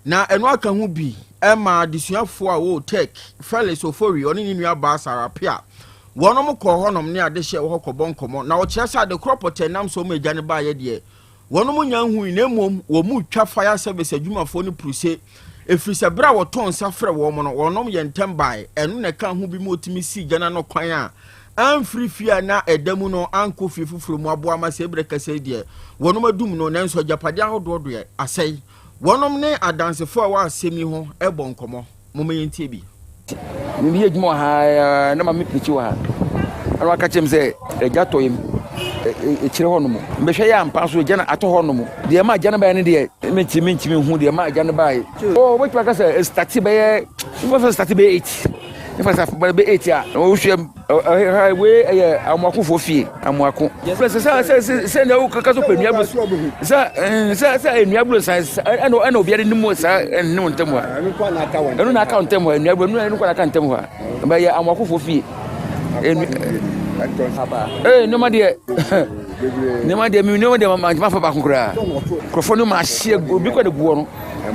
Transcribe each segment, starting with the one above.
na eno aka ho bi ema adisuafo a wo tech Felix Ofori oni ni nua ba Sarapia wonom ko honom ne ade hye wo kobon komo na wo kyesa de crop nam so ma gane ba ye de wonom nya hu na mom wo mu twa fire service adwumafo ne pruse efiri bra wo ton sa frɛ wo mo no wonom ye ntem bai eno na ka ho bi mo otimi si gana no kwan a amfiri fia na edamu no anko fie fufuru mu aboa ma se breka se de wonom adum no nanso japade ahododo ye asai wonom ne adansefo a wa asemi ho ebon komo momeyentie bi ni ye djuma ha na ma me pichi wa anu aka chem se ejato yim e kire honom mbehwe ya ampa so gya na ato honom de ma gya na ba ne de mentimi hu de ma gya na ba oh we paka se start be mo start be 8 if I say be 8 ya o hwe we amwakofo fie amwako se na o kaka so penua bu sa enua bu sa ana obi ade nimu sa enu ntemu ha enu na account ntemu enua bu enu kwa account ntemu ha ba ya amwakofo fie no ma de ma fa ba konkura krofo no ma hye obi kwa de guo no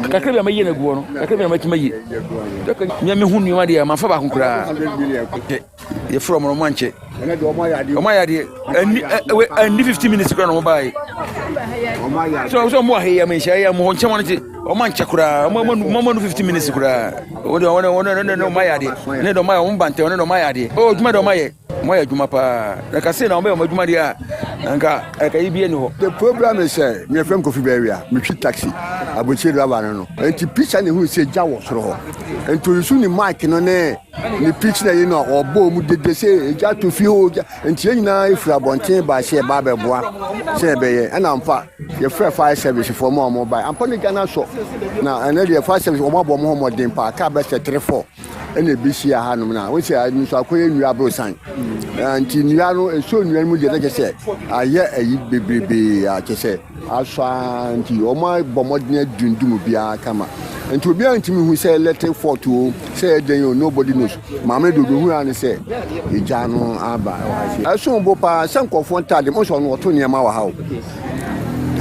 kakra bi ma yi na guo no kakra bi ma tima yi nya me hu numa de ma fa ba konkura ye from no manche o ma ya de ani 50 minutes kwa no mo bai so mo he ya me sha ya mo nche mo nche o manche kura mo 50 minutes kura o no ma ya de ne do ma ya mo bante no ma ya de o duma do ma ye mo ya duma pa na ka se na mo duma de a nka ka ibi eni ho. The problem is me friend Kofi Beria me twi taxi abochi driver no enti picture ne hu se ja wo soro ho enti yusu ni mic no ne ni pitch na yi no obo mu dede se ja to fi ho enti nyina ifra bonten ba se ba beboa se be ye na mfa ye free fire service for mo mobile ampa ni Ghana so na ene de fire service o mo abo mo modern pa ka be se 34 ene bi sia ha no na we se ni so akoye nua brosan anti nua no so nua mu de de se aye ayi bebrebe a kese aswa anti o ma bomodin dundum bia kama anti obi anti mi hu se let photo say den nobody knows mama do hu an say ija no aba aso bo pa sankofo ntade mo so no to niam wa ha o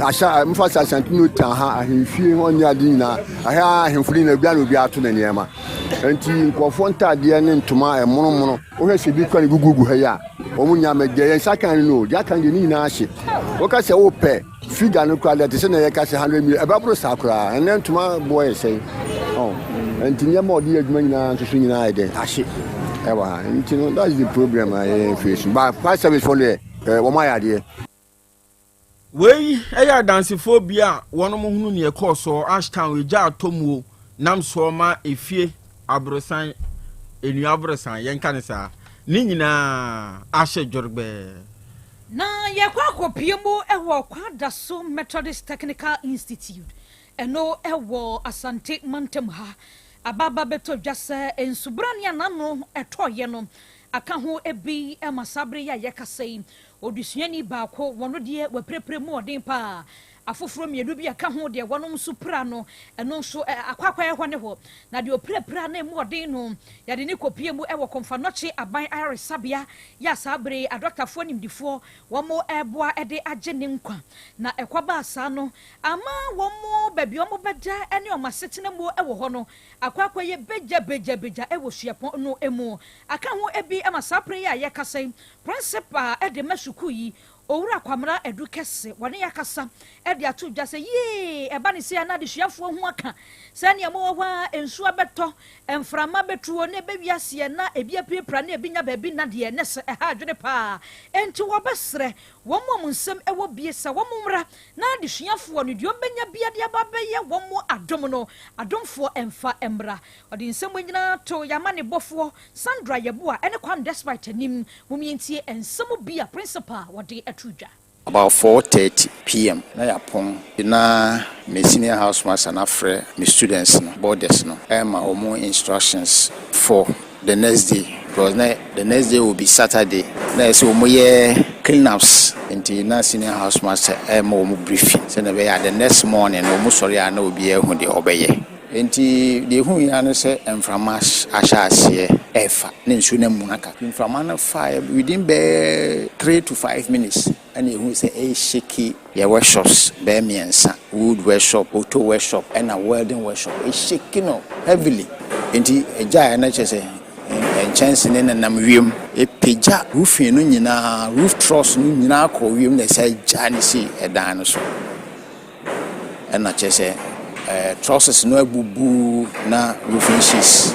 asha mfasa Asante no ta ha ahemfie ho nya de nyina aha ahemfuri na bia no bia to na niam anti nkofo ntade ne ntoma emono o hwe se bi kwa ne gugugu ha ya o munya megye yan sakan no dia kan de ni na ahye o ka se o pe figure no kwa de se na ye ka se 100 million e ba bro sakura en ntoma boy say oh anti nyama odi adwuma nyina so nyina ide ahye e wa anti no that's the problem I face but fire service for the wo ma ya de wey eya dansefo bia wonom hunu ne ekoso Ashtown we ja atomuo nam so ma efie abrosan enu abrosan yenka ne sa ni nyina ahye jorgbe na yakwa kopiemu ewo kwada so Methodist Technical Institute eno ewo Asante mantem ha ababa beto dwase ensubrania nano etoye no aka ho ebi emasabre ya yakasei odusuani baako wono de waprepre mu odin pa afoforo miedu bi aka ho de wonom supra no eno so akwakwa ye hone ho na de oprepra na mu odin no ya de ni kopie mu ewo konfanoche aban aresabia ya sabre adokafo nimdifo womo eboa ede age ne nkwa na ekwaba asa no ama womo babi womo beda ene omasetena mu ewo ho no akwakwa ye beja ewo suapon no emu aka ho ebi emasapre ya yakasai principal ede masuku yi owura kwamra edukese wone yakasa ede atu dwase ye eba ne se na de suafo ho aka se ne mo hwa ensu abeto emframa betuo ne bewiase na ebi apiepra na ebi nya ba bi na de ne se ha adwene pa enti wo besre wo mo nsem ewo biesa wo mumra na de suafo no de obenya bia de aba beye wo mo adom no adomfo emfa emra ode nsem nyina to yamane bofo Sandra Yeboa ene kwan despite anim mumientie ensem bia principal wode about 4:30 p.m. na yapon na my senior house master na frɛ my students no boarders no ma omo instructions for the next day because the next day will be Saturday na so omo ye cleanups into na senior house master ma omo briefing so na be the next morning omo sorry na obi ehu de obeye enti de hu ya no se emframa ashase efa ne nsu na munaka emframa na fire within 3 to 5 minutes and you say a shaky your workshops, bear me and son, wood workshop, auto workshop, and a welding workshop. It's shaking heavily. Into a giant and chancing in a namurium, a pija roof in roof truss, Nunako, they say Janisi, a dinosaur. And I just say, trusses no boo na roofing sheets,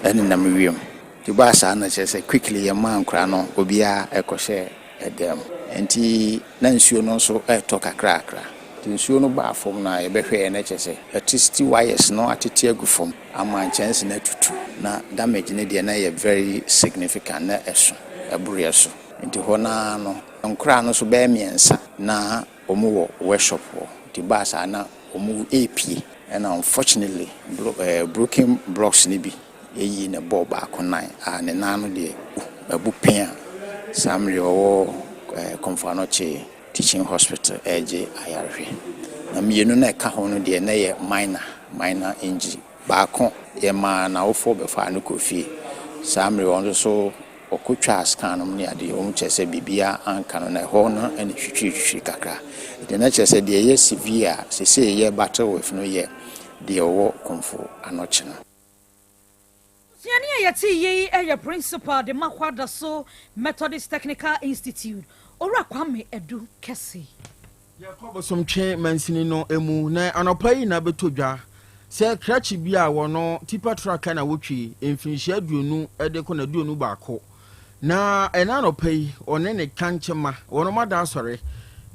and in namurium. The bass and I just say quickly a man crano, obia, a crochet, a dam. And he Nancy also talk a cracker. The nsuo no ba fom na yebehwe na kyese electricity wires no atete agu fom ama chance na tutu na damage ne de na ye very significant na eso ebure so nti ho na no nkra no so ba miensa na omo wo workshop wo the bus na omo AP and unfortunately broken blocks ni bi eyi na ball ba konan a ne na no de abu pen samre wo konfanoche teaching hospital AJ IRV. Na mienu na ka ho no de na ye minor injury. Baako ye ma na ofo be fa no kofi. Samre won so okotwa scan no ne ade o chese bibia anka no na ho no ene hwitwi kakra. De na chese de ye severe se ye battle with no ye de owo konfo anoche no. Siania yati ye e principal de Makwada so Methodist Technical Institute. Ora kwame edu kesi Yakobo somtwe mansini no emu na anopai na betodwa se krachi bia wono tipa truck na wotwi emfinhia aduonu ede ko na aduonu baako na ena anopai one ne kanchema wono mada asore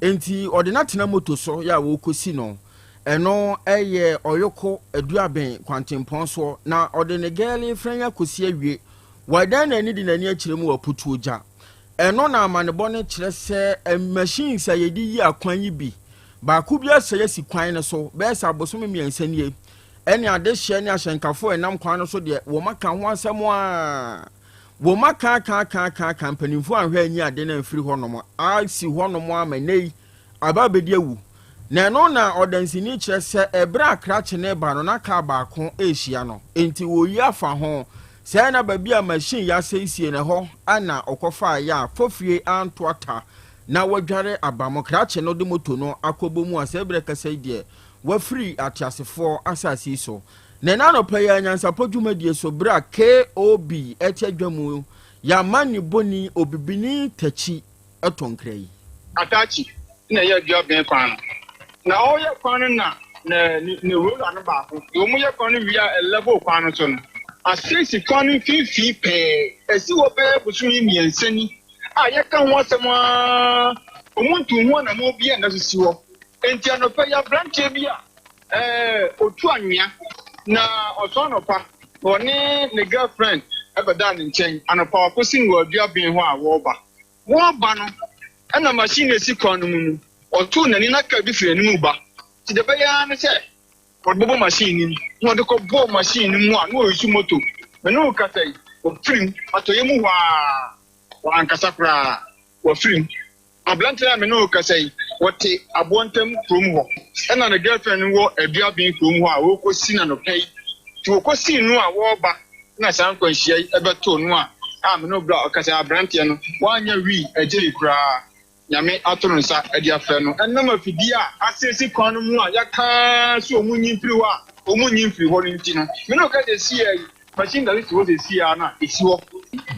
enti ode na tena moto so ya wo kosi no eno eye oyoko aduaben kwantempon so na ode ne gele franya kosi awie wadan na ni di nani akiremu waputu oja eno na amanebo ne kire se machines ayedi yi akwan yi bi ba ku bia se yesi kwan ne so be sa bosom miensanie ene ade hye ne ahyenkafo enam kwan no so de wo maka ho asem a wo maka ka mpanimfo anhwe anyi ade na mfiri honom a si honom amanei aba bedi awu na eno na odansini kire se ebra akrache ne ba no na ka baako ehia no enti wo yi afa ho say na baby a machine ya seisie ne ho ana okofa ya fofie antoata na wadware abamokrache no de moto no akobomu asebre kasa die wa free atiasefo asasi so ne na no pa ya nyansa podwumadie so bra KOB etadwamu ya mani boni obibini tachi atonkrai atachi na ya dio ben kwan na o ya kwan na ne road anu ba ko o mu ya kwan via level kwan so no asisi kwan fifi pe esi wo be busu yi miensani a ya kan ho asema omuntu ho na mo bia na sisi wo enti anopa ya branche bia otu anwea na oso nopa oni ne girlfriend ebeda ne nchen anopa wakosin wo adua bin ho a wo ba no ana machine esi kwan no mu otu nani na ka bi firi anim ba ti de be ya ne se bobo machine ni no de ko bo machine mu a no yisu moto me no ka sai o film atoye mu wa ankasa kra wa film ablantira me no ka sai wote abontem krom ho na na girlfriend wo adua bin krom ho a wo ko si na no kai ti wo ko si no a wo ba na san kwanhia ebeto no a me no bra ka sai ablantira no wanya wi ejeri kra nyame atoro nsa edi afa no enam afidi a asesi kwan no mu a yaka so omunyimfiri wa omunyimfiri ho nti no me no ka de si ai machine da si wo de si a na esi wo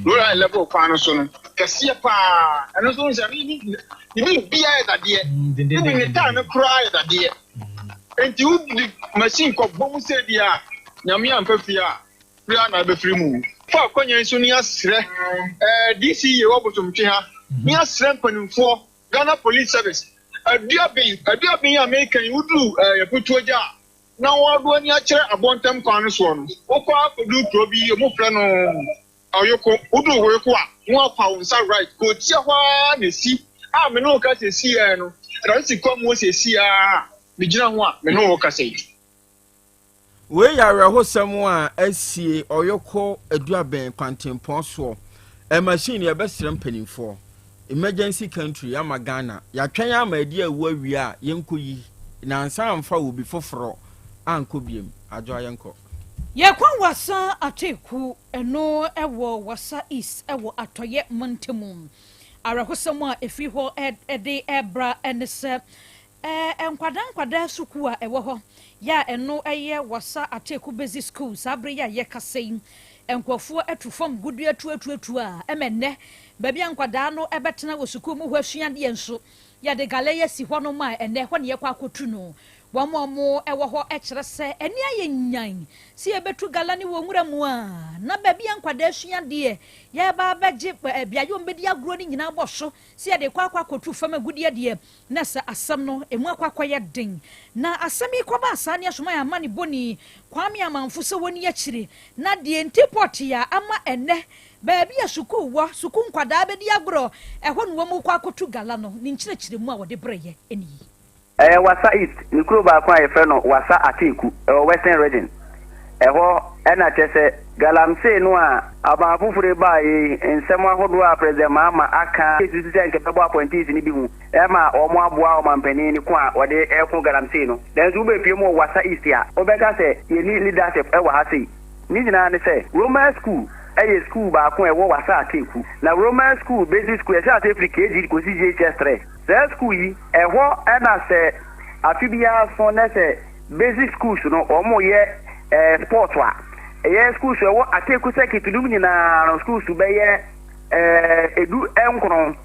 lora level kwan no so no kase pa eno so nsa ni bia ya dade ni ta no kra ya dade enti u machine ko bom se dia nyame amfafi a kra na be firi mu fa kwanya nso ni asre DC ye wo botomtwe ha ni asre mpanimfo Ghana Police Service aduabin American wudu yaputuoja na wado ni akere abontem kwan so no okwa kodu Krobea mo frɛ no ayoko wudu hoyoko a wo fa unsa right go tia hwa na si a me no ka se si no ransi kom wo se si a me gina ho a me no ka se we ya rehosam a asie oyoko aduabin kwantempon so e machine ya besrem panimfo emergency country ama Ghana ya twen ama edi awu awie a yenkoyi na ansa amfa obi foforo anko biem ajo ayenko ye kwan wasa ateku eno ewo wasa east ewo atoye montemum arakosɛm a ɛfiri hɔ ɛde ɛbra ɛne sɛ nkwadaa suku a ɛwɔ hɔ yɛ a ɛno ɛyɛ wasa ateku basic school saa bere yɛ a yɛkasa yi nkurɔfoɔ atu fam gudu atu a ɛmɛnnɛ baabi a nkwadaa no ɛbɛtena wɔ sukuu mu hɔ asuadeɛ nso yɛde gale yɛsi hɔ no ma ɛnɛ hɔ ne yɛkɔ akɔtu no wɔn mo ɛwɔ hɔ ɛkyerɛ sɛ ɛne ayɛ nyan si yɛbɛtu gala ne wɔ nwura mu a na baabi a nkwadaa asuadeɛ yɛba abɛgye beaeɛ wɔn bɛdi agorɔ ne nyinaa bɔ so si yɛde kɔ akɔtu fam agudeɛ deɛ na sɛ asɛm no emu akɔyɛ den na asɛm yi kɔba asaane asoma yɛ ama ne bɔni kwame amanfo sɛ wɔn akyire na deɛ ntipɔt ya ama ɛnɛ baabi a sukuu wɔ sukuu nkwadaa bɛdi agorɔ ɛhɔ no wɔn kɔ akɔtu gala no ne nkyerɛkyerɛ mu a wɔde brɛyɛ ɛni yi. Wasa East, ni kuro baako a yɛfrɛ no Wasa Ateku, Western Region. Ɛhɔ ɛna kyerɛ sɛ galamsey no a abaafoforo baa yi nsɛm ahodoɔ a President Mahama aka esisi sɛ nkɛbɛbɔ appointees ni bi mu ɛma wɔn aboa wɔn mpanin ni ko a wɔde ɛko galamsey no. Nanso wobɛpie mu wɔ Wasa East a wobɛka sɛ yɛni leadership ɛwɔ ha sei. Ne nyinaa ne sɛ Roman school ɛyɛ school baako ɛwɔ Wasa Ateku. Na Roman school basic school ɛhyɛ ase firi KG kɔsi JHS3. Sɛ school yi ɛhɔ ɛna sɛ afi biara so na sɛ basic schools no wɔn yɛ sports a ɛyɛ schools ɛwɔ Ateku circuit no nyinaa no schools bɛyɛ edu nkron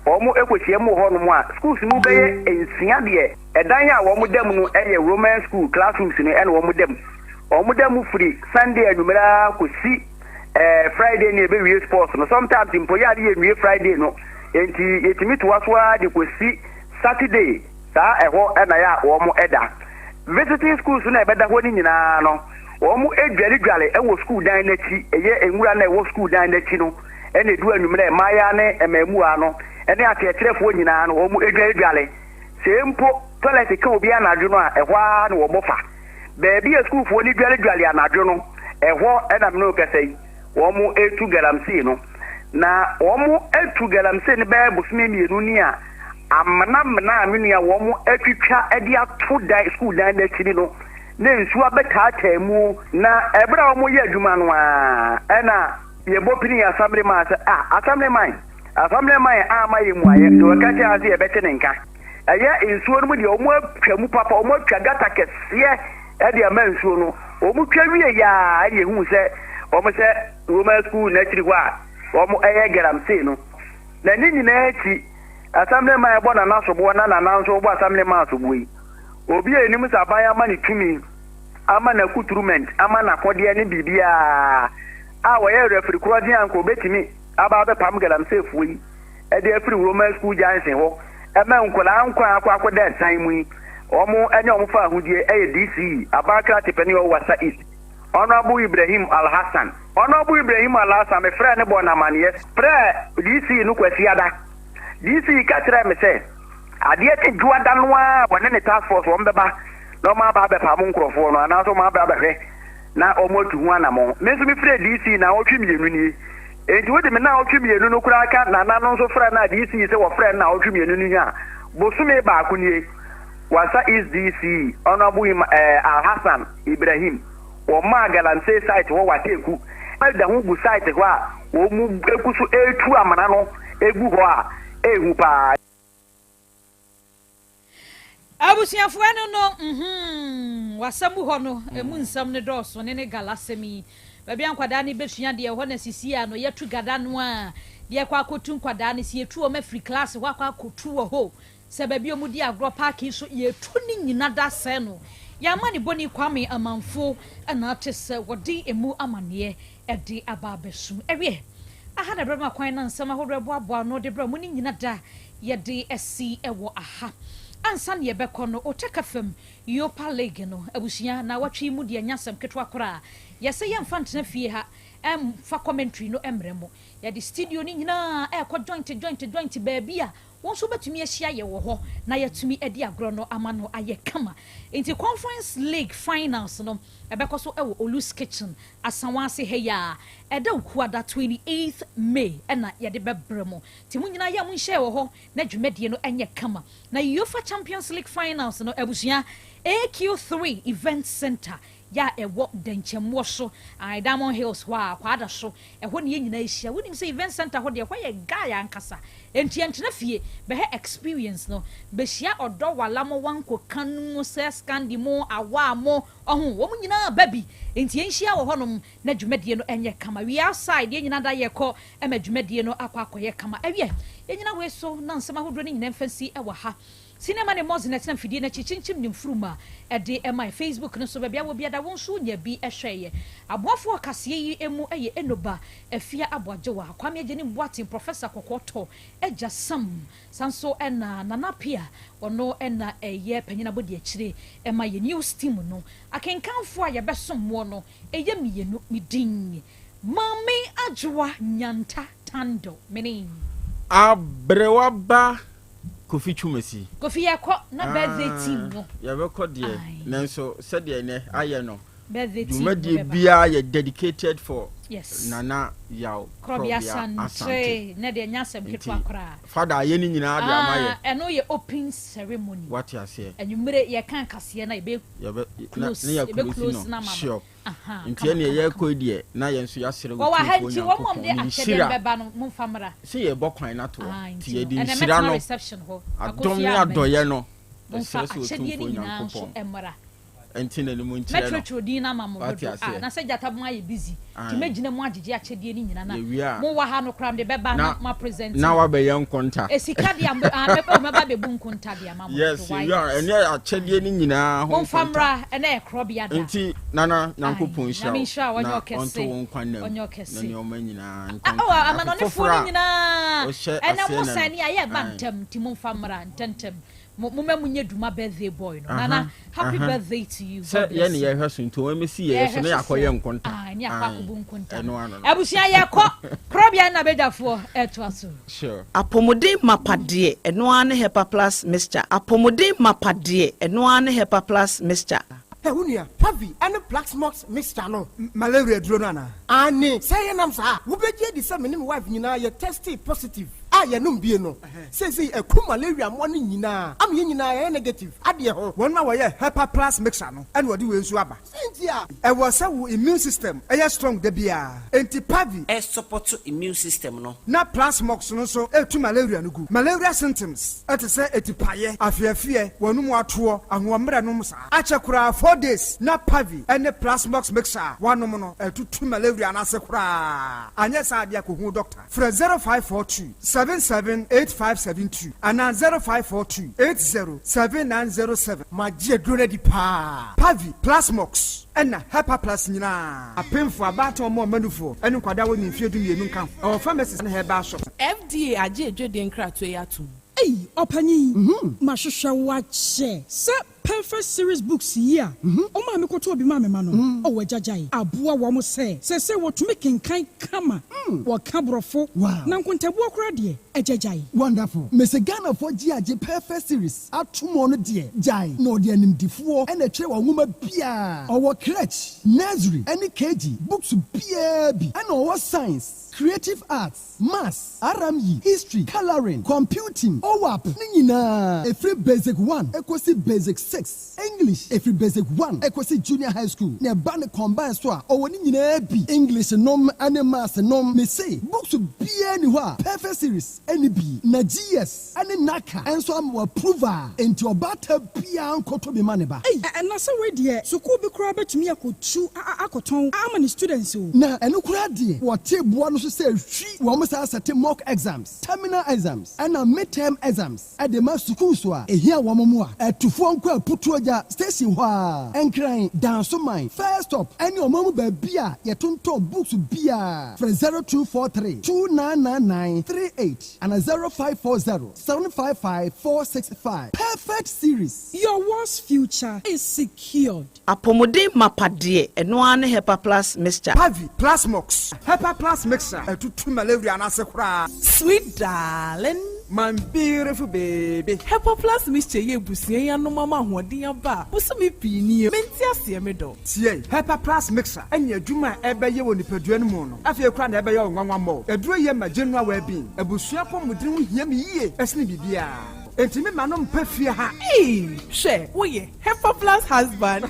wɔn ekɔhyia mu hɔ nom a schools no bɛyɛ nsia deɛ ɛdan a wɔn dam no ɛyɛ Roman school classrooms no ɛna wɔn dam firi Sunday anwummerɛ kɔsi Friday ne ɛbɛwie sports no sometimes mpo yɛ ade yɛ nwie Friday no enti yɛtumi toa so a de kɔsi Saturday saa ɛhɔ ɛna yɛ a wɔn ɛda visiting schools na ɛbɛda hɔ ne nyinaa no wɔn adwaredware ɛwɔ school dan n'akyi ɛyɛ nwura na ɛwɔ school dan n'akyi no ɛna edu anwummerɛ mmaaya ne mmɛmua no ɛne akyerɛkyerɛfoɔ nyinaa no wɔn adwaredware sɛ mpo toilet ka obi anadwo no a ɛhɔ a na wɔn fa beebi a schoolfoɔ ne dwaredware anadwo no ɛhɔ ɛna mene kɛsɛ yi wɔn etu galamsey no na wɔn etu galamsey no bɛyɛ bosome mmienu ni a amana amenia wɔn atwitwa ɛde ato dan school dan n'akyi no na nsuo abɛtaataa mu na ɛbɛrɛ a wɔn yɛ adwuma no a ɛna yɛbɔ pini assemblyman sɛ assemblyman ama yɛ mu ayɛ deɛ wɔka kyerɛ ase yɛbɛte ne nka ɛyɛ nsuo no mu deɛ wɔn atwa mu papa wɔn atwa gata kɛseɛ ɛde ama nsuo no wɔn twa wie yaa ɛyɛ hu sɛ wɔn sɛ Roman school n'akyiri hɔ a wɔn ɛyɛ galamsey no na ne nyinaa akyi assemblyman ɛbɔ nana soboɔ na nana nso bɔ assemblyman soboɔ yi obi a enim sɛ aban ama ne tumi ama na kuturement ama na kɔdeɛ ne biribiara a wɔyɛ refri korɔ de anko betimi aba abɛpam galamsey fuo yi ɛde afiri Roman school junction hɔ ɛma nkɔla nkɔ akɔ da nsan mu yi wɔn ɛne wɔn fa ahodie ɛyɛ DCE abakra tepani wɔ Wasa East Honorable Ibrahim Alhassan me frɛ ne bɔ na maneɛ frɛ DCE no kwasiada DCE ka kyerɛ me sɛ adeɛ te dwoada no a wɔne ne task force wɔn bɛba na wɔn aba abɛpam nkurɔfoɔ no anaasɛ wɔn aba abɛhwɛ na wɔn atu ho anamɔ me nso me frɛ DCE na wɔtwe mmienu nie enti wode me na wɔtwe mmienu no koraa ka nana no nso frɛ na DCE sɛ wɔfrɛ na wɔtwe mmienu no hi a bosome baako nie Wasa East DCE Honorable Alhassan Ibrahim wɔn maa galamsey site wɔ Wateku ɛda ho gu site hɔ a wɔn mu egu so etu amana no egu hɔ a ehu paa. abusuafoɔ no wasɛm hɔ no emu nsɛm ne dɔɔso ne galasɛm yi baabi nkwadaa ne bɛsua deɛ hɔ na sisi a no yɛtu gada no a deɛ kɔ akɔtu nkwadaa ne si yɛtu wɔn afiri class hɔ akɔ akɔtu wɔ hɔ sɛ baabi wɔn di agorɔ paaki so yɛtu ne nyina da sɛ no yɛama ne bɔne kwame amanfo ɛna ate sɛ wɔde emu amaneɛ ɛde aba abɛsum ɛwie aha na brɛma kwan na nsɛm ahodoɔ boaboa no de brɛ mu ne nyina da yɛde asi ɛwɔ aha ansa ne yɛbɛkɔ no ɔtɛka fam Yopa League no abusua na watwe mu deɛ nyasɛm ketewa koraa yɛsɛ yɛmfa ntena fie ha fa commentary no mmerɛ mu yɛde studio ne nyinaa ɛkɔ joint baabi a wɔn so betumi ahyia yɛ wɔ hɔ na yɛtumi adi agorɔ no ama no ayɛ kama nti conference league finals no ɛbɛkɔ so ɛwɔ Olus Kitchen asanwase ha ya ɛda ukuada 28th May ɛna yɛde bɛbrɛ mu nti mu nyinaa yɛ mu nhyɛ wɔ hɔ na dwumadie no ɛnyɛ kama na UEFA Champions League finals no abusua AQ3 Event Center ya ewo denchemwo so Diamond Hills wa kwada so ehwo ne nyina ehia wonim say event center ho de ho ye guy ankasa enti entena fie be he experience no be hia odo wala mo wanko kanu se scandi mo awa mo ohun wo nyina baby enti enhia wo honom na dwumadie no enye kama we outside ye nyina da ye ko dwumadie no akwakoye kama ewie ye nyina we so na nsema hodro ne nyina mfansi ewa ha Cinema ne mozi na fidie na chichinchim ni mfruma de my Facebook no so bia wo bia da wonso nya bi ehweye aboafo akase yi emu eye enoba afia aboaje wa kwame agye ni boatin professor kokoto eja sanso ena nanapia ono ena eye panyina bodi akire ema ye news team no akenkanfo a ye besom no eye mienu midin mami ajwa nyanta tando menin abrewaba Kofi Chumesi. Kofi yakọ na birthday team no. Ya beko de nanso said ne aye no. Birthday team. Dwumadi bia ye dedicated for Nana Yaw Krobea Asante. Na de nyasem keto akra. Father ye ni nyina de amaye. Eno ye open ceremony. What you say? Enumere ye kan kase na ebe close na mama. Sure. Nti ene ye kodi na ye nso ya sere wo. Wa hanti wo mom de akede beba no mumfamra. Se ye bokwan na to. Ti ye di sira no. Adom ya doye no. Mumfa akede ni nyina nso emra. Enti na mu ntia no. Metro di na mama do. Na se jata mo aye busy. Ti magina mu agege akede ni nyina na. Mo wa ha no kram de beba na ma present. Na wa be ye nkonta. Esika de ambe meba be bu nkonta de mama. Yes, you are ene akede ni nyina ho. Mumfamra ene e Krobea da. Enti nana nyankopon hia. Na mi hia wonyo kese. Onto won kwanam. Wonyo kese. Na ne o manyina nkonta. Oh, amano ne fo ni nyina. Ena mo sani aye bantam ti mumfamra ntentem. Mumma munye duma birthday boy no. Nana, happy birthday to you. Say ye ne ye hweso nto we mesi ye so na yakoye nkonta. Ni akwakubu nkonta. Eno ano. Abusia ye ko Krobea na bedafo eto aso. Sure. Apomode mapade eno ane Hepa Plus mixture. Apomode mapade eno ane Hepa Plus mixture. Hunia, heavy and a black smokes mixture no. Malaria drona. Ani, say nam sa. Wo beje di se menim wife nyina ye tested positive. Ya num bie no. Say a ku malaria mo ni nyina. Am ye nyina ye negative. Ade ho. Won ma wo ye Hepa Plus mixture no. And wodi we nsu aba. Sentia. E wo say wo immune system e strong de bia. Enti pavi e support immune system no. Na plus mox no so e tu malaria no gu. Malaria symptoms. Et say etipaye, afiafie, wonum ato, ahomre no msa. Ache kura 4 days na pavi ene plus mox mixture. Wanom no e tu malaria na se kura. Anya sa dia ko hu doctor. Fra 0542 778572 and 0542 807907. Magie drone di pa. Pavi Plasmox and Hepa Plus nyina. Apemfo abato mo manufo. Enu kwada woni mfie du mienu nkan. Our pharmacies na herba shop. FDA aje edwede nkrato yatu. Opanyi. Mahwehwe wache. Se perfect series books here. O ma me koto obi ma me ma no. O wajajai. Aboa wo mo se wo to make kan kama. Wo kabrofo. Na nkontabu okra de ejajai. Wonderful. Mese Ghana for GAJ perfect series. Atumo no de jai. No de animdifo e na twe wo nwoma bia. O crèche, nursery, any KG, books bia bi. And o science, creative arts, maths, RME, history, coloring, computing, OWAP. Ni nyina. Every basic 1 equals basic 6. English every basic 1 equals junior high school. Ne ban combine so a o woni nyina bi. English nom and maths nom me say books bia ni ho perfect series any bi na GS any naka enso am approval enti obata bia nkoto be maneba. Na say we de school bi kura betumi akotu akoton am ni students o. Na eno kura de wo teboa no so say hwi wo mo say set mock exams, terminal exams and midterm exams at the mass school so a ehia wo mo a etufo nko putuoja station ho a enkran danso mine first up any omamu ba bia yetonto books bia for 0243 299938 and 0540 755 465. Perfect series. Your world's future is secured. Apomode mapade eno ane Hepa Plus mixture. Pavi Plasmox Hepa Plus mixture to malaria na se kura. Sweet darling, my beautiful baby. Hepa Plus mixture ye busie ya no mama hoden aba. Busumi pini menti ase me do. Tie Hepa Plus mixture anya adwuma ebeye wo nipadua no mu no. Afie kura na ebeye onwanwa mo. Eduro ye ma general well being. Ebusua pomudin ho hia me yie. Esne bibia. Entimi manom pafie ha. Share wo ye Hepa Plus husband.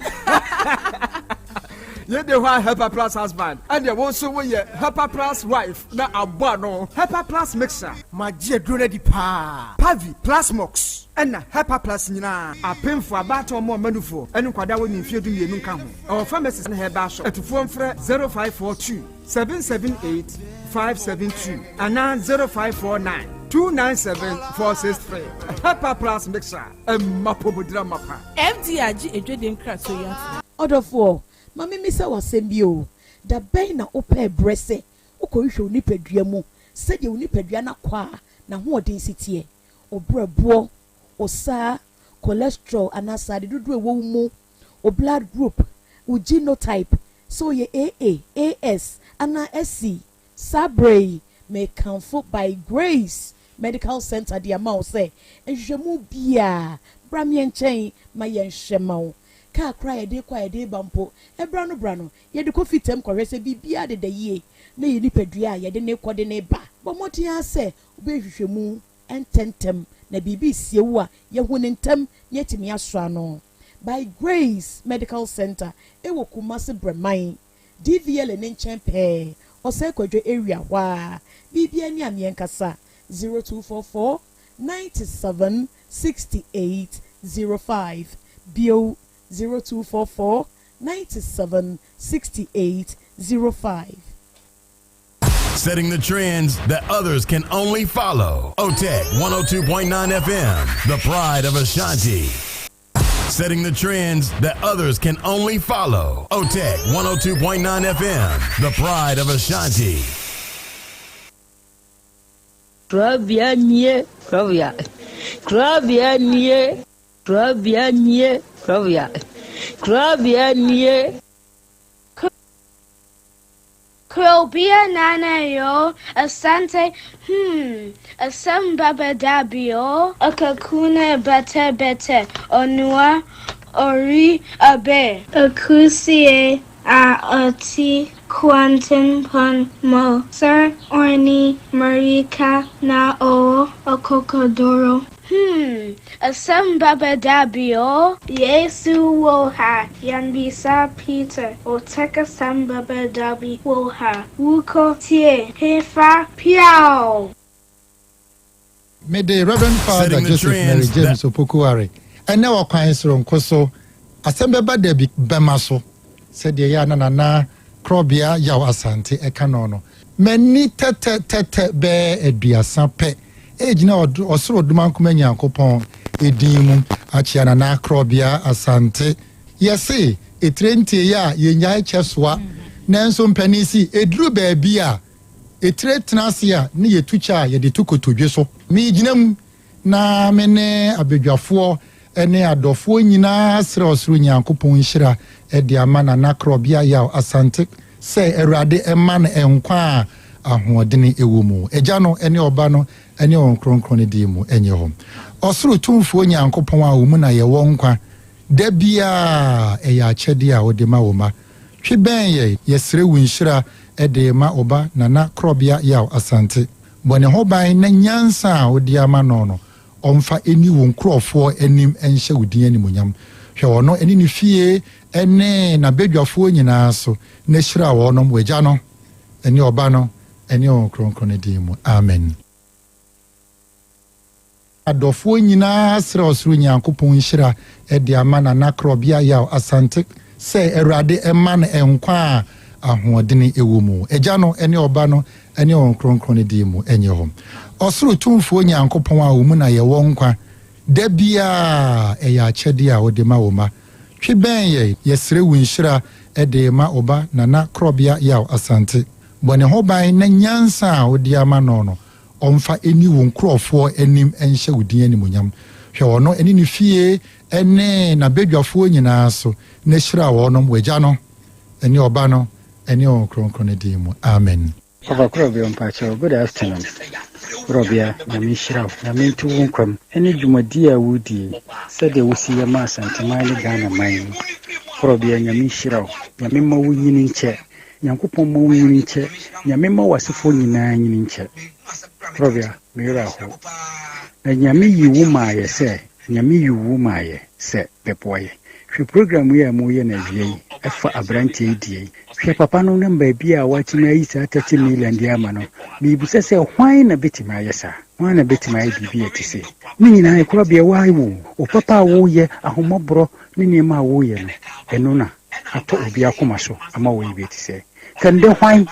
Ye de wa Helper Plus husband. And the one so we Helper Plus wife. Na abano. Helper Plus mixer. Ma je drone di pa. Pavi Plus Mox. And na Helper Plus nyina. Apem for abato mo manufo. Enu kwada wo ni fie du mienu nka ho. Our pharmacist na herbal shop. Etufo mfre 0542 778 572 and 0549 297-463. Helper Plus mixer. Mapobudra mapa. MDRG edwedem kraso ya. Odofo, mami misa wasembio. Da bay na ope brese. Uko yisho unipadua mu. Sede unipadua na kwa na ho density. Obrebo, osa, cholesterol anasa de dudu ewo mu. O blood group, o genotype. So ye AA, AS, ana SC, Sabre, may comfort by grace. Medical Center di amount say enhwemu bia bramien chen mayen hwemao ka kra ye de bampo ebra no ye de kofitem kwese bibia de ye na ye nipadua ye de ne kode ne ba bomotia se obehwehwemu ententem na bibi siewu a ye hu ne ntem ye timi aso no by grace Medical Center ewo Kumasi Breman DVL ne nchen pe ose kwadwe area wa bibia ni amienkasa 0244 97 68 05 Bio 0244 97 68 05. Setting the trends that others can only follow. OTEC 102.9 FM, the pride of Ashanti. Setting the trends that others can only follow. OTEC 102.9 FM, the pride of Ashanti. Krobea nie, Krobea. Krobea nie, Krobea nie, Krobea. Krobea nie. Krobea nana yo, Asante, Asem Beba Dabi yo, Akakune bete, Onua, Ori abe, Akusie, Ati. Quantum pon mo sir orni marika na o okokodoro Asem Beba Dabi o Yesu wo ha yanbisa Peter o teka Asem Beba Dabi wo ha wuko tie hefa piao. May the Reverend Father Joseph Mary James Opokuware and now kwan soro nkoso Asem Beba Dabi bemaso said the ya na Krobea Yaw Asante ekanono mani tete be eduasa pe ejina osoro duman kuma nyankopon edimu achiana na Krobea Asante yesi etrenti ya yenya cheswa nanso mpanisi edru baabi a etre tenase a ne yetucha ye de tukotodwe so mi ginam na mene abedwafo ene adofo nyina sere osoro nyankopon hira edi amana na Krobea Yaw Asante se erade eman enkwa ahoodene ewumu eja no ene oba no ene onkronkron di mu enye ho osoro tumfo nyankopon a womu na ye wonkwa da bia eya chede a odema woma tweben ye sere wunhira ede ma oba na Krobea Yaw Asante bone ho ban na nyansa a odi ama no omfa eni won krofo enim enhye wudin animonyam hwe wono eni ne fie ene na bedwafo nyina so na hira wono wagya no eni oba no eni onkronkron di mu amen adofo nyina sere osoro nyankopon hira ede ama na Krobea Yaw Asante se erade eman enkwa ahoodene ewumu egya no eni oba no eni onkronkron di mu enye ho osoro tumfo nyankopon a womu na ye wonkwa da bia eya chede a odema woma tweben ye sere wunhira ede ma oba na Krobea Yaw Asante bone ho ban na nyansa a odi ama no omfa eni won krofo enim enhye wudin animonyam hwe wono eni ne fie ene na bedwafo nyina so na hira wono wagya no eni oba no eni onkronkron di mu amen. Krobea mpacho good afternoon. Krobea na mishiraw na mintu wonkwam ene dwumadi a wudi sede wosi ya ma Asante mali Ghana man Krobea na mishiraw na memma wuyini nche nyankopon ma wuyini nche na memma wasefo nyina nyini nche Krobea mira ho na nyame yiwu maaye se nyame yiwu maaye se bepoye hwɛ program yi a moyɛ na awie yi ɛfa aberanteɛ die hwɛ papa no namba bi a watumi ayi saa 30 million de ama no mebisa sɛ hwan na bɛtumi ayɛ saa hwan na bɛtumi ayɛ biribi a ɛte sɛ ne nyinaa Krobea wae wo o papa a woyɛ ahomɔborɔ ne nneɛma a woyɛ no ɛno na atɔ obi akoma so ama wɔyɛ bi ɛte sɛ kɛndɛ hwan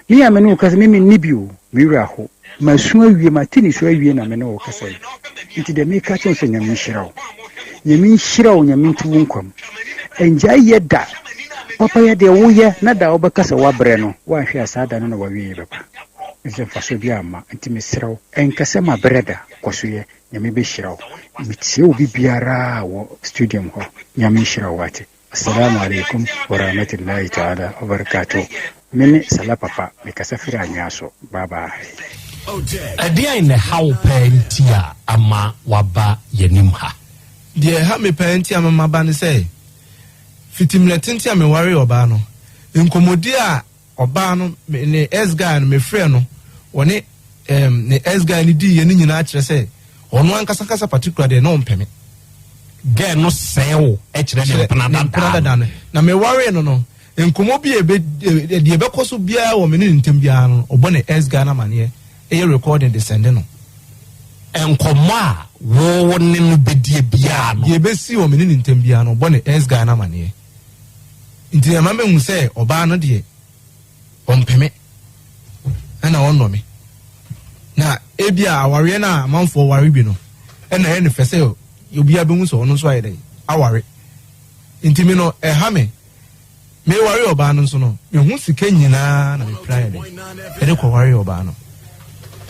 me a me ne wo kasa me menni bio mewura ho masu awie matini so awie na me ne wo kasa yi nti dɛ meka kyɛn sɛ nyame nhyira wo nyame ntu wo nkwam ɛngya yɛ da papa yɛ deɛ woyɛ na da wobɛkasa wabrɛ no woanhwɛ a saa da no na wawie bɛpa ɛsɛ mfaso bi amma nti mesrɛ wo ɛnkasɛ mabrɛ da kɔsoyɛ nyame bɛhyira wo metie wo bibiara wɔ studium hɔ nyame nhyira wo ate assalamu alaikum wa rahmatullahi ta'ala wa barakatuh mene sala papa mekasa firi anwea so baba ɛdeɛ ne how pɛnti a ama waba yɛnim ha deɛ ha me pɛnti ama maba ne sɛ fitimle tenti a me ware ɔbaa no nkomodi a ɔbaa no ne S guy no me frɛ no wɔne ne S guy ne di yɛ ne nyinaa kyerɛ sɛ ɔno ankasa particular de no mpɛme gɛ no sɛwo ɛkyerɛ ne panada no na me ware no nkomo bi de be koso bia wo me ne ntem bia no obo ne S guy na maneɛ ɛyɛ recording de send no enkomo a wo ne no bedie bia no ye be si wo me ne ntem bia no obo ne S guy na maneɛ nti ya mama hu sɛ oba no de ompeme ana wonno me na ebia aware na amanfo ware bi no ɛna ɛne fɛsɛ obi abɛhu so ɔno so ayɛ dɛ aware nti me no ɛha me ware oba no so no me hu sika nyinaa na me prayer de ɛde kɔ ware oba no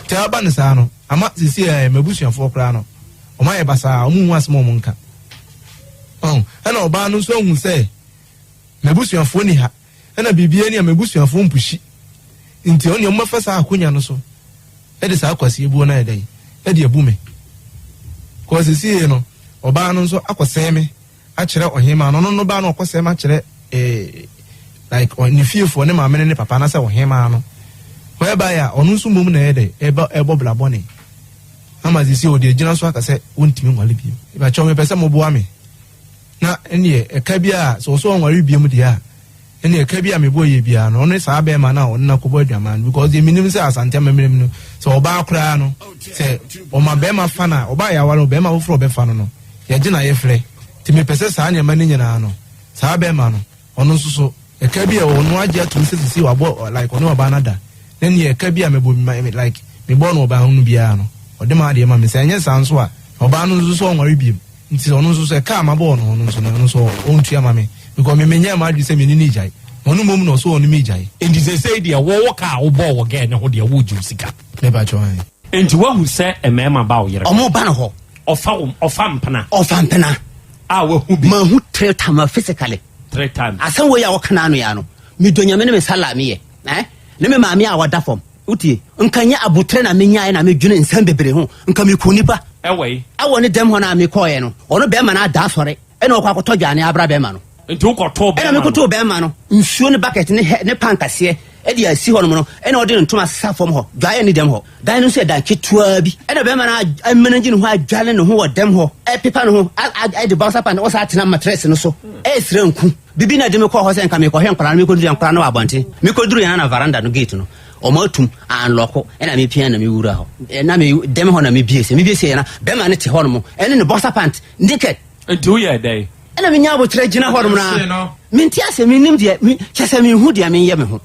te aba ne saa no ama sisi mabusuafo kra no ɔma yɛ basa ɔmu hu asɛm ɔmo nka ɛna oba no so hu sɛ mabusuafo ni ha ɛna bibia ni a mabusuafo mpushi nti ɔne ɔmo fa saa akonya no so ɛde saa kwasi ebuo na ɛdɛ ɛde abu me kɔ sisi no oba no so akɔsɛn me akyerɛ ɔhema no ba no ɔkɔsɛn me akyerɛ like on fiefo ne maame ne papa na sɛ ɔhema no whereby a ɔno nso mom na ɛdɛ ɛbɔ blabɔne ama sisi odi agina so aka sɛ wontimi nwale bi ba kyɛw me pɛ sɛ moboa me na ɛne ɛka bi a so so nware bi mu dia ɛne ɛka bi a mebo yɛ bia no ɔno saa bɛɛ ma na ɔno na kɔbɔ aduama because the minimum sɛ asante mamrem no sɛ ɔba akora no sɛ ɔma bɛɛma fa na ɔba yɛ aware bɛɛma foforo bɛfa no no yɛgye na yɛfrɛ ti me pɛ sɛ saa nneɛma ne nyinaa no saa bɛɛma no ɔno nso so ɛka bi a ɔno agye ato sisi wabɔ like ɔno ɔba na da na ne ɛka bi a mebo like mebɔ no ɔba ho no biara no ɔde ma adeɛ ma me sɛ ɛnyɛ saa nso a ɔba no nso so ɔnware biem nti ɔno nso so ɛka mabɔ no ɔno nso no ɔno so ɔntua ma me because me menyɛ ma adwi sɛ me ni gyae ɔno mom no so ɔno me gyae enti sɛ deɛ wɔwɔ ka wobɔ wɔ gɛ ne ho deɛ wogye sika me ba chwa enti wahu sɛ ɛmɛɛma ba wo yere ɔmo ba no hɔ ɔfa mpena a wahu bi mahu 3 times physically 3 times asan wo ya wɔkana no ya no me donya me ne me salami ye ne me maame a wada fam utie nkanya abutre na menya na medwene nsam bebre ho nka me ko nipa ɛwɔ awɔ ne dem ho na me kɔɛ no ɔno bɛma na ada sɔre ɛna ɔkɔ akɔtɔ dwane abra bɛma no nti wokɔtɔ bɛma ɛna me kɔtɔ bɛma no nsuo ne bucket ne pankase ɛde asi hɔ no ɛna ɔde ntoma sa fam hɔ dwae ne dem hɔ dan no so ɛda ketua bi ɛna bɛma na amenangi ne ho adwale ne ho wɔ dem hɔ ɛpepa ne ho ɛde bounce pan ɔsa atena mattress no so ɛsrɛ nku bibi na de me kɔ hɔ sɛ nka me kɔhwɛ nkora no me kɔduru nkora no wɔ abɔnten me kɔduru yana na veranda no gate no ɔma atum anlɔko ɛna me pia na me wura hɔ na me dem hɔ na me bie sɛ na bɛma ne te hɔ no mo ɛne ne bounce pant naked nti woyɛ dɛ ɛna me nya abotrɛ gyina hɔ no na menti asɛ menim deɛ kyɛsɛ mehu deɛ menyɛ me ho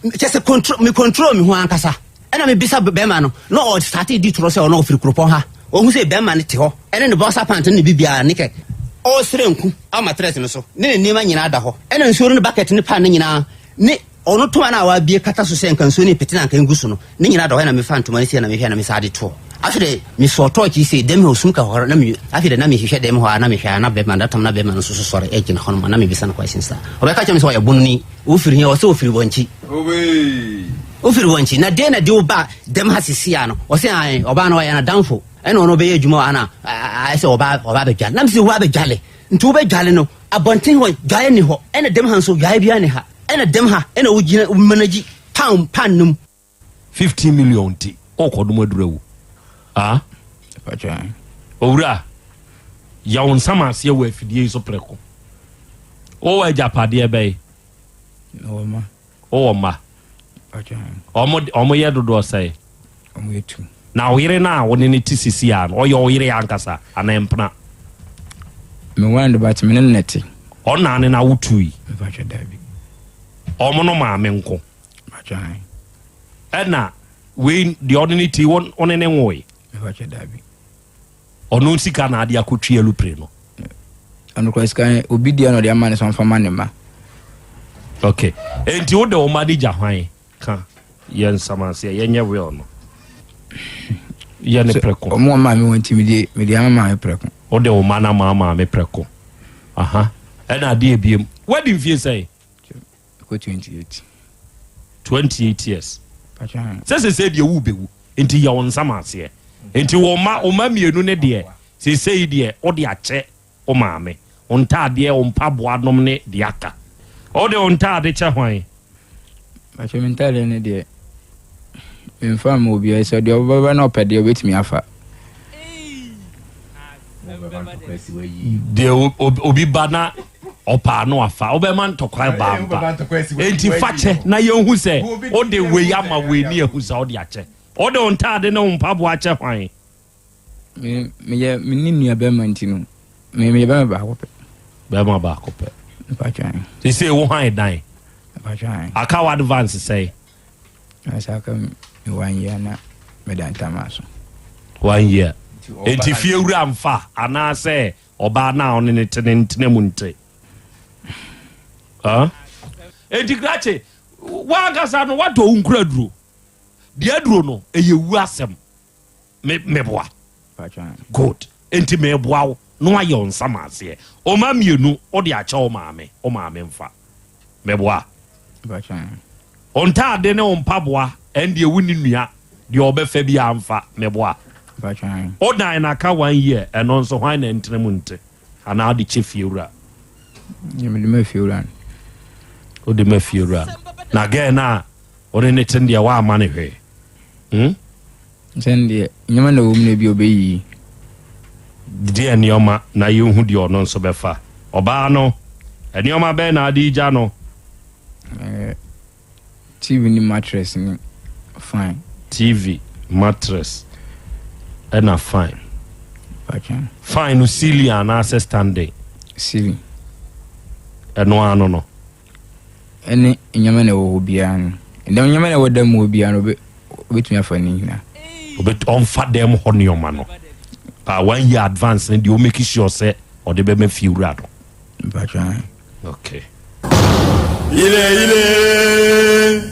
kyɛsɛ me control me ho ankasa ɛna mebisa bɛma no na ɔstate di torɔ sɛ ɔna ɔfiri kuropɔn ha ɔhu sɛ bɛma ne te hɔ ɛne ne bounce pant ne bibiaa naked ɔsrɛ nku ama tres no so ne nneɛma nyinaa da hɔ ɛna nsuo no bucket ne pan ne nyinaa ne ɔno toma na wabie kata so sɛ nka nsuo ne pete na nka ngu so no ne nyinaa da hɔ na mefa ntoma ne sɛ na mehwɛ na mesade to afide me so torch say dem ho sum ka hɔ na me afide na me hwehwɛ dem hɔ na mehwɛ na bɛma datam na bɛma no so sɔre ɛgyina hɔ no na me bisa no question sa ɔbɛka kyɛm sɛ ɔyɛ bonni wofiri hia ɔsɛ ofiri wɔnkyi ofiri wɔnkyi na de wo ba dem ha sisia no ɔsɛ ɔba na ɔyɛ na danfo ɛna ɔno bɛyɛ adwuma ana sɛ ɔba bɛdwale na msɛ wo abɛdwale nti wo bɛdwale no abɔnten hɔ dwae ni hɔ ɛna dem ha nso dwae bia ne ha ɛna dem ha ɛna wogyina managi pan num 15 million ti ɔkɔdom adurawu owura yawo nsama aseɛ wɔ afidie so prɛko O wa japade be. O ma. O ma. Omo ye dodo say. Omo yetu. Na oyire na woni ne tisisi an. Oyo oyire ankasa anempna. Me wan but me neti. Ona ne na wutui. Me bacha dabi. Omo no ma me nko. Bacha. Ena we the ordinary won one ne nwoy. Me bacha dabi. Ono sika na ade akotwe alupre no. Ano kwa sika obi dia no de amane so mfama ne ma. Okay. Enti wo de o ma di jahwan ka yen samanse yenye we ono. Yene preko. O mo ma me won timide me dia ma me preko. O de o ma na ma me preko. Aha. Ena ade ebiem. Wedding fee say? Ko 28. 28 years. Pacha. Say de wu bewu. Enti ya won samanse. Enti wo ma mienu ne de. Say de o de ache o ma me. Onta de o mpaboa nom ne de aka. O de onta de che hwan. Pacha mentale ne de. Infam obi e so de obaba na opede obetimi afa. De obi bana opa no afa obema ntokwa bamba enti fache na yenhu se o de we ama we ni ehu se o de ache o de onta de na mpabo ache hwan me ni nua be mantino me be ba ko pe be ma ba ko pe pacha they say wo hwan dan pacha aka wa advance say asa ka me 1 year na me dan tamaso 1 year enti fie wura mfa ana se oba na on ne tene munte enti grache wa gasa no wato unkura duro de aduro no eyewu asem meboa pacha good enti meboa wo no aye on samase o ma mienu o de acha o maame mfa meboa pacha on ta de ne on paboa endi ewu ni nua de obefa bi amfa meboa pacha o dan na ka 1 year eno nso hwan na ntene munte ana de chefie wura me de mafiura o de mafiura na ge na o ne tende wa ama ne hwe sende nyama na wom na bi obeyi de enioma na yehu de ono nso befa oba no enioma be na adi ja no TV ni mattress ni fine TV mattress ena fine pacha fine no ceiling and access standing ceiling eno ano no ene nyama na wo bia no ene nyama na wo da mu bia no obetumi afa ni na obet on fa dem ho nioma no pa 1 year advance and you make sure say or de be me fiura no pacha okay ile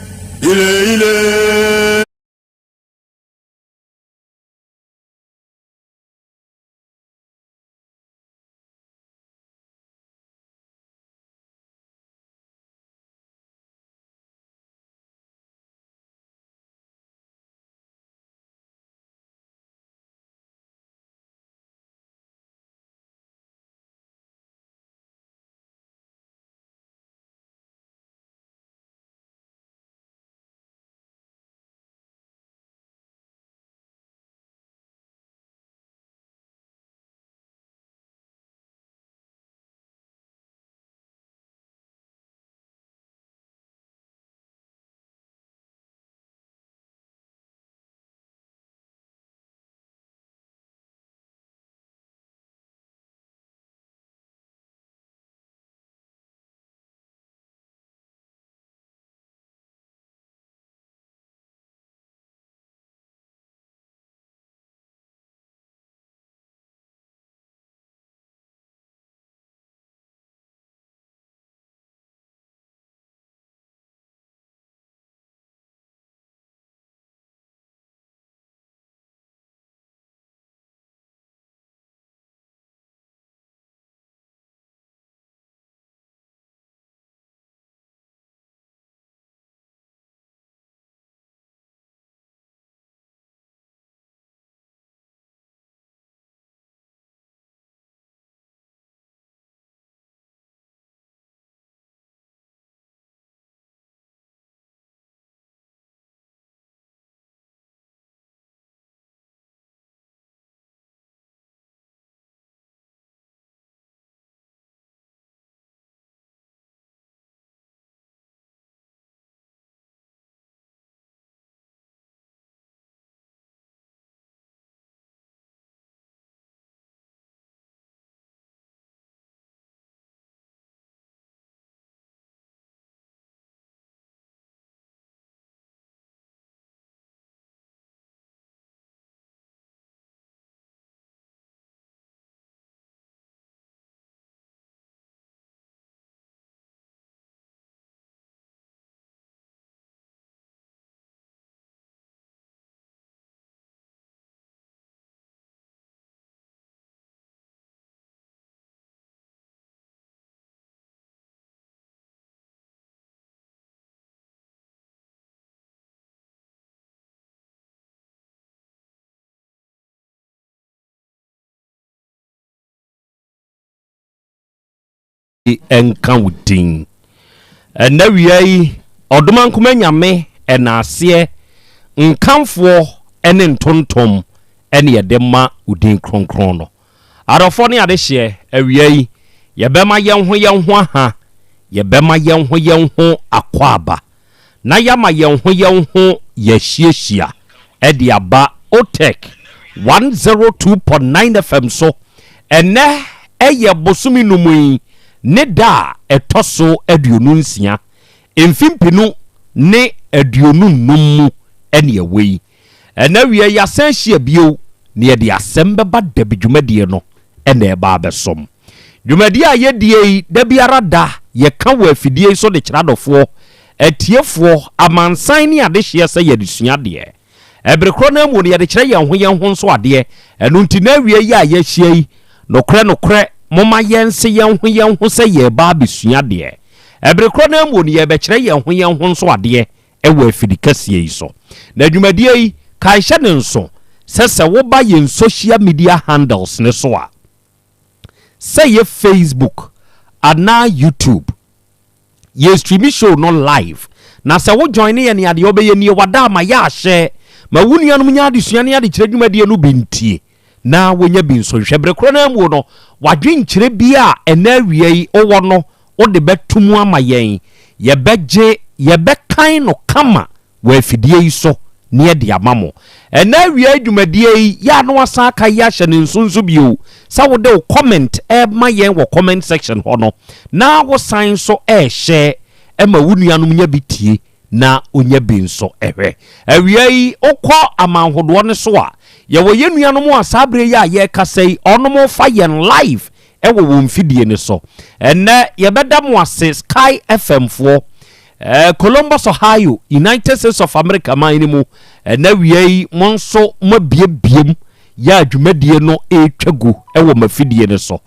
enka wudin na wiai odoma nkoma nyame na ase nkamfo ene ntontom ene yedema udin kronkron no arofo ne ade hye awiai yebema yenho aha yebema yenho akwaba na yama yenho yehyiehia ede aba otek 102.9 FM so ene eye bosumi numui ne da etoso aduonu nsia emfimpinu ne aduonu num ene awei ena wie yasan hia bio ne de Asem Beba Dabi dwumadie no ene eba abesom dwumadie ayedie da biara da ye ka wa afidie so de kiradofo atiefo amansan ne ade hye se ye desua de ebrekro na mu ne ye de kire ye ho so ade enu nti na wie ya ye hye nokre moma yense yenho se ye ba besua de ebrekro na mu ne ye be kire ye ho so ade ewa afidikasie yi so na dwumadie yi kai hye ne nso se wo ba ye social media handles ne so a say ye Facebook ana YouTube ye stream show no live na se wo join ye ne ade obeye nie wada ma ya hye ma wunuanum nya de sua ne ade kire dwumadie no bintie na wonya bi nso hwebere kro na mu no wadwen kire bia ena wiei owo no o de betumu ama yen ye beje ye bekan no kama wa afidie yi so ne de amamo ena wiei dwumadie ya no asa aka ya hye ne nsonso bio sa wo de comment ma yen wo comment section ho no na wo sign so share ma wunuanum nya bitie na onya bi nso ehwe awiei okọ amanhodo ne so a ye wo yenuanom asabre ya ye kasei onom fa yen live ewo wo mfidie ne so enne ye beda mo ase Sky FM fo Columbus Ohio United States of America man mu na wiei monso mabiebiem ya adwumadie no etwagu ewo mafidie ne so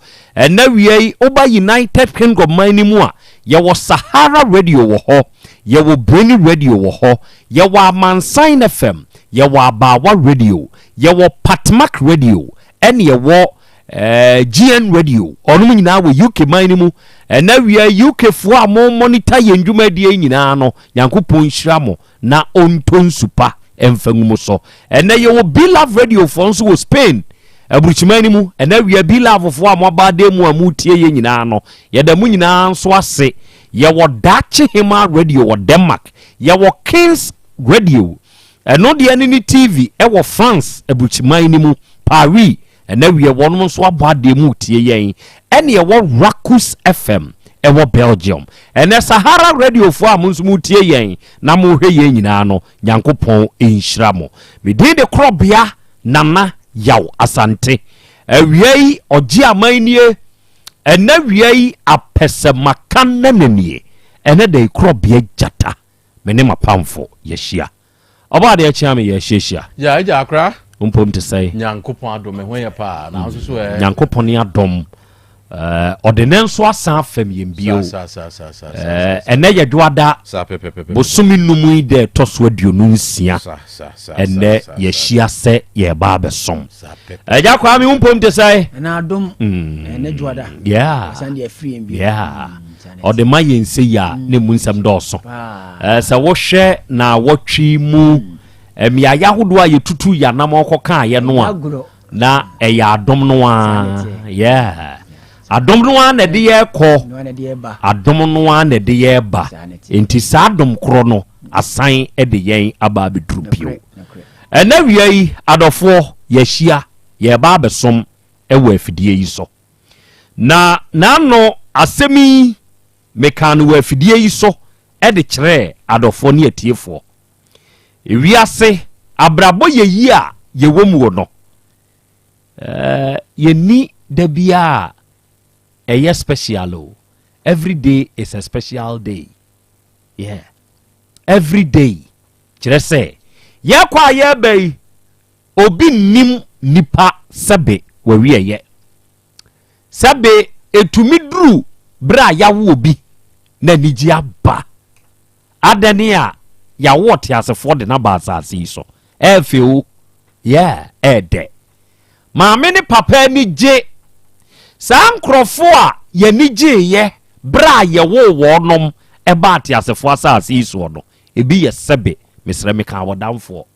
na wiei oba United Kingdom man mu a ye wo Sahara Radio wo ho ye wo Beni Radio wo ho ye wo Amansan FM ye wo Abawa Radio ye wo Patmak Radio ene ye wo GN Radio onum nyina wo UK man mu na wi UK fo a mo monitor ye ndwumadie nyina no yankopon hyira mo na ontonsupa emfangumo so ene ye wo Beloved Radio fo nso wo Spain aburuchimani mu ene wi Beloved fo a mo abade mu amutie ye nyina no ye da mu nyina nso ase ye wo Dachi Hima Radio wo Denmark ye wo Kings Radio eno de ani TV e wo France aburuchimani mu Paris ene wi wonum nso abade mu tie yen ene ye wo Rakus FM e wo Belgium ene Sahara Radio fo amunso mu tie yen na mo hwe yen nyina no nyankopon enhyira mo me de Krobea nana Yaw Asante awiei ogi amanie ene wiei apesemaka nananie ene de Krobea jata mene mapamfo yehia oba de achia me yehia ya eja akra umpom te say nyankopon adom ho ye pa na so nyankopon ni adom ordinance asan fam yembio ene ye dwada bosumi numu de toso aduonu nsia ene ye hia se ye ba besom eja kwa me umpom te say na adom ene dwada yeah de free yembio yeah ode ma yense ya ne munsam doso se wo hwe na wotwi mu emiya yahodo a yetutu ya nam okoka ye no a na eya adom no a yeah adom no a na de ye ko adom no a na de ye ba enti sa adom kro no asan e de yen aba bedrupio ena wiei adofo yehia ye ba besom e wa afidie yi so na no asemi mekanu wa afidie yi so e de kire adofo ne atiefo ewiase abrabo yeyi a yewomu no yeni dabia eye special o every day is a special day yeah every day kire se ye kwa ye bei obi nim nipa sebe wawie ye sebe etumi duru bra yawo obi na niji aba adani a ya what ya se for the number asase so feel yeah de ma me ne papa ni je sa nkrofo a ye ni je ye bra ye wo wonom eba atiasefo asase so no ebi ye sebe mesre me kan wodamfo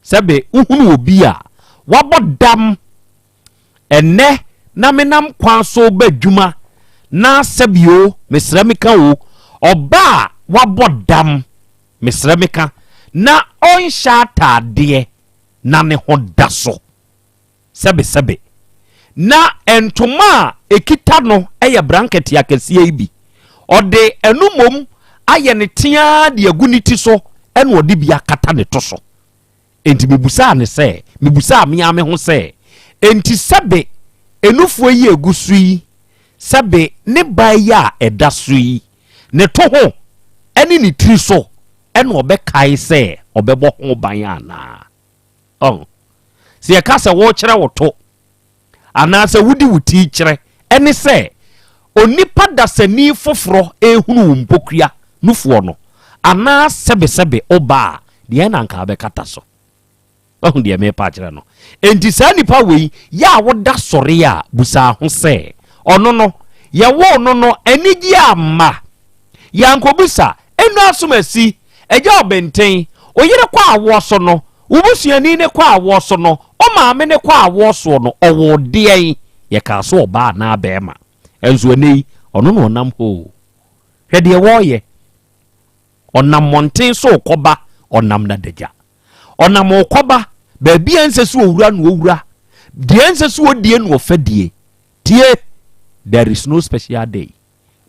sebe uhunu obi a wabodam ene na menam kwan so badwuma na sebio mesre me kan wo oba wabodam mesre me kan na onsha tade na ne hoda so sebe na entoma ekita no eye blanket yakese ibi ode enumom aye ne tia de aguniti so ene ode bia kata ne to so enti mebusa ne se mebusa me ame ho se enti sebe enufuo yi egusui sebe ne baya eda sui ne to ho ene ni tri so ene obekai se obebo ho ban ana se ye kasa wo kire wo to anase wudi wuti kire ene se onipa dasani foforo ehunu mpokua nufuo no ana sebe oba de na nka be kata so de me pa kire no enti sa nipa wei ya woda sore a busa ho se ono no ye wo no no anigi ama yankobusa enu asomasi eja obenten oyire kwa awo so no ubusuani ne kwa awo so no o maame ne kwa awo so no owo de ye ka so oba na bema enzo nei ono no nam ho hwede wo ye onam monten so koba onam na daja onam okoba ba bia nsesu owura no owura die nsesu odie no ofadie tie there is no special day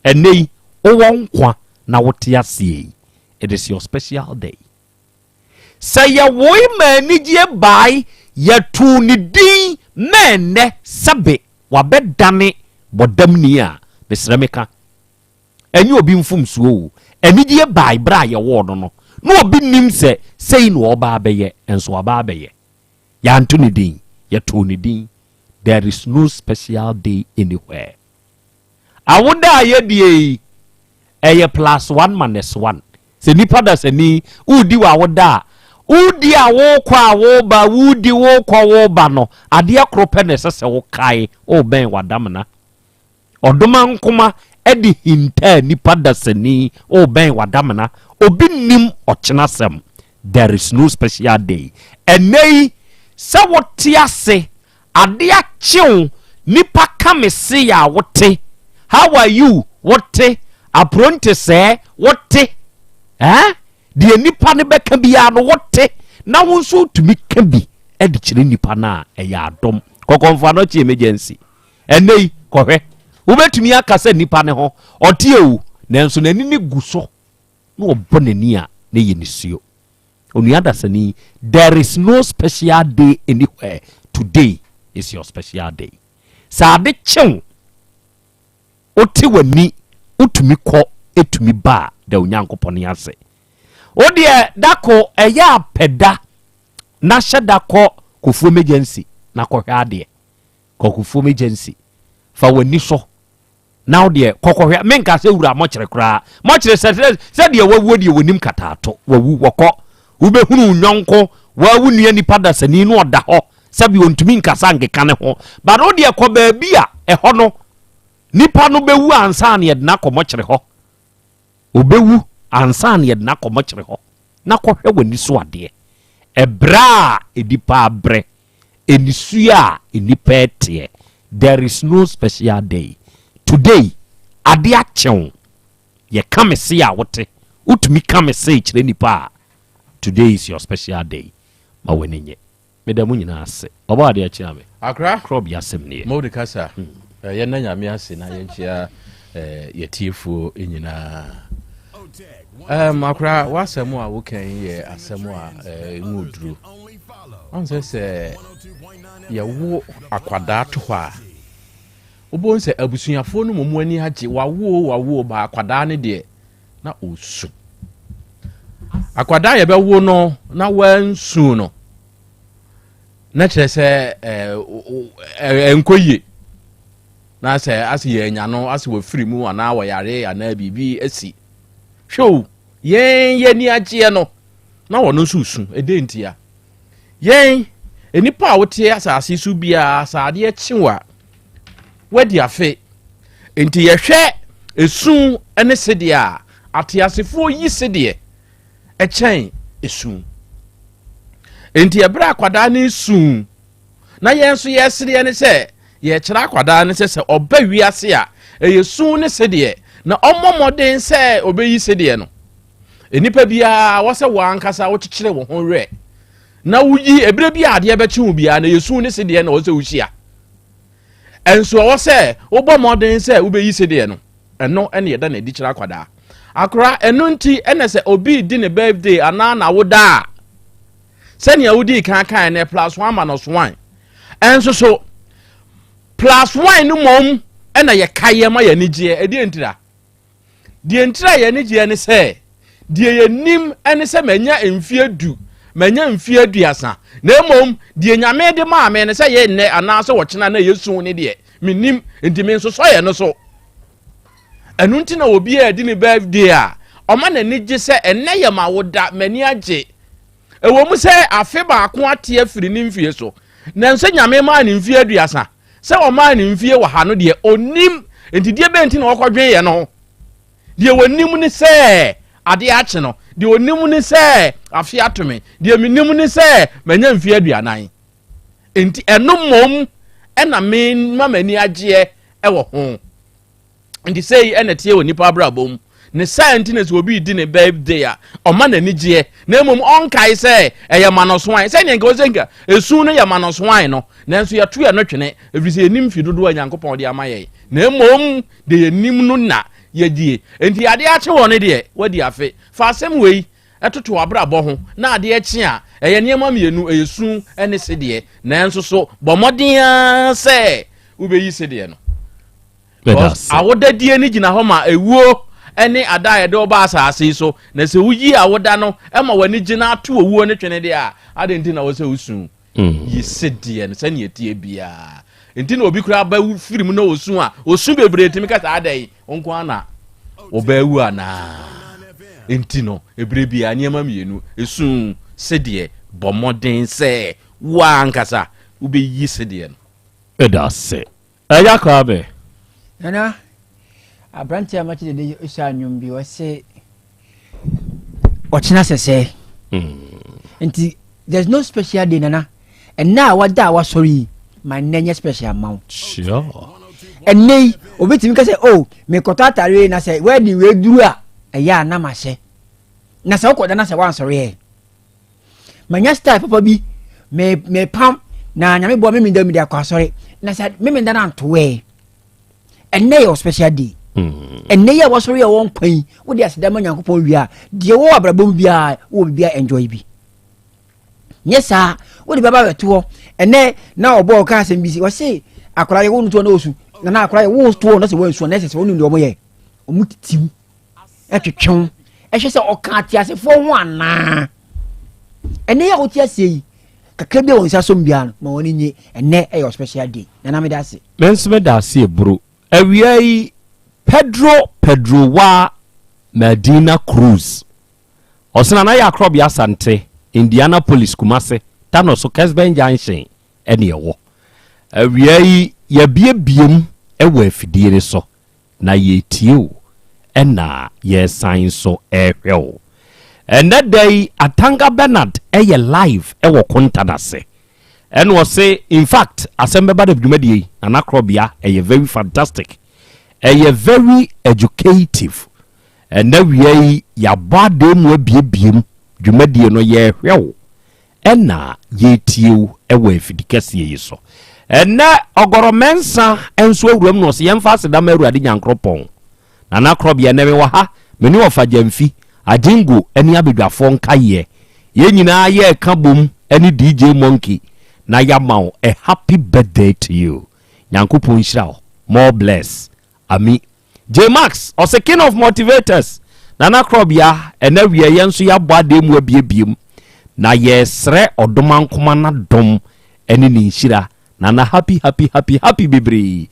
enei owo nkwa na wote asie it is your special day say ya woi manijie bai ya tu ni din menne sabe wabedane bodamni a besremeka enyi obi mfum suo enijie bai bra ya wo no no obi nim se sei no oba abeye enso oba abeye ya antu ni din ya tu ni din there is no special day anywhere awuda ayedie eye +1 se nipa da sani udi wa woda udi a wo kwa wo ba udi wo kwa wo ba no ade akrope ne sese wo kai o ben wadamna odoma nkoma edi hinta nipa da sani o ben wadamna obi nim ochenasem there is no special day enei se wote ase ade achew nipa kamese ya wote how are you wote apronte se wote die nipa ne beka bia no wote na wonso tumi ka bi e de kire nipa na ya adom kokonfa no chi emergency enei kohwe wobetumi akasa nipa ne ho ote ewu nanso nani ne guso no obonani a ne yenisuo onuada sani there is no special day anywhere today is your special day sa de chew oti wani utumi ko etumi ba da onyankopon ase odi dako eya peda na hyeda ko kofu emergency na kohwe ade ko kofu emergency fa wani so na odi kokohwe menka se wura mokyere kra mokyere se de wawu de wonim katato wawu woko ubehunu nyonko wawu nua nipa da sani no oda ho sabi ontumi nkasa nkeka ne ho ba odi ko ba bia eho no nipa no bewu ansan ye na komokyere ho obewu ansan ye na komokyere ho na kohwe wani so ade ebra edipa abre enisua enipa etie there is no special day today ade achew ye kamese a wote utumi kamese kire nipa today is your special day ma wenenye medamu nyina ase oba ade akyia me akra Krobea semne mo de kasa ye na nyame ase na ye nkyia yetiefo enyina akra wasemu a wokan ye asemu a ngudru on se ye wo akwada to a obon se abusuafo no momu ani age wawo ba akwada ne de na osu akwada ye be wo no na wansu no na kire se enkoye na se asiye nya no asi wo firi mu ana wo yare ana bibi asi show yen ni age no na wo no susu edentia yen enipa a wote asase su bia asade akyiwa wadi afe enti ye hwe esu ene sede a atiasefo yi sede echen esu enti ebra akwada ne su na yenso yesere ene se ye kira akwada ne se oba wiase a eyesu ne sede na omomoden se obeyi sede no enipa bia wo se wankasa wo kikire wo ho re na wuyi ebire bia ade ebechi wo bia na yesu ne sede na wo se wuhia enso wo se wo bo moden se obeyi sede no eno ene yeda na di kira akwada akora eno nti ene se obi di ne birthday ana na woda sene ya wodi kan na +1 minus 1 enso so +1 no mom ena ye kaye ma ye nigye edi entira die entira ye nigye ne se die ye nim ene se manya emfie du manya emfie duasa na mom die nyame de ma me ne se ye nne ana so wo kina na yesu ne de minim enti so so ye no so enu nti na obi a di ne birthday a oma na nigye se enne ye ma woda mani agye ewo mu se afe ba ko ate afiri ne mfie so na nso nyame ma ne mfie duasa se o ma ne mfie wo ha no de onim enti die benti na okodwen ye no de wonim ne se ade ache no de onim ne se afi atome de minim ne se manya mfie aduanan enti eno mom ena me mamani agye ewo ho enti sei ena tie onipa abrabom ne scientist obi di ne birthday a o ma na nigye na mom onkai se eye manoswan se ne nka ozenga esu no ye manoswan no nanso ye to ye no twene efiri enim fi dodo anyankopon de amaye na mom de enim no na ye die enti ade a che woni de wadi afe fa asem wei etoto abrabọ ho na ade echi a eye niam mienu eyesu ene se de nanso so bomodin se ubeyi se de no awoda die ni gina ho ma ewuo ene ada ye de oba asase so na se wuyi awoda no e ma wani gina to owuo ne twene de a ade nti na wo se usu yi se de no se ne etie bia nti na obi kura ba firim na osu a osu bebre timi ka sa adai onko ana obawu ana nti no ebre bia niam mienu esu se de bomoden se wa nkasa ubeyi se de no edase eya krabe nana abranti amachi de isha nyumbi wase ochina sese nti there's no special day nana and now what that was sorry my name special amount sure and nay obetimi ka say oh me kotata na say where the we duru a eya na ma hye na say okoda na say wan sorry e manya style papa bi me pam na nyame bo me ndam dia kwa sorry na say me nda na nto we and nay your special day and nay was sorry won kwan wo dia sedama nyankopon wi a de wo abrabom bia wo bia enjoy bi nyesa wo di baba weto ene na obo ka asem bi si wo se akora ye wo nto na osu na akora ye wo to na se wo nsu na se wo ndu omo ye omutitim etwetwon ehwe se oka atiase fo ho ana ene ya otiase yi kakra bi wo nsa so mbia no ma woni nye ene e your special day na me da se mensme da se bro awiai Pedro wa Medina Cruz osina na ya Krobea Asante Indianapolis Kumase tano so Kesben Junction ene ewo awiai ya biebiem ewo afidie ne so na ye tie ena ye sign so ehwe and that day Atanga Bernard eye live ewo kontanase and was say in fact Asem Beba Dabi na Krobea eye very fantastic very educative and now we ya bade mu abiebiem dwumadie no ye hwew ena ye tie ewo afidikase ye so ena ogoromensa enso awuram no se yemfa sedam awurade nyankropon na Krobea ne we ha meni ofa jamfi adingo eni abedwafo nkaye ye nyina ye ka bom eni DJ Monkey na yamao a happy birthday to you nyankopon hira more bless Ami J Max or king of motivators na Krobea ena wie yenso ya bade mu abiebiem na yesre odoman kuma na dom eni ni hira na happy bebre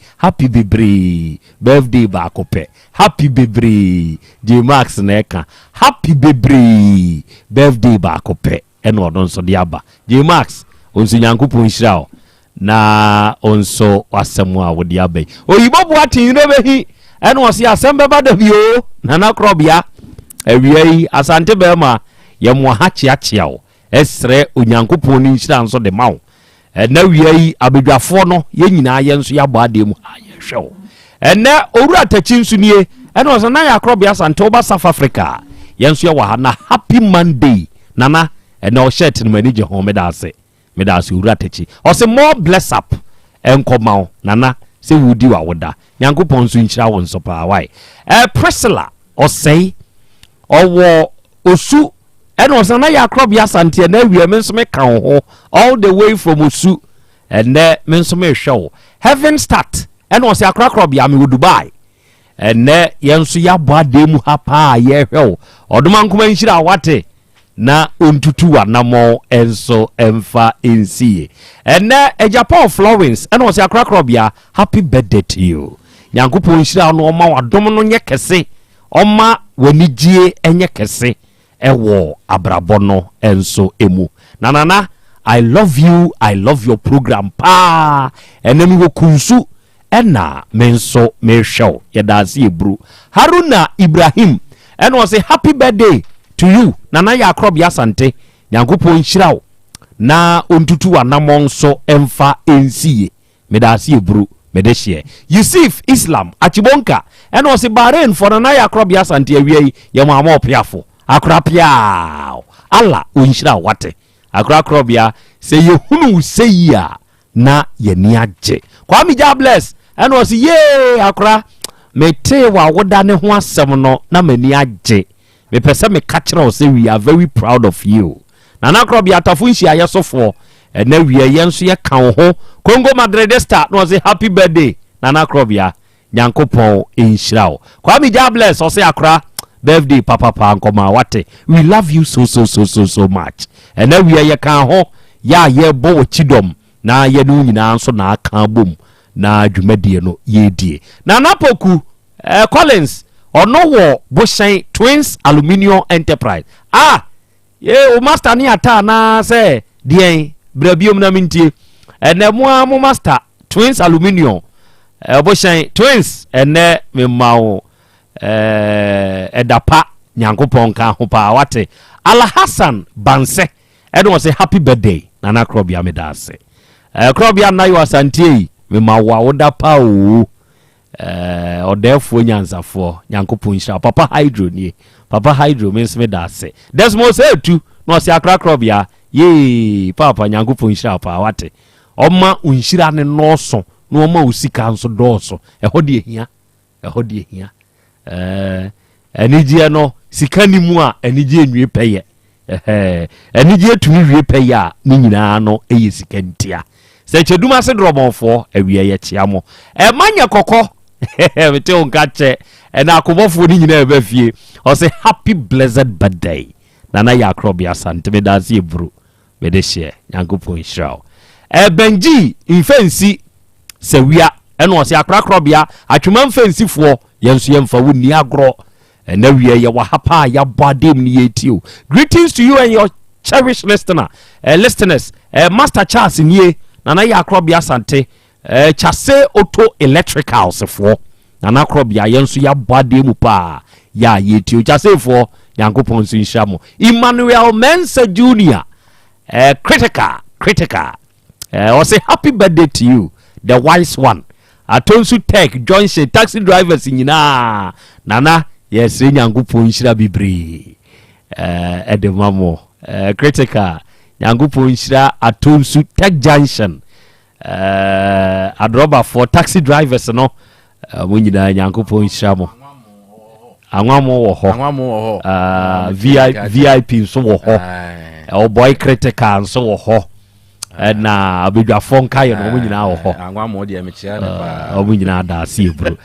birthday ba kope happy bebre J Max na eka happy bebre birthday ba kope eno odon so de aba J Max onso nyankopon hira na onso wasemu a wodi abai oyibo boatin no behi ɛna ɔse Asem Beba Dabi o Nana Krobea awiei Asante Bema yɛmmoa ha kyeakyea wo ɛsrɛ Onyankopɔn ne nhyira nso de ma wo ɛna wiei abedwafoɔ no yɛn nyinaa yɛn nso yɛabɔ ade mu ha yɛhwɛ wo ɛnɛ owura tachi nso nie ɛna ɔsɛ na yɛ Krobea Asante wo ba South Africa yɛn nso yɛwɔ ha na happy Monday nana ɛna ɔhyɛ te no mani gye ho medase owura tachi ɔsɛ more bless up ɛnkɔma wo nana sɛ wudi wa woda Nyankopɔn nso nhyira wo nso paa wae Priscilla ɔsɛi ɔwɔ osu ɛna ɔsɛ na yɛ Krobea Asante na awie me nso me ka ho all the way from osu ɛnɛ me nso me hwɛ wo Heaven Start ɛna ɔsɛ Krobea me wo Dubai ɛnɛ yɛn nso yɛabɔ ade mu ha paa yɛhwɛ wo ɔdoma nkoma nhyira wate na ontutu wanamo enso emfa ensie ene Japan Florence ene o se Krobea happy birthday to you Nyankopɔn nhyira no ɔma wadom no nye kese ɔma wanigye enye kese ɛwɔ abrabɔ no enso emu nana I love your program pa ene mi wo kunsu ɛna menso mehwɛw yɛdaase ebru Haruna Ibrahim ene o se happy birthday to you Nana yɛ Krobea Asante Nyankopɔn nhyira wo na ontutu wanamon so emfa ensie medase ebru medehye Yusuf Islam Achibonka ɛna ɔse Bahrain for Nana yɛ Krobea Asante awie yɛ mo ama opiafo akrapia Allah onhyira wate Krobea sɛ yehunu sɛyi a na yɛni agye Kwame Jabless ɛna ɔse ye akra mete wa woda ne ho asɛm no na mani agye me pese me catch us say we are very proud of you Nana Krobea atafo nhia yesofo na wie yenso ye kan ho Congo Madrid star no say happy birthday Nana Krobea Nyankopɔn enhyira wo Kwame Jabless o say akra birthday papa nkoma wate we love you so much na wie ye kan ho ya ye bo chidom na ye no nyina nso na aka bom na dwumadie no ye die Nana Poku Collins ono wo Boshen Twins Aluminium Enterprise ye o master ni ata na se dien brabiom na mintie ene mo master Twins Aluminium Boshen Twins ene me mawo edapa Nyankopɔn ka ho pa wate Ala Hassan Banse ene wo say happy birthday Nana Krobea medase Krobea na Yaw Asante me mawo awoda pa o odefo nyansafo Nyankopɔn nhyira papa hydro nie papa hydro means me da se desmo say tu no se Krobea ye papa Nyankopɔn nhyira pa wate oma unhyira ne noso no oma usika nso doso ehode ehia enigye no sika ni mu a enigye enwie peye enigye tumi wie peye a ni nyina no eye sika ntia se cheduma se drobonfo awie ye chiamo manya kokko mete on kache na akobofo ni nyina eba fie o say happy blessed birthday Nana yɛ Krobea Asante me dance ebru me de share Nyankopɔn nhyira Benji mfensi sewia ɛna o say Krobea atwuma mfensi fo yenso yemfa woni agro na wie ye wa hapa ya bodem ni yetio greetings to you and your cherished listeners Master Charles nie Nana yɛ Krobea Asante chase auto electricals fo Nana Krobea yenso ya bodem pa ya yetio chase fo Nyankopɔn nso nhyira mo Emmanuel Mensa Jr. critical o say happy birthday to you the wise one Atonsu Tech Johnson taxi drivers nyina Nana yes Nyankopɔn nhyira bibri edemamo critical Nyankopɔn nhyira Atonsu Tech Junction adroba for taxi drivers no mo nyina Nyankopɔn nhyira mo Anwamo wo ho VIP nso wo ho o boy critical nso wo ho na abedwafo nka ye no mo nyina wo ho anwamo de me chia na pa o mo nyina da see bro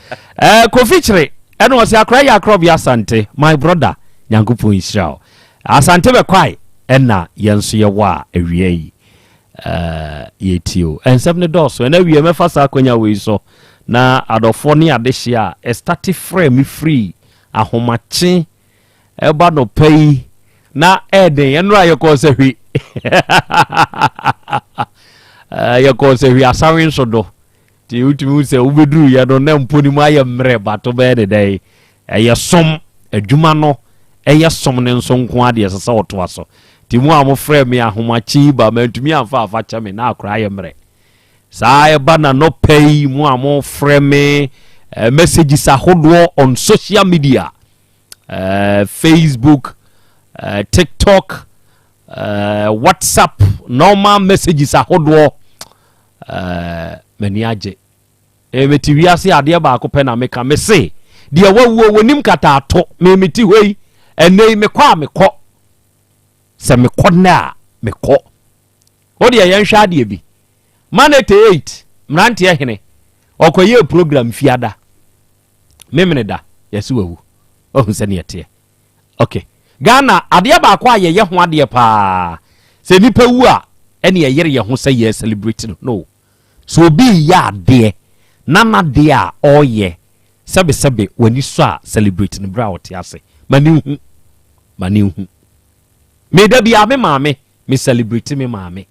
Kofichire eno o se akra ya Krobea Asante my brother Nyankopɔn nhyira Asante be kwai na yenso ye wa awie yi yetio ensem ne doso na wie mefa sa akonya we so na adofo ne adehye a start free ahomache eba no pay na eden enra yeko se hwi yeko se hwi asawin so do ti utumi se ubeduru ya no na mponi mu aye mre bato be de dai eye som adwuma no eye som ne nso nko ade sesa woto aso ti mu a mo frɛ me ahomachi ba mantumi amfa afa cha me na akra aye mre saa ye ba na no pay mu a mo frɛ me messages ahodo on social media Facebook TikTok WhatsApp normal messages ahodo mani age meti wiase ade ba ko pe na meka me se de wawuo wonim kata ato me meti hoi enei me kwa me kɔ se me kɔ na me kɔ o de yen hwa ade bi manete 8 mrante ehene okoye program fiada memene da yesi wawu ohun se ne yete okay Ghana ade ba ko aye ho ade pa se nipa wu a ene yere ye ho se ye celebrate no so bi ya ade nana de a oye sebe wani so a celebrate no bra wote ase mani hu me da bia me maame me celebrate me maame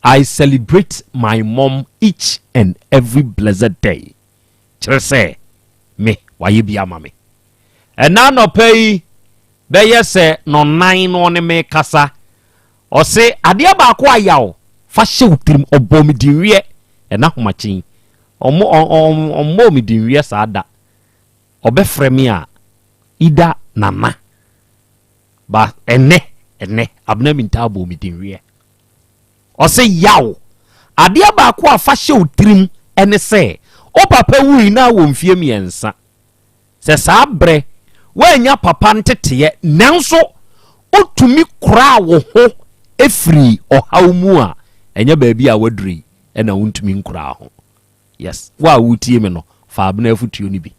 I celebrate my mom each and every blessed day chere say me waye bia mame ena no pay be yese no 9 no ne me kasa o se ade ba ko ayaw fa hye utrim obom dinwie ena homachin omo mi dinwie saada obefre me a ida nana ba ene abna mi ntabo mi dinwie o se yaw ade ba ko afa hye utrim ene se o papa wu na wo mfie miensa se saa bre wanya papa ntete nanso otumi kura wo ho efri ohawmu a enya baabi a waduri ena wontumi nkura ho yes wa wutie me no fa abna afutuo ni bi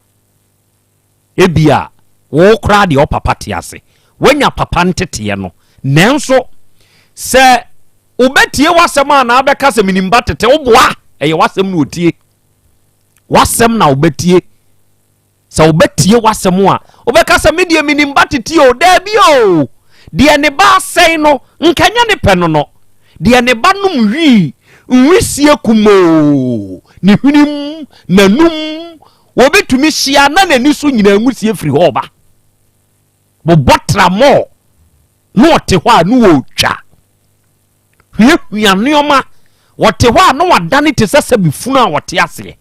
ebia wo kura de o papa te ase wanya papa ntete no nanso se obetie wasem a na abeka se minimba tete oboa eye wasem no otie wasem na obetie sa obetie wasem a obeka se medie minimba tete o da bi o de ne ba sei no nkanya ne pe no de ne ba num wi nwisie kumo ne hwinim nanum wobetumi hia na nani so nyina nwusie firi ho ba bo botra mo no ote ho a no otwa hwia nneoma wote ho a no wadane te sese bifunu a wote ase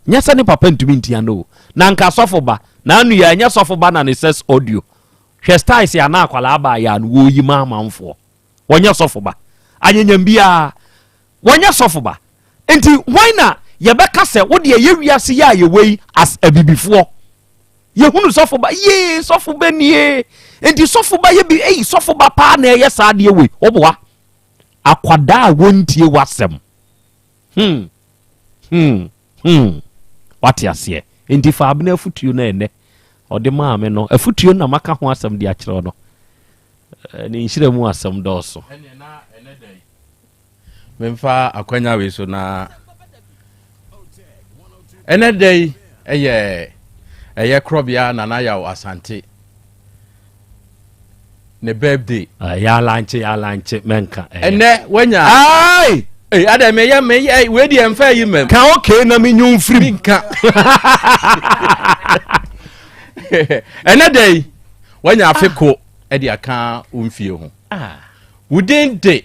nyasa ne papa ntumi ntia no na nka sofo ba na anu ya nya sofo ba na ne ses audio hwe styles ya na akwala aba ya no wo yi mamamfo wonya sofo ba anyanyam bia wonya sofo ba enti why na ye beka se wo de ye wiase ya ye wei as abibifo ye hunu sofo ba ye sofo ba nie enti sofo ba ye bi sofo ba pa na ye sa de we oboa akwada wontie wasem wati ase enti fa abna afutuo na ene ode maame no afutuo na maka ho asem de akere no ni nhire mu asem doso ene na ene dai memfa akwanya we so na ene dai eye Krobea na Yaw Asante ne birthday ya lanche menka ene wanya ai ada me we di emfa yi mem kan okay na me nyum firi nka ene dai wanya afeko e di aka umfie ho wudin de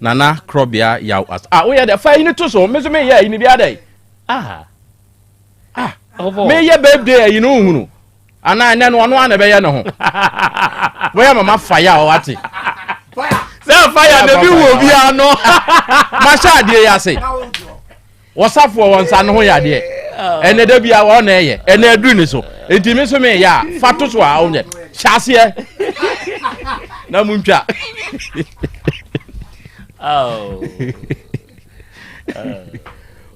nana Krobea Yaw As we ya da fa yi ni to so me so me ya yi ni bia dai me ye birthday yi no hunu ana ene no ana be ye ne ho we ya mama fire o ati se fire na bi wo bia no masha de ya se wasafo wonsa no ho ya de ene da bia wo na eye ene adu ni so enti me so me ya fato so a onye hyase na muntwa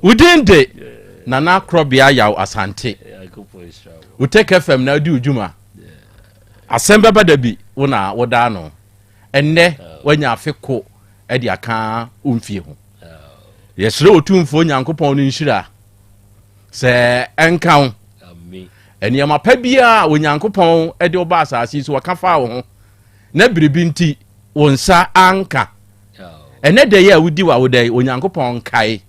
udinde nana Krobea Yaw Asante uteke fm na adi ujuma Asem Beba Dabi wona woda no enne wanya afeko e di aka umfie ho yesre otumfo nyankopon no nhira se enkan amen eniama pa bia onyankopon e de oba asase so wakafa wo ho na biribi nti wonsa anka ene de ya wudi wa wodai onyankopon kai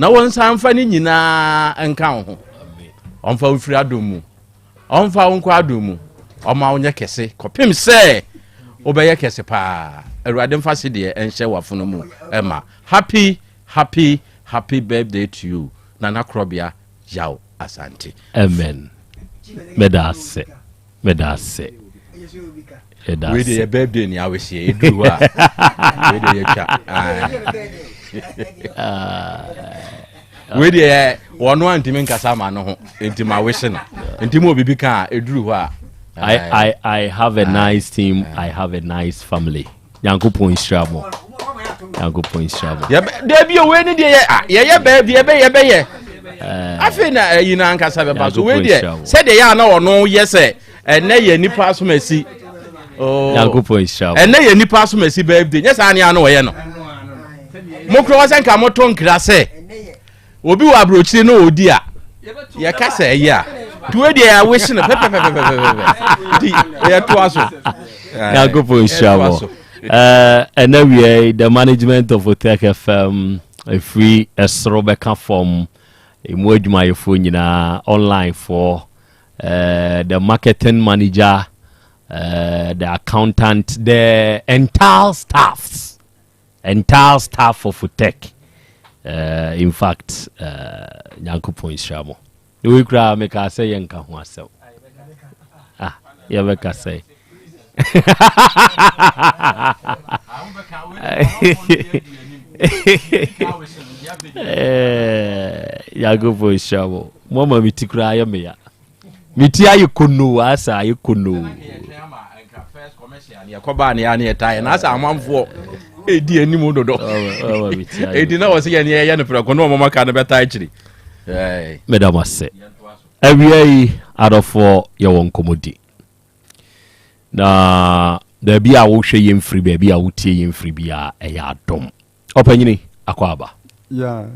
na wonsa mfa ni nyina enka ho omfa ofiri adomu omfa wonko adomu oma wonye kese kopim se obeye kese pa awurade mfa se de enhye wafono mu ema happy birthday to you Nana Krobea Yaw Asante. Amen. Medase we dey birthday ni awese eduwa we dey cha we dey wono antimi nkasa ma no ho entimi awese no entimi obibi ka eduru ho a I have a nice team. I have a nice family. Yankopon Isramo. Debi we ni de ye birthday afina yina nkasa be ba so we de said de ya na wono yese ene ye nipa so masi Yankopon Isramo. Ene ye nipa so masi birthday nyesa ane anu ye no mokro wasan ka moto nkra se obi wa brochire no odi a ye kasa ya tuwe de ya wish na pepe di ye to aso Yankopon Isramo. And then we the management of Otek FM a free Robeka from Imwejuma Yefuna online for the marketing manager, the accountant, the entire staff of Otek. In fact, Yankopon Isramo. We cry make us say Yanka Huasel. Yabeka say. Yago for show. Mama mitikura ya meya. Mitia yukono asa yukono. First commercial ya koba ne ya ne tai na asa amanfo edi anim dodo. Edi na wose ya ne ya ne pra kono mama ka ne beta akiri. Madam ase. Every out of 4 yawon komodi. Na da bi a wo hwe yem free ba bi a wo tie yem free bia e ya dom opanyini akwaba ya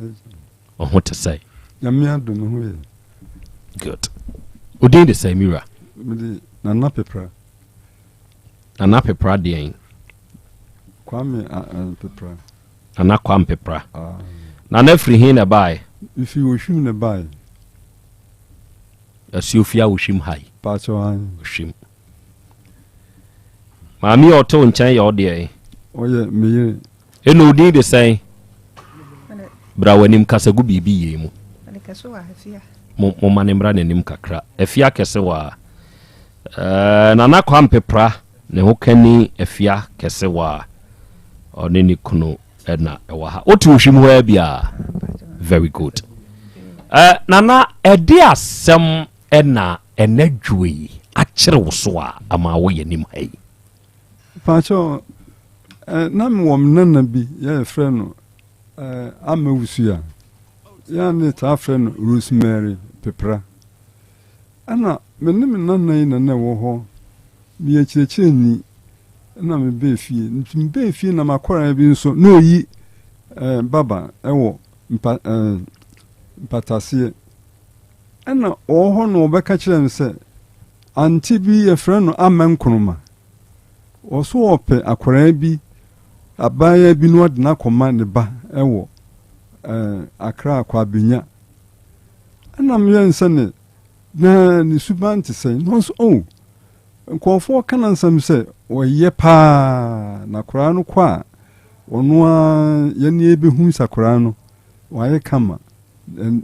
oho te say ya mi adom ho ye good odin de say mira midi nana pepra de kwame pepra nana kwam pepra nana free hin na bai if you shim na bai asiofia wo shim hai pa cho han shim Mami oto nchan ya ode oye meye eno odin de say bra wanim kasagu bibi ye mu mo manembra nanim kakra afia kese wa nana kwam pepra ne hokani afia kese wa one ni kuno na ewa ha otu ohwim ho bia very good nana ede asem na enadwe akere wo so a ama wo yanim hai Pacho na mwom nana bi ya friend amewusu ya ne ta friend Rosemary Pepra ana menim nana na wo ho bi echireche ni na me be fie na makora bi nso na oyi baba ewo mpatase ana oho no obeka kire nse anti bi ya friend amankunuma oso ope akwara bi abaya bi no de na koma ne ba ewo akra akwa binya ana me nse ne na ni subanti sei no so nkofo kana nsam se oye pa na kwara no kwa ono a ye ne ebehu sakura no waye kama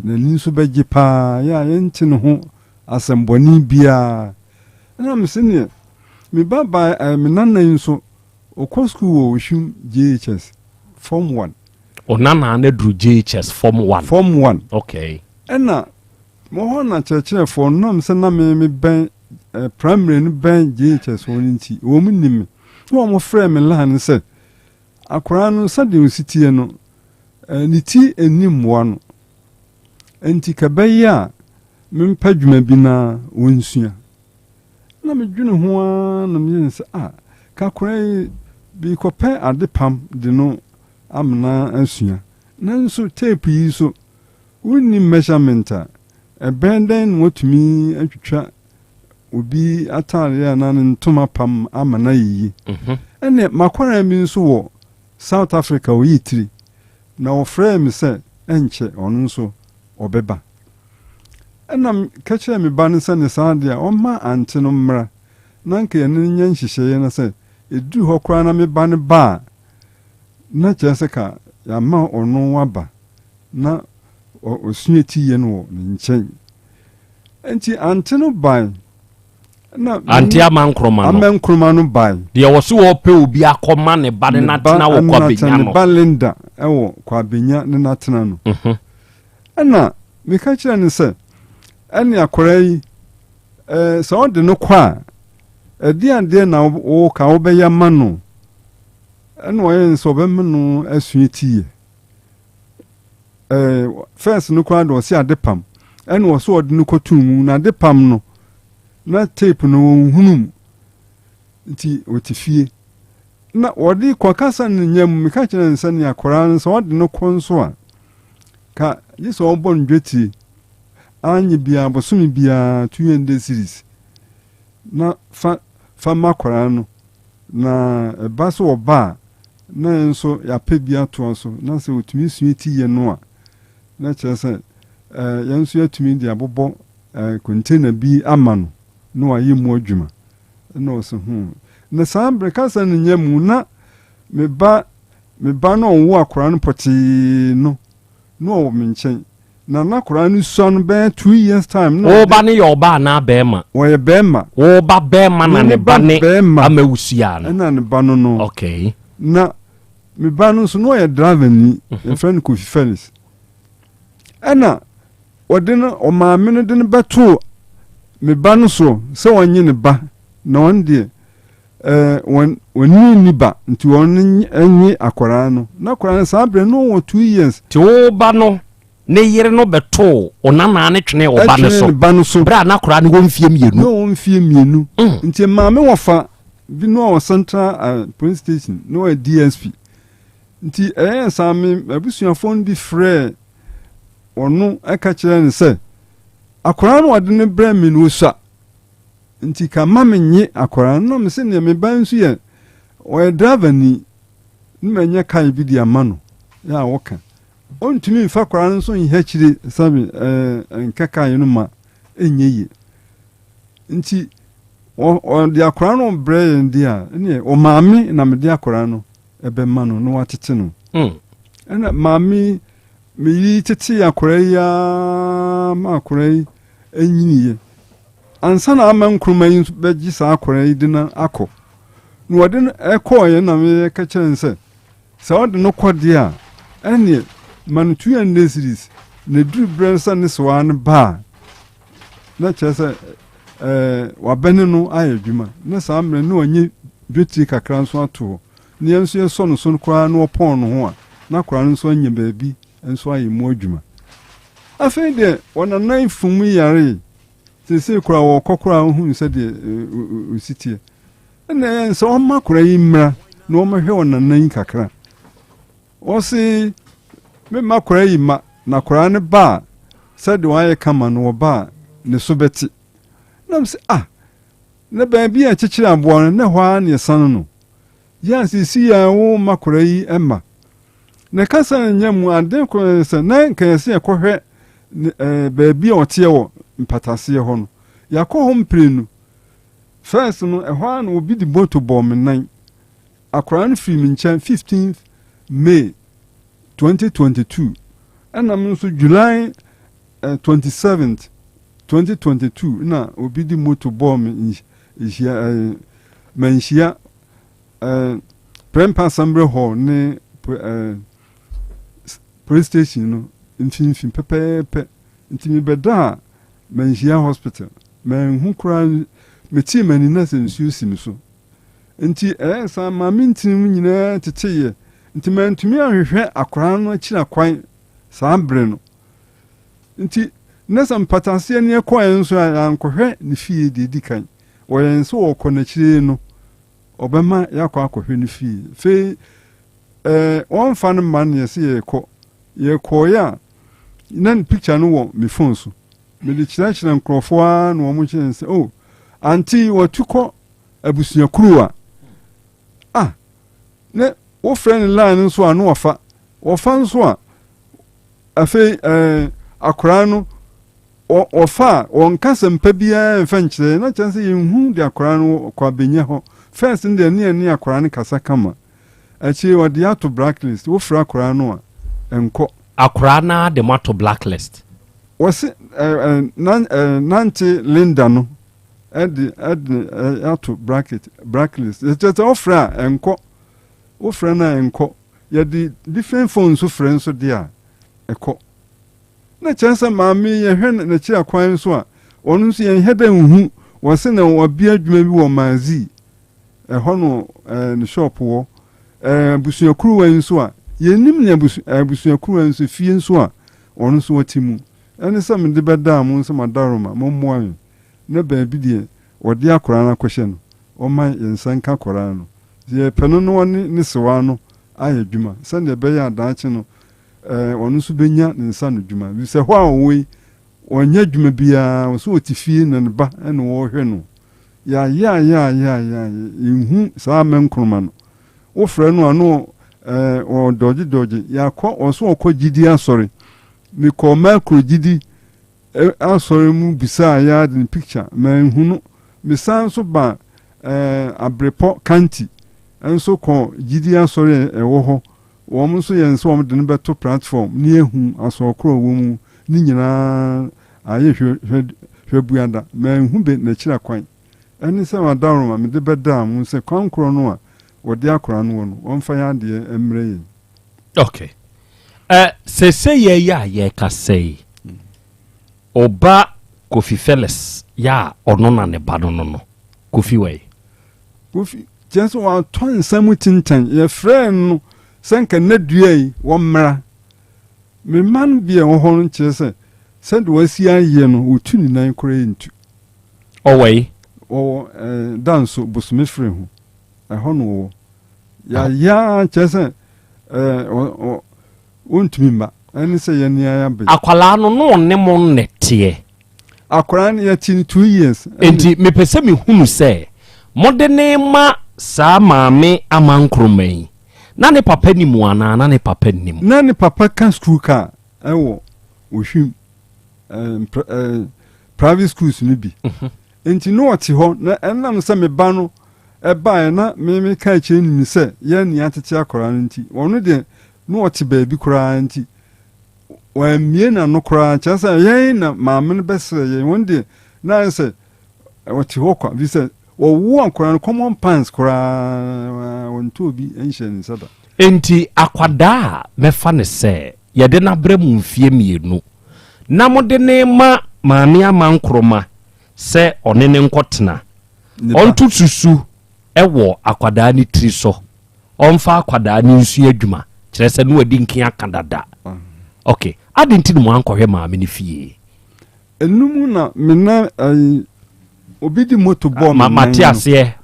na ni so beji pa ya ye nti no ho asemboni bia ana me se ne mi baba mi nana nso okọ school wo shim JHS form 1 onana na dru JHS form 1 okay ena mo ho na church for nam se na me ben primary no ben JHS won nti wo mu nim wo mo frame lan se akora no sade ositie no ni ti enim wa no enti ka beya me mpadwuma bi na wonsua na me dwene ho na me nse ka kora bi kope adepam de no amna asua nanso tape yi so wonni measurement benden wotumi atwitwa obi atare ya na ntoma pam amana yi ene makora mi nso wo South Africa wo yitiri na wo frame se enche ɔno nso ɔbɛba ɛnam ka kyerɛ me ba no sɛ ne saa deɛ ɔma ante no mmra na nka yɛne nyɛ nhyehyɛeɛ no sɛ ɛduru hɔ koraa na me ba no ba a na kyerɛ sɛ ka yɛama ɔno waba na ɔsua tiye no wɔ ne nkyɛn nti ante no bae na ante amankroma no bae deɛ wɔ so wɔpɛ obi akɔma ne ba ne natena wɔ kwabenya no ne ba Linda ɛwɔ kwabenya ne natena no ɛna meka kyerɛ ne sɛ ɛne akɔra yi sɛ ɔde no kɔ a ɛde adeɛ na wɔka wobɛyɛ ma no ɛna ɔyɛ sɛ ɔbɛma no asua tiye first no koraa de ɔse ade pam ɛna ɔsɛ ɔde no kɔto mu na ade pam no na tape no wɔnhunum nti ɔte fie na wɔde kɔkasa no nya mu meka kyerɛ ne sɛ ne akɔraa no sɛ ɔde no kɔ nso a ka gye sɛ ɔbɔ no dwatie anye biara bosome biara 200 series na fa ma akɔraa no na ɛba so ɔba a na nso yɛapɛ bi atoa so na sɛ ɔtumi sua tiye no a na kyerɛ sɛ yɛn nso yɛatumi de abobɔ container bi ama no na wayɛ mu adwuma na ɔsɛ na saa bere kasa no nya mu na me ba no ɔwo akɔraa no pɔtee no na ɔwɔ me nkyɛn na nakɔraa no sua no bɛyɛ 2 years time wo ba ne yɛ ɔba anaa bɛɛma wɔyɛ bɛɛma wo ba bɛɛma na ne ba ne ama wusua no ɛna ne ba no okay na me ba no nso na ɔyɛ driver ni yɛmfrɛ no Kofi Felix ɛna ɔde no ɔmaame no de no bɛtoo me ba no so sɛ ɔnye ne ba na ɔn deɛ wɔni ni ba nti wɔn nye akɔraa no na akɔraa no saa berɛ no wɔ 2 years nti wo ba no ne yere no bɛtoo ɔnanaa ne twene ɔba no so berɛ a na akɔraa no wɔmfie mmienu nti maame wɔfa bi no wɔ central police station na wɔyɛ DSP nti ɛyɛ saa me abusuafoɔ no bi frɛ ɔno ɛka kyerɛ ne sɛ akɔraa no ɔde ne brɛ me no osua nti ka ma me nye akɔraa no me sɛ nea me ba nso yɛ ɔyɛ driver ni ne ma nyɛ kae bi de ama no yɛ a wɔka ɔntumi mfa akɔraa no nso nhɛ kyire sabe nka kae no ma ɛnyɛ yie nti ɔde akɔraa no brɛ yɛn de a ɛneɛ ɔmaame na mede akɔraa no ɛbɛma no na watete no ɛna maame meyi tete akɔraa yi ma akɔraa yi anyiniye ansa na ama nkroma yi bɛgye saa akɔraa yi de na akɔ na wɔde no ɛkɔɔyɛ na meyɛka kyerɛ ne sɛ ɔde no kɔ deɛ a ɛneɛ ma no 200 series na duru berɛ sɛ ne sewaa no ba a na kyerɛ sɛ wabɛne no ayɛ adwuma na saa mmerɛ ne ɔnyɛ dwetiri kakra nso ato hɔ ne yɛn nso yɛsɔ no so no koraa na wɔpɔn no ho a na akɔraa no nso anya baabi nso ayɛ mu adwuma afei deɛ wɔnanan fum yare sese koraa wɔkɔ koraa ohun sɛdeɛ ositiɛ ɛna ɛyɛ sɛ ɔma akɔraa yi mmra na ɔmahwɛ wɔnanan kakra wɔse mema akɔraa yi ma na akɔraa no ba a sɛdeɛ wɔayɛ kama no wɔba a ne so bɛte nam sɛ na baabi a kyekyere aboa no na hɔ a ne ɛsane no yɛ asisi a wo ma akɔraa yi ɛma na kasa no nya mu aden kɔ sɛ na nka yɛsɛ yɛkɔhwɛ baabi a ɔteɛ wɔ mpataseɛ hɔ no yɛakɔ hɔ mprenu first no ɛhɔ a na obi de boto bɔ me nan akɔraa no firi me nkyɛn 15th May 2022 ɛna me nso July 27th 2022 na obi de moto bɔ me manhyia Prempa Assembly Hall ne police station no mfimfin pɛpɛɛpɛ nti mebɛda a manhyia hospital manhu koraa metie mani na sɛ nsuo si me so nti saa maame ntinim nyinaa teteyɛ nti mantumi ahwehwɛ akɔraa no akyiri akwan saa bere no nti na sɛ mpataseɛ ne ɛkɔɛ nso a yɛankɔhwɛ ne fie deɛ di kan wɔyɛ nso wɔkɔ n'akyire no ɔbɛma yɛakɔ akɔhwɛ ne fie fei wɔmfa no mma no yɛsɛ yɛkɔɔyɛ a na ne picture no wɔ me phone so mede kyerɛkyerɛ nkurɔfoɔ a na wɔn kyerɛ sɛ anti wɔtu kɔ abusuakuru ne wofrɛ ne line nso a na wɔfa nso a afei akora no ofa on kasa mpa bia mfa nkyere na chance yenhu de akora no kwa benya ho first nde ni akora no kasa kama achi wode ato blacklist wo fra akora no a enko akora na de mato blacklist wose nanti Linda no ato blacklist it's ofra enko ofra na enko ya di different phones so friends so dia eko na chance maami ye hwe na chi akwan so a onu nso ye heda nhu wose na obia adwuma bi wo mazi ho no ne shop wo busuakuru wan so a ye nim na busuakuru wan so fie nso a onu nso watimu ene se me de beda mu nso madaroma mommoan na ba bi de odi akora na kwhye no o man yensanka akora no ye peno no ni sewa no ayedwuma sande be ya daache no onu so benya nsa no dwuma bi se ho awoi onya dwuma bia so otifie na ne ba ene wo hwe no ya inhu sa menkroma no wo frɛ no ano o doji ya kwa oso okogidi asori mi ko makro gidi asori mu bisa ya the picture man hunu mi san so ba abrepo kanti enso ko gidi asori ewo ho wo mu so yenso wo de ne beto platform ni ehu asokro wo mu ni nyina aye hwe buanda man hu be na kira kwan eni se madaroma mi de beda mu se kwankro no a wodi akora no no onfa ya de emre yi okay se ye ka sei oba Kofi Feles ya ono na ne ba no Kofi we Kofi just wa ton samu tintan ye friend no senka na duai wo mra me man bia wo ho nche se de wasi aye no otu ni nan kora ntu we danso busumi frɛ ho ɛhɔ no ya chese untumi ma ɛne sɛ yɛ nia ya be akwala no ne mo nnetie akwala no ya 2 years enti me pese me hunu sɛ modene ma saa maame amankromai na ne papa ni mu ana na ne papa ni mu na ne papa kan school ka ɛwɔ ohwim private schools ni bi enti no ɔte hɔ na ɛnam sɛ me ba no ɛbae na me ka kyerɛ nim sɛ yɛ ni atete akora no nti ɔno de no ɔte baabi koraa nti wɔamie na no koraa kyerɛ sɛ yɛn na maame no bɛsrɛ yɛn wɔn de na sɛ ɔte hɔ kwa bi sɛ wɔwo akora no common pants koraa wɔnto obi ɛnhyɛ ne nsa da enti akwadaa mɛfa ne sɛ yɛde n'abrɛ mu mfie mmienu na mode ne ma maame amankroma sɛ ɔne ne nkɔtena ɔnto susu ɛwɔ akwadaa ne tiri so ɔmfa akwadaa ne nsu adwuma kyerɛ sɛ no wadi nke aka dada okay ade nti no mu ankɔhwɛ maame ne fie enum na mena obi di moto bɔ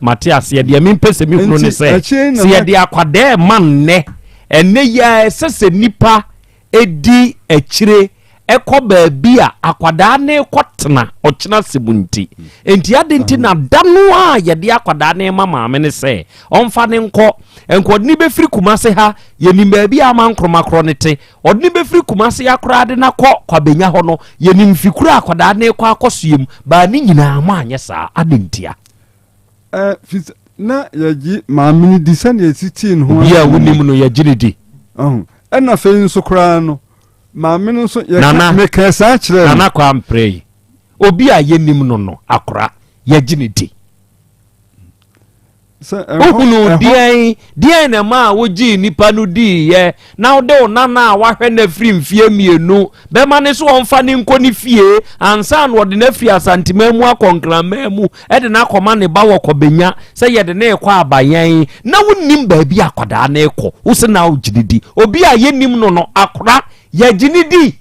mate aseɛ deɛ mempɛ sɛ mehunu ne sɛ sɛ yɛde akwadaa ma nnɛ ɛnɛ yɛ sɛ nipa edi akyire eko baabi a akwadaa ne kɔtena ɔkyena sebunti enti ade nti na dano a yɛde akwadaa ne ma maame ne sɛ ɔmfa ne nkɔ ni befiri kumase ha yɛnim baabi a mankroma korɔ ne te ɔde befiri kumase ya korɔ de na kɔ kwabenya hɔ no yɛnim fikura akwadaa ne kɔ akɔsoyem ba ne nyinaa ma anyɛ saa ade ntia na yɛgye maame ne di sɛ ne yɛsitin ho bia wonim no yɛgye ne di ɛna fɛ nso koraa no maame no so yɛ me ka saa kyerɛ nana kwa mpre obi a yenim no akora yɛgye ne di ohunu deɛn na ma wogi nipa no di yɛ na wode wo nana a wahwɛ na firi mfie mmienu bɛma ne so ɔmfa ne nkɔ ne fie ansa na wɔde na firi asantema mu akɔnkrama mu ɛde na akɔma ne ba wɔ kɔbenya sɛ yɛde ne ɛkɔ abayan na wonim baabi akwadaa na ɛkɔ wo sɛ na wogye ne di obi a yenim no akora yɛgye ne di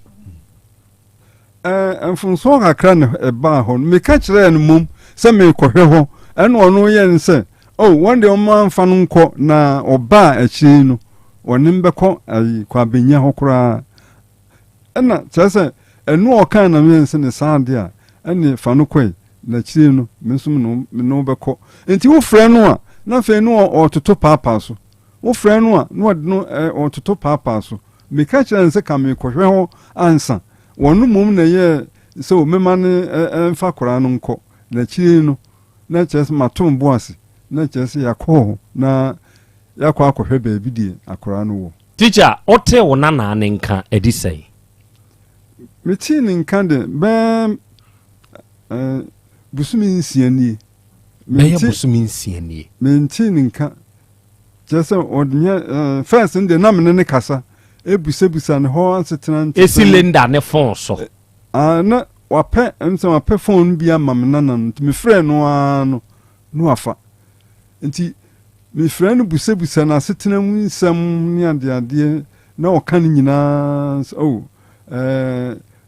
mfonso kakra ne ɛbaa hɔ no meka kyerɛ no mom sɛ mekɔhwɛ hɔ ɛna ɔno yɛ ne sɛ one day ɔma mfa no nkɔ na ɔbaa akyiri no ɔne mbɛkɔ ayi kwabenya hɔ koraa ɛna kyerɛ sɛ ɛno ɔka na meyɛ sɛ ne saa de a ɛne fa no kɔe na akyiri no mensom no bɛkɔ enti wofrɛ no a na afei no ɔtoto paapaa so wofrɛ no a na ɔde no ɔtoto paapaa so meka kyerɛ sɛ ka mekɔhwɛ ho ansa wɔno mom na yɛ sɛ omema ne ɛmfa koraa no nkɔ na kyire no na kyerɛ sɛ matom bo ase na kyerɛ sɛ yɛakɔ na yɛakɔ akɔhwɛ baabi deɛ akoraa no wɔ teacher ɔte wo nanaa ne nka adi sɛe metii ne nka de bɛɛ busumi nsia nie bɛyɛ busumi nsia nie mentii ne nka kyerɛ sɛ ɔde first no de na mene ne kasa ebusabusa ne hɔ asetena esi lenda ne phone so na wapɛ phone bi ama me nana no nti mefrɛ no ara no na wafa nti mefrɛ no busabusa na asetena mu nsɛm ne adeadeɛ na ɔka no nyinaa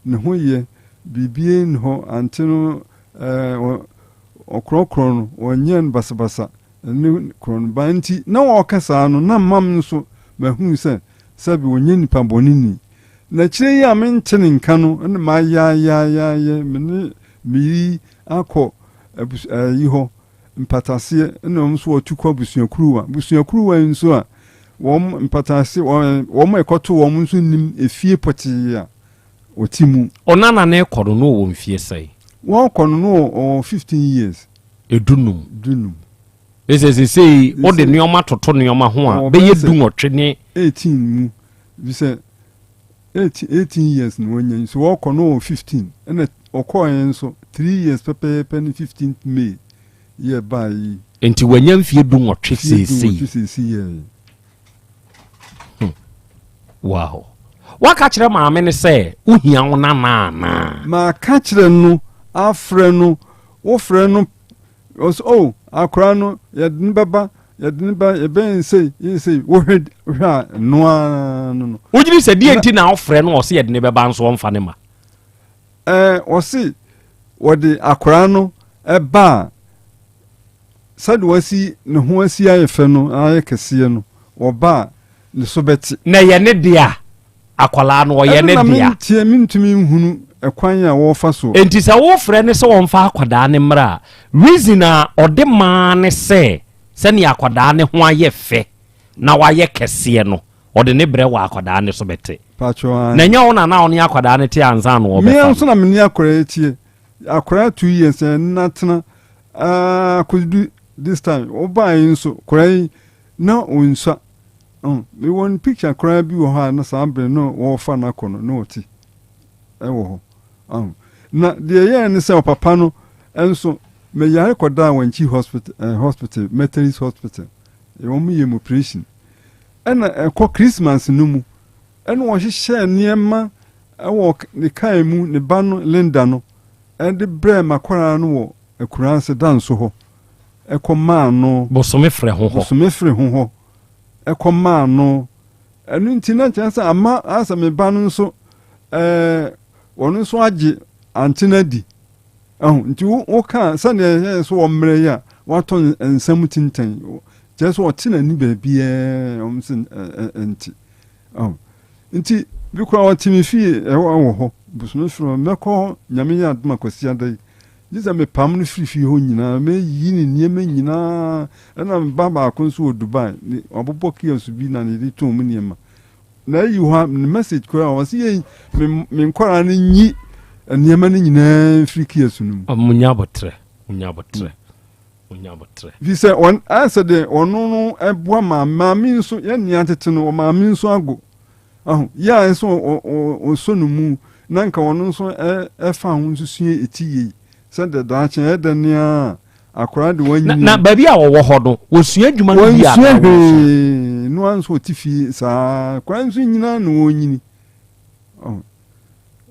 ne ho yɛ biribie ne hɔ ante no ɔkorɔkorɔ no wɔnyɛ no basabasa ne korɔ no ba nti na wɔka saa no na mam nso mahunu sɛ sɛbi wɔnyɛ nipa bɔne ni na kyerɛ yi a mente ne nka no ɛne maayɛayɛayɛ mene meyi akɔ yi hɔ mpataseɛ ɛna ɔm nso wɔtu kɔ busuakuruwa nso a wɔm mpataseɛ wɔm ɛkɔto wɔm nso nim efie pɔtee a ɔti mu ɔnana ne kɔ no no wɔ mfie sɛe wɔn kɔ no no 15 years dunum ɛsɛsɛsɛi wode nneɔma toto nneɔma ho a bɛyɛ dunwɔtwe ne 18 mu bi sɛ 18 years na wɔnya so wɔkɔ no 15 ɛna ɔkɔɛ nso 3 years pɛpɛɛpɛ ne 15th May yɛ baa yi nti wanya mfie dunwɔtwe seesei wow waka kyerɛ maame ne sɛ wohia wo nanaanaa maaka kyerɛ no afrɛ no wofrɛ no ɔsɛ akora no yɛde ne bɛba yɛbɛn sei wohwɛ a noa no wogyiri sɛ deɛ nti na wofrɛ no ɔse yɛde ne bɛba nso ɔmfa ne ma ɔse wɔde akora no ɛba a sɛde wasi ne ho asi ayɛ fɛ no ayɛ kɛseɛ no wɔba a ne so bɛte na yɛ ne dea akwalaa no ɔyɛ ne dea mentumi nhunu ɛkwan a wɔfa so enti sɛ wofrɛ ne sɛ wɔmfa akwadaa ne mmra a reason a ɔde maa ne sɛ sɛnea akwadaa ne ho ayɛ fɛ na wayɛ kɛseɛ no ɔde ne brɛ wɔ akwadaa ne so bɛte na nyɛ wo na ɔne akwadaa ne te ansa no wɔbɛfa mea nso na mene akwadaa tie akwadaa 2 years natena akɔdu this time wobae nso kwadaa yi na ɔnsua mewɔ picture koraa bi wɔ hɔ a na saa berɛ no wɔfa no akɔ no na ɔte ɛwɔ hɔ na deɛ yɛɛ ne sɛ ɔpapa no nso meyare kɔdaa wankyi hospital Methodist hospital wɔn yɛ operation ɛna ɛkɔ Christmas no mu ɛna wɔhyehyɛ nneɛma ɛwɔ ne kaa mu ne ba no Linda no ɛde brɛ makɔraa no wɔ Akuranse danso hɔ ɛkɔ maa no bosome frɛ ho hɔ ɛkɔ maa no ɛno nti na kyerɛ sɛ ama asa me ba no nso wɔno nso agye antena di nti woka sɛdeɛ ɛyɛ so wɔ mmerɛ yi a watɔ nsɛm tintan kyerɛ sɛ ɔte n'ani baabiaa ɔm sɛ nti bi koraa ɔte me fie ɛwɔ hɔ bosome frɛ mɛkɔ nyame yɛ adom akwasi ada yi gye sɛ mepam no firifie hɔ nyinaa mɛyi ne nneɛma nyinaa ɛna meba baako nso wɔ Dubai ɔbobɔ kiaso bi na ne de tɔn mu nneɛma na ayi hɔ ne message koraa wɔ sɛ yɛ me nkɔraa no nyi nneɛma no nyinaa mfiri kiaso no mu munya botrɛ fi sɛ ayɛ de ɔno no ɛboa maame nso yɛnnea tete no ɔmaame nso ago yɛ nso ɔsɔ no mu na nka ɔno nso ɛfa ho nso sua ɛti yei sɛdeɛ daakye ɛda nea akora de wɔnyi na baabi a wɔwɔ hɔ no wɔsua adwuma no bi a noa nso ɔte fie saa akora nso nyinaa na wɔnyini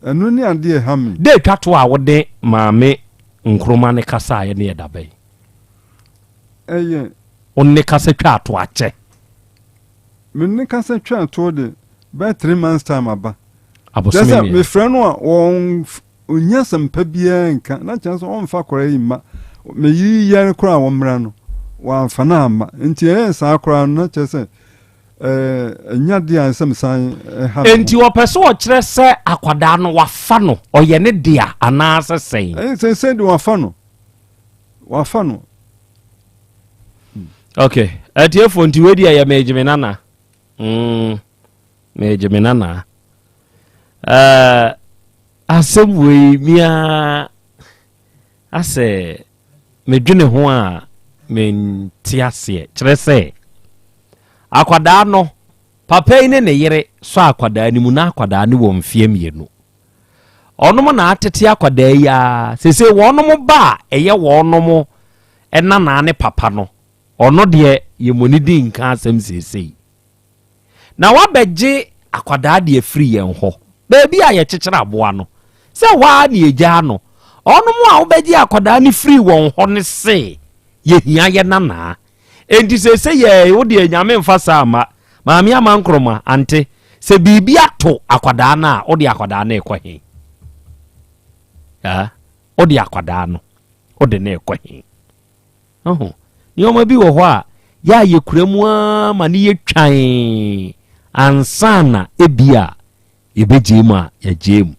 ɛno ne adeɛ ha me dɛ twa to a wode maame nkroma ne kasa a yɛne yɛda bɛyi ɛyɛ ɔne kasa twa ato akyɛ mene kasa twa ato de bɛɛ 3 months time aba abosome me mefrɛ no a onya sɛmpa biara nka na kyerɛ sɛ ɔmfa kora yi mma meyi yɛre koraa a wɔmmra no wɔamfa no amma nti ɛyɛ saa koraa no na kyerɛ sɛ ɛnya deɛ a sɛ mesan enti wɔpɛ sɛ ɔkyerɛ sɛ akwadaa no wafa no ɔyɛ ne dea anaasɛ sɛn sɛ de wafa no okay atiefo nti wedi a yɛ magyeme nana me jemenana asem we mia ase medwene ho a mentiase kyerɛ sɛ akwadaa no papa yi ne yere so akwadaa ni mu na akwadaa ne wɔ mfie mienu ɔnom na atete akwadaa yi a sese wɔnom ba ɛyɛ wɔnom ɛna na ne papa no ɔno deɛ yɛmɔni di nka asɛm sese na wabɛgye akwadaa deɛ firi yɛn hɔ baabi a yɛkyekyere aboa no sɛ waa ne yɛgyaa no ɔnom a wobɛgye akwadaa ne firi wɔn hɔ ne se yɛhia yɛ nanaa enti sese yɛ wo deɛ nyame mfa saa ma maame ama nkroma ante sɛ biribi ato akwadaa no a wode akwadaa no ɛkɔ he wode akwadaa no wode no ɛkɔ he nneɔma bi wɔ hɔ a yɛ yɛkura mu a ma ne yɛtwan ansa na ebi a yɛbɛgye mu a yɛgye mu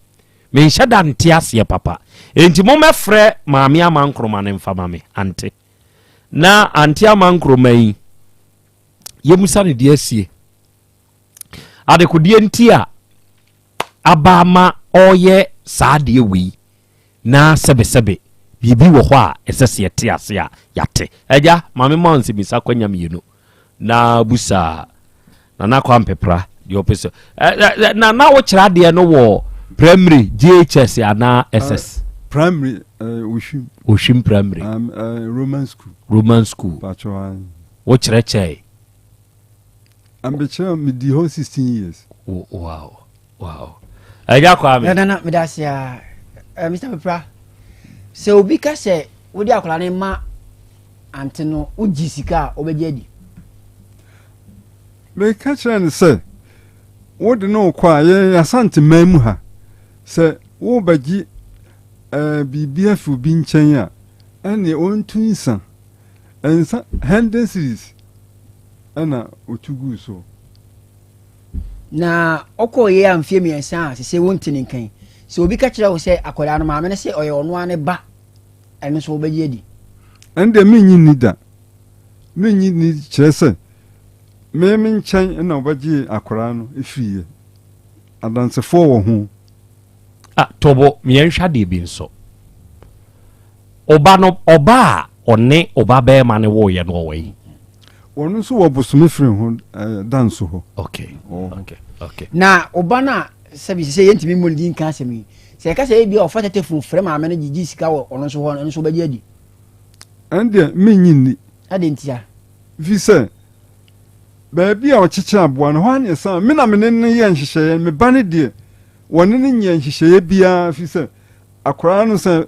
menhyɛ da nte aseɛ papa enti mommɛfrɛ maame ama nkroma no mfa ma me ante na ante ama nkroma yi yɛmusa ne deɛ asie adekodeɛ nti a abama ɔyɛ saa deɛ wei na sɛbesɛbe biribi wɔ hɔ a ɛsɛ sɛ yɛte ase a yɛate agya maame ma nsɛmisa kwanya mmienu na busa nana kwa mpepra deɛ ɔpɛ sɛ na wokyerɛ adeɛ no wɔ primary GHS anaa SS primary Oshim primary Roman school wokyerɛ kyɛ ambekyerɛ medi hɔ 16 years wow agya kwa me na medase a Mr. Pepra sɛ obi ka sɛ wode akola ne ma ante no wogyi sika a wobɛgye adi meka kyerɛ ne sɛ wode ne wokɔ a yɛ Asante man mu ha sɛ wobɛgye biribi afi obi nkyɛn a ɛne ɔntu nsa 100 series ɛna otugu so na ɔkɔ yɛ amfie miɛnsa a sɛ wonte ne nkan sɛ obi ka kyerɛ wo sɛ akwadaa no maame no sɛ ɔyɛ ɔno ane ba ɛno so wobɛgye adi ɛndeɛ menyi ni da menyi ni kyerɛ sɛ me nkyɛn ɛna wobɛgye akwadaa no ɛfiriɛ adansefoɔ wɔ ho tobo miɛnhwɛ deɛ bi nso ɔba a ɔne ɔba bɛɛma ne wɔɔyɛ no ɔwɔ yi ɔno nso wɔ bosome firi ho danso hɔ okay na ɔba no a sɛbi sɛ yɛntimi mmɔ ne di nka asɛm yi sɛ ɛka sɛ ɛbi a ɔfa tɛtɛfo frɛ maame no gyegye sika wɔ ɔno nso hɔ no nso wobɛgye adi ɛndeɛ menyi nni ade ntia fi sɛ baabi a ɔkyekyere aboa no hɔ aneɛ sa me na mene ne yɛ nhyehyɛeɛ meba ne deɛ wɔne ne nyɛ nhyehyɛeɛ biara fi sɛ akoraa no sɛ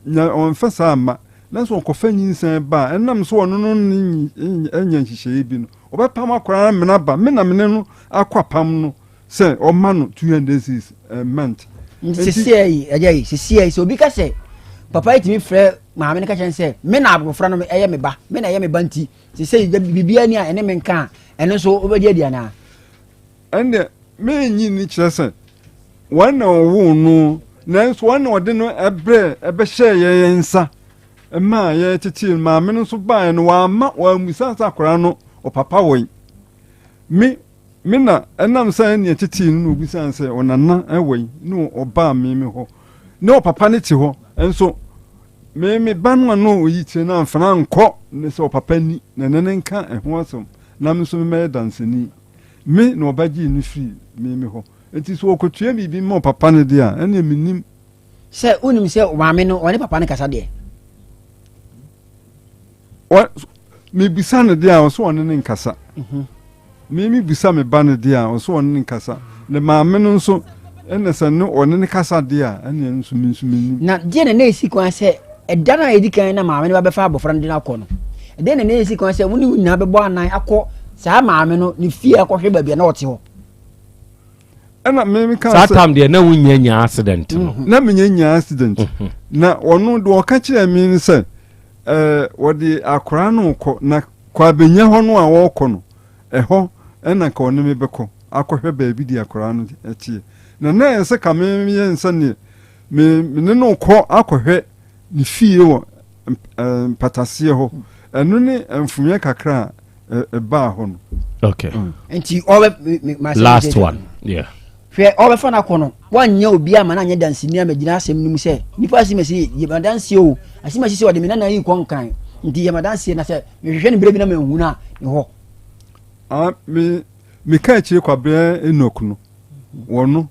ɔmfa saa amma nanso ɔkɔfa nyinsan ba a ɛnam so ɔno no ne ɛnyɛ nhyehyɛeɛ bi no ɔbɛpam akoraa no mena ba me na mene no akɔ apam no sɛ ɔma no 200 month sɛsiai agyayi sɛsiai sɛ obi ka sɛ papa yi tumi frɛ maame no ka kyɛn sɛ me na abofra no ɛyɛ me ba me na ɛyɛ me ba nti sɛ biribiara ni a ɛne me nka a ɛno nso wobɛgye adi anaa ɛndeɛ menyi ni kyerɛ sɛ wɔn na ɔwo no nanso wɔn na ɔde no ɛbɛhyɛ yɛn nsa ɛma yɛ tete maame no nso baa no wɔamusa sɛ akwaraa no ɔpapa wɔn me na ɛnam sɛ ɛne tete no na obusa sɛ ɔnana ɛwɔ ne ɔbaa me hɔ ne ɔpapa ne te hɔ nso me ba no ano oyi tire na amfana nkɔ ne sɛ ɔpapa ni na ne nka ɛho asɛm na me nso mɛyɛ dansani me na ɔbagye ne firi me hɔ enti so okotua bibi ma papa ne de a ene minim sɛ unim sɛ maame no ɔne papa ne kasa de me bisa ne de a so ɔne ne nkasa me bisa me ba ne de a so ɔne ne nkasa ne maame no nso ene sɛ no ɔne ne kasa de a ene nso minim na de na esi kwan sɛ ɛda na edi kan na maame no ba bɛfa abofra no de na akɔ no ɛde na esi kwan sɛ woni nyina bɛbɔ anan akɔ saa maame no ne fie akɔhwɛ baabi na ɔte hɔ ɛna me ka saa tam deɛ na wonya nya accident no na menya accident na ɔno de ɔka kyerɛ me ne sɛ wɔde akora no kɔ na kwa benya hɔ no a wɔkɔ no ɛhɔ ɛna ka ɔne me bɛkɔ akɔhwɛ baabi di akora no ɛtie na ɛsɛ ka me yɛ nsa ne me no kɔ akɔhwɛ ne fie wɔ pataseɛ hɔ ɛno ne mfumyɛ kakra ɛbaa hɔ no Okay. Nti obe last one. Yeah. Fe obe fa na kono. Wanya obi ama na nya dansini amagina asem nim se. Nipa asimasi ye madansi o. Asimasi se wode me na yi konkan. Nti ye madansi na se mehwehwe ne bere bi na mehu na ne ho. Me ka chire kwabra enokuno. Wono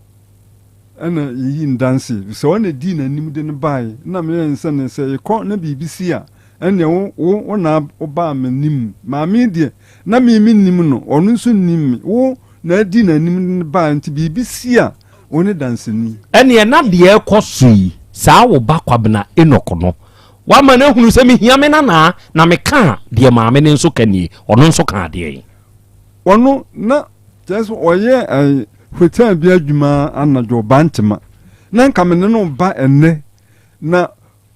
ana yi ndansi. So wona di na nim de ne bai. Na me nse ne se yekọ na bibisi a ene wo na oba manim ma me de na me nim no onu nso nim wo na di na nim ba nti bibisi a woni danseni ene na de ekosui saa wo ba kwabna enoko no wa ma na hunu se me hia me na me ka de ma me nso kani onu nso ka de onu na jesu oye hotel bi adwuma anajo bantema na nka me no ba enne na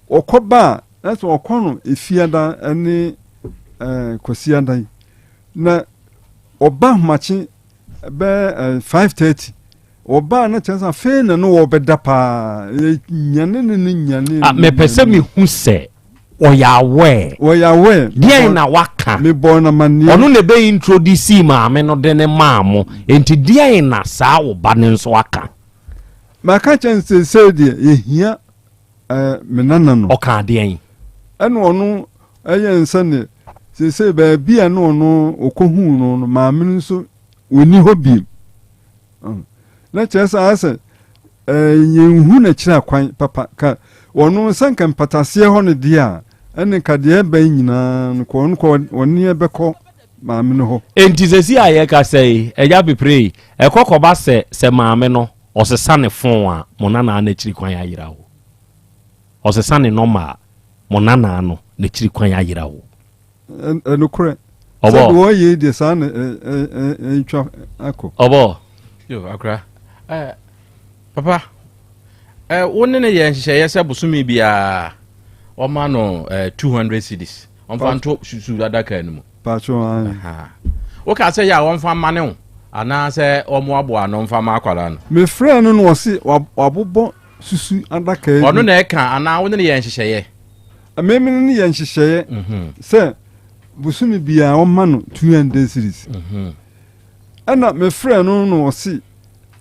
okoba eso okono efiada ene kwasiada na oba machi be 5:30 oba na chansa fe na no obeda pa nyane ne nyane me pese mi hu se oyawe dia na waka me bona mani onu ne be introduce ma me no de ne maamo enti dia na saa oba ne nso waka maka chansa se de ehia menana no oka dia yin ene onu eye nsane se ba bia no no okohu no maame nso oni hobi na chesa ase yenhu na kira kwan papa ka onu sanka mpatase ho ne dia ene ka de ba nyina ko oni ebeko maame no ho enti sesi aye ka sei eja be pray ekokoba se maame no osesa ne fon a monana na kiri kwan ayira ho osesa ne normal monana no na kiri kwan ayira ho enukure obo wo ye de san twa akọ obo yo akra papa wonne ne ye nhye ye se busumi bia o ma no 200 cedis on fa nto susu adaka anu pacho aha o ka se ya won fa mane ho ana se o mo abo ano fa ma akwara no me frɛ no no se wabobɔ susu adaka anu ono na e ka ana wonne ne ye nhye ye amemi ne ye nhye se busumi bia o ma no 200 cedis ana me frɛ no no se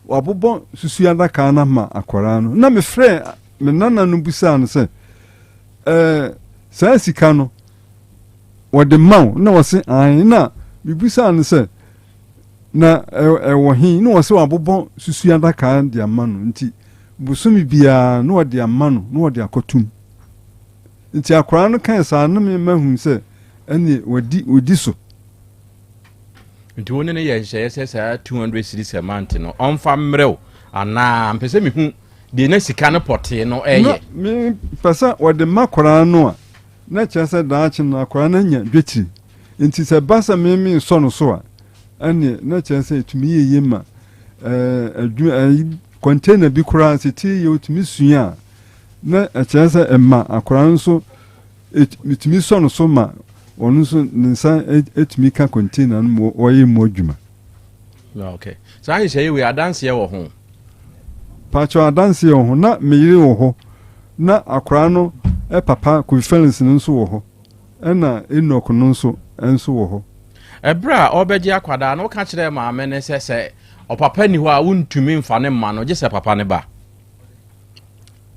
wabobɔ susu adaka na ma akwara no na me frɛ me nana no busa no se saa sika no wode maw na wose ai na bibusa no se na wo hin na wose wabobɔ susu adaka de ama no nti busumi bia na wode ama no na wode akotum nti akwara no kan saa na me mahu se ene wodi so nti wonne ne ye nhye se saa 200 cedis a month no on fa mrew ana mpese me hu de na sika no pote no eye me pesa wode makwara no a na chese daachi na akwara na nya dwetiri nti se basa me so no so a ane na chese tumi yeye ma container bi kura se ti ye tumi suya na chese emma akwara nso tumi so no so ma onu so nsa etumi ka container no oye mo adwuma okay so ayi say we adanse wo ho pacho adanse wo ho na meyire wo ho na akora no papa conference nso wo ho na enok no nso wo ho ebra obeji akwada no ka kire maame ne se opapa ni ho a wontumi mfa ne ma no je se papa ne ba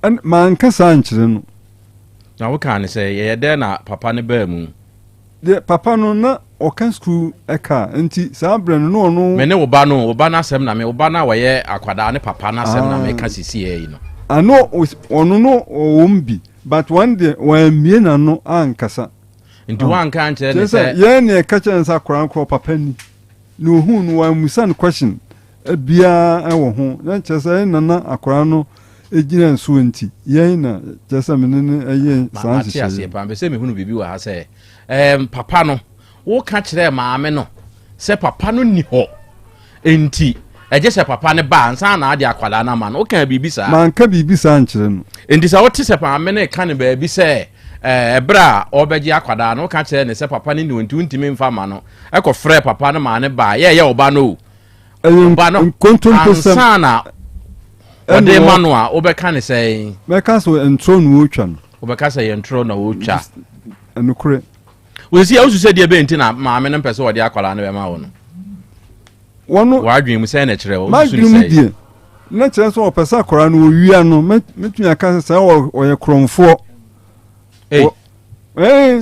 en man ka sankire no na wo kan se ye de na papa ne ba mu de papa no na okan school eka nti saa brand no no me ne wo ba na asem na me wo ba na waye akwada ne papa na asem na me ka sisi e no ano onu no ombi but one day when me na no ankasa nti wan kan kire ne se ye ne ka kire nsa korankro papa ni no hu no wan musan question bia ewo ho na kire na akora no ejina nso nti ye na kire me ne eye san sisi pa be se me hunu bibi wa ha se papa no wo ka kire maame no se papa no ni ho enti eje se papa ne ba ansa na ade akwala na ma no ka bibi sa man ka bibi sa nkire no enti sa wote se maame ne ka ne ba bi se ebra obeji akwada no ka kire ne se papa ne ni ntimi mfa ma no ekofre papa ne ma ne ba ye oba no oba no ansa na ode manu a obeka ne se meka so entro no otwa no obeka se entro na otwa enukure we see how to say the bent na maame no pese wode akwala na be ma wo no wono wadwen mu sɛ na kyerɛ wo ma dwum die na kyerɛ sɛ ɔpɛsɛ akora no owia no metumi aka sɛ ɔyɛ kromfoɔ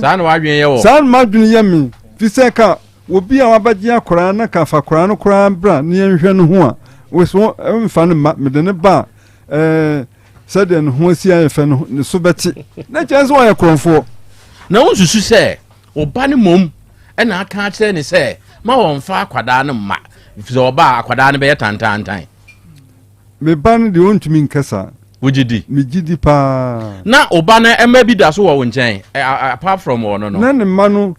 saa na wadwen yɛ wɔ saa na madwen yɛ me fi sɛ ka obi a wabɛgye akora na ka fa akora no koraa bra ne yɛnhwɛ no ho a wɔso mfa no ma mede ne ba sɛdeɛ ne ho asi ayɛ fɛ no ne so bɛte na kyerɛ sɛ ɔyɛ kromfoɔ na wo susu sɛ ɔba ne mom ɛna aka kyerɛ ne sɛ ma wɔmfa akwadaa no mma sɛ ɔba akwadaa no bɛyɛ tantantan meba no deɛ ɔntumi nkasa wogyidi megyidi paa na ɔba no ɛma bi da so wɔ wo nkyɛn apart from ɔno no na ne mma no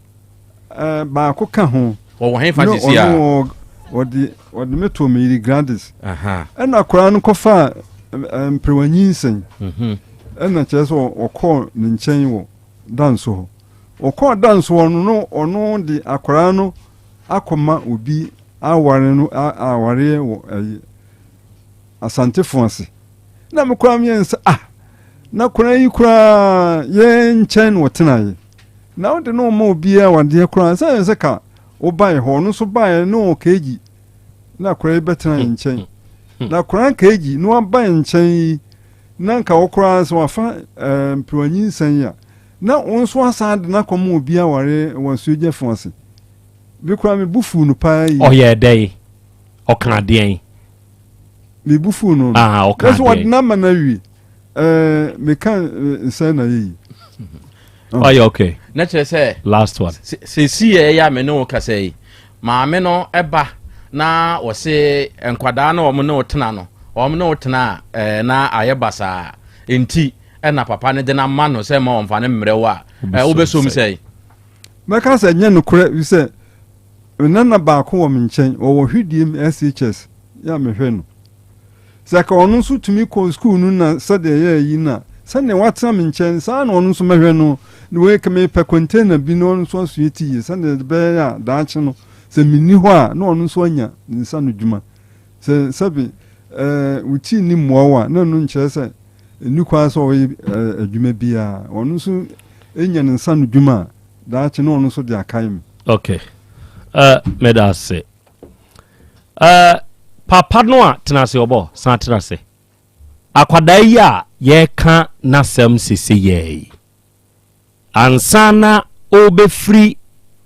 baako ka ho wɔwɔ he fa sisi a wɔde meto me yiri grandes ɛna akwadaa no kɔfa mperewanyinsɛn ɛna kyerɛ sɛ ɔkɔɔ ne nkyɛn wɔ danso hɔ ɔkɔɔ danso hɔ no ɔno de akwadaa no akɔma obi awareɛ wɔ asantefo ase na mekora meyɛ sɛ na kora yi koraa yɛ nkyɛn na wɔtenaeɛ na wode ne ɔma obiaa wadeɛ koraa sɛ ka wobaeɛ hɔ ɔno nso baeɛ ne ɔkaagyi na kora yi bɛtena yɛ nkyɛn na kora kaagyi na wabaeɛ nkyɛn yi na nka wɔ koraa sɛ wafa mperewanyinsɛn a na wo nso asan de na kɔma obiaa ware wɔ asuogyafo ase bi koraa mebu fuu no paa yi ɔyɛ dɛn ɔka adeɛn mebu fuu no ɔka adeɛn wɔde na ma no awie meka nsɛn na yɛyi ɔyɛ okay na kyerɛ sɛ last one sɛsi ɛyɛ a me ne wo kasa yi maame no ɛba na wɔse nkwadaa no ɔmo ne wo tena no ɔmo ne wo tena na ayɛ basaa enti ɛna papa ne de na ma no sɛ ma ɔmfa ne mmerɛ wo a wobɛsom sɛ mɛka sɛ nyɛ nokorɛ bi sɛ nana baako wɔ me nkyɛn ɔwɔ hwidiem shs yɛ mehwɛ no sɛ ka ɔno nso tumi kɔ skuul no na sɛdeɛ ɛyɛ yi no a sɛdeɛ watena me nkyɛn saa na ɔno nso mɛhwɛ no na wei ka mepɛ container bi na ɔno nso asua ti yie sɛdeɛ bɛyɛ a daakye no sɛ menni hɔ a na ɔno nso anya ne nsa no dwuma sɛ sɛbe wo tii ni mmoa wo a na ɛno nkyerɛ sɛ ɛni kwaa sɛ ɔyɛ adwuma biara ɔno nso ɛnya ne nsa no dwuma a daakye na ɔno nso de akae me okay meda ase papa no a tena ase ɔbɔ san tena ase akwadaa yi a yɛka n'asɛm sese yɛi ansa na ɔbɛfiri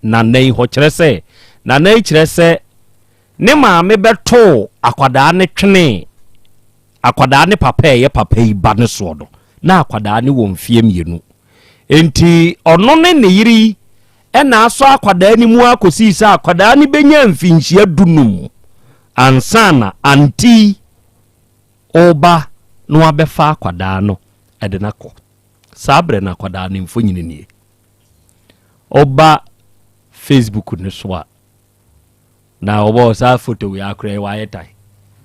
nanan hɔ kyerɛ sɛ nanan kyerɛ sɛ ne maame bɛtoo akwadaa ne twene akwadaa ne papa ɛyɛ papa yi ba ne soɔ no na akwadaa ne wɔ mfie mmienu enti ɔno ne ne yiri ɛna asɔ akwadaa ne mu akɔsii sɛ akwadaa ne bɛnya mfinhyia dunum ansa na anti ɔba na wabɛfa akwadaa no ɛde no akɔ saa berɛ no akwadaa ne mfo nyine nie ɔba facebook ne so a na ɔbɔ saa foto wei akora wayɛ tan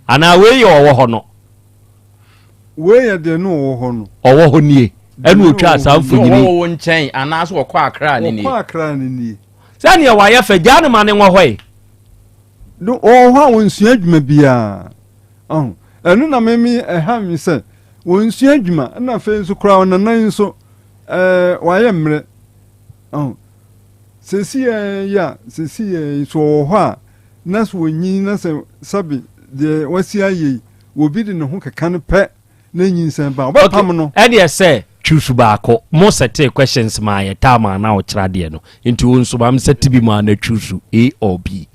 anaa wei yɛ ɔwɔ hɔ no wei yɛ deɛ no ɔwɔ hɔ no ɔwɔ hɔ nie ɛne ɔtwa saa mfonyini ɔwɔ nkyɛn anaasɛ wɔkɔ akra ne nie sɛ neɛ wayɛ fɛ gyaa ne ma ne wɔ hɔ ɔwɔ hɔ a wɔnsua adwuma biaa ɛno na meme ɛha me sɛ wɔnsua adwuma ɛna afei nso koraa ɔnanan nso wayɛ mmerɛ sɛsi yi a sɛsi yi so ɔwɔ hɔ a na sɛ wɔnyi na sɛ sabi deɛ wasi ayɛ wɔbi de ne ho keka no pɛ na nyinsɛn ba ɔbɛpam no ɛdeɛ sɛ twusu baako mo sɛte questions ma yɛ tama na ɔkyerɛ deɛ no nti wo nso mam sɛte bi ma na twusu a or b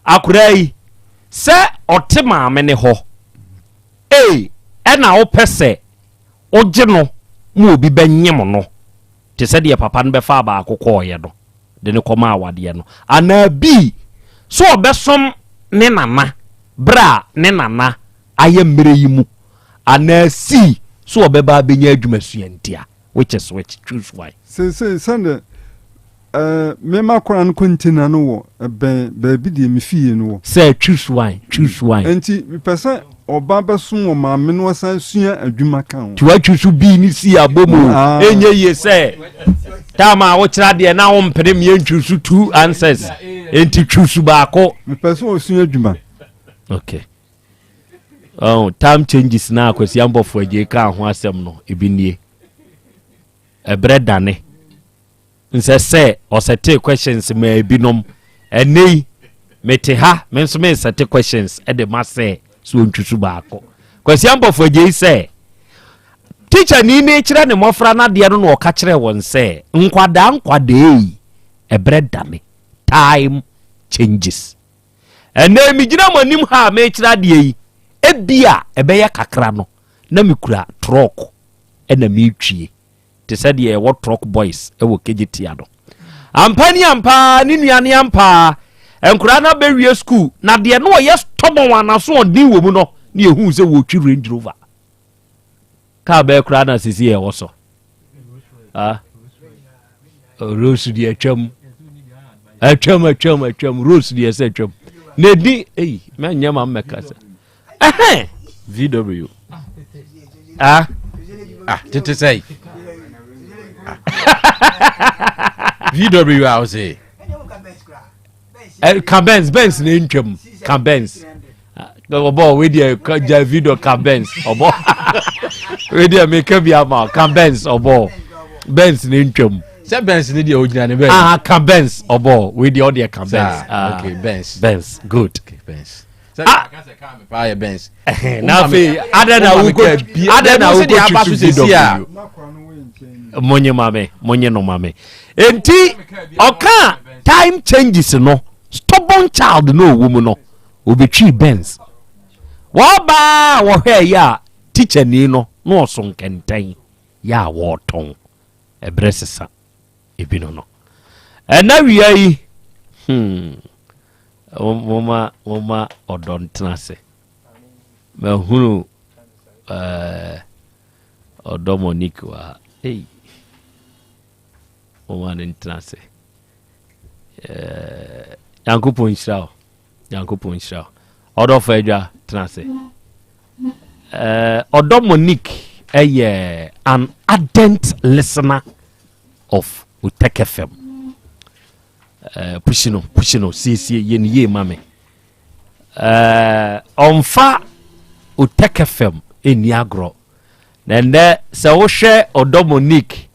akora yi sɛ ɔte maame ne hɔ ɛna wopɛ sɛ wogye no ma obi bɛnyem no te sɛ deɛ papa no bɛfa baako kɔɔyɛ no de ne kɔma awadeɛ no anaa bi so ɔbɛsom ne nana berɛ a ne nana ayɛ mmerɛ yi mu anaa si so ɔbɛba bɛnya adwuma suantia which is which choose why sɛnde mema kora no kontina no wɔ baabi deɛ mefie no wɔ sɛ choose why enti mepɛ sɛ ɔba bɛso wɔ maame no wasan sua adwuma ka ho nti watwusu bii ne si abɔmu ɛnyɛ yie sɛ tama a wokyerɛ deɛ na wompere miɛntwusu 2 answers enti twusu baako mepɛ sɛ ɔsua adwuma okay time changes na akwasi ambɔfo agye ka ho asɛm no ebi nie ɛbrɛ dane nsɛ sɛ ɔsɛte questions ma ebinom ɛnei mete ha me nso me set questions e de ma say so ntwusu baako kwasi ampofo je say teacher ni ne kire ne mofra na de no ka kire won say nkwada yi ebre dame time changes and then mi gina manim ha me kire de yi ebia ebeye kakra no na mi kura truck e na mi twie te said ye what truck boys e wo kejiti ado ampa ni nuane ampa enkura na bewie school na de no ye stubborn wana so odin wo mu no na ehu se wo twi Range Rover ka be kura na sisi e wo so rose di atwam rose di ese atwam na di me nyama mmeka se VW tete say VW I say Benz na ntwam Benz obo we dey ja video Benz obo we dey make be ama Benz obo Benz na ntwam say Benz ni dey ogina ne Benz obo we dey all dey Benz okay Benz good okay Benz Benz na fe adana wo dey abasu sisi a monye no mame enti oka time changes no stubborn child no woman no obetwi Benz wa ba wo hwe ya teacher ni no no so nkenten ya wo ton ebresesa ebino no na wiya yi mama odontenase me hunu odomonique wa mama ntenase yankopon shira odofa edwa tenase odomonique an ardent listener of Uteke FM pushino see ye mame onfa Uteke FM eni agro nende se wo hwe odomonique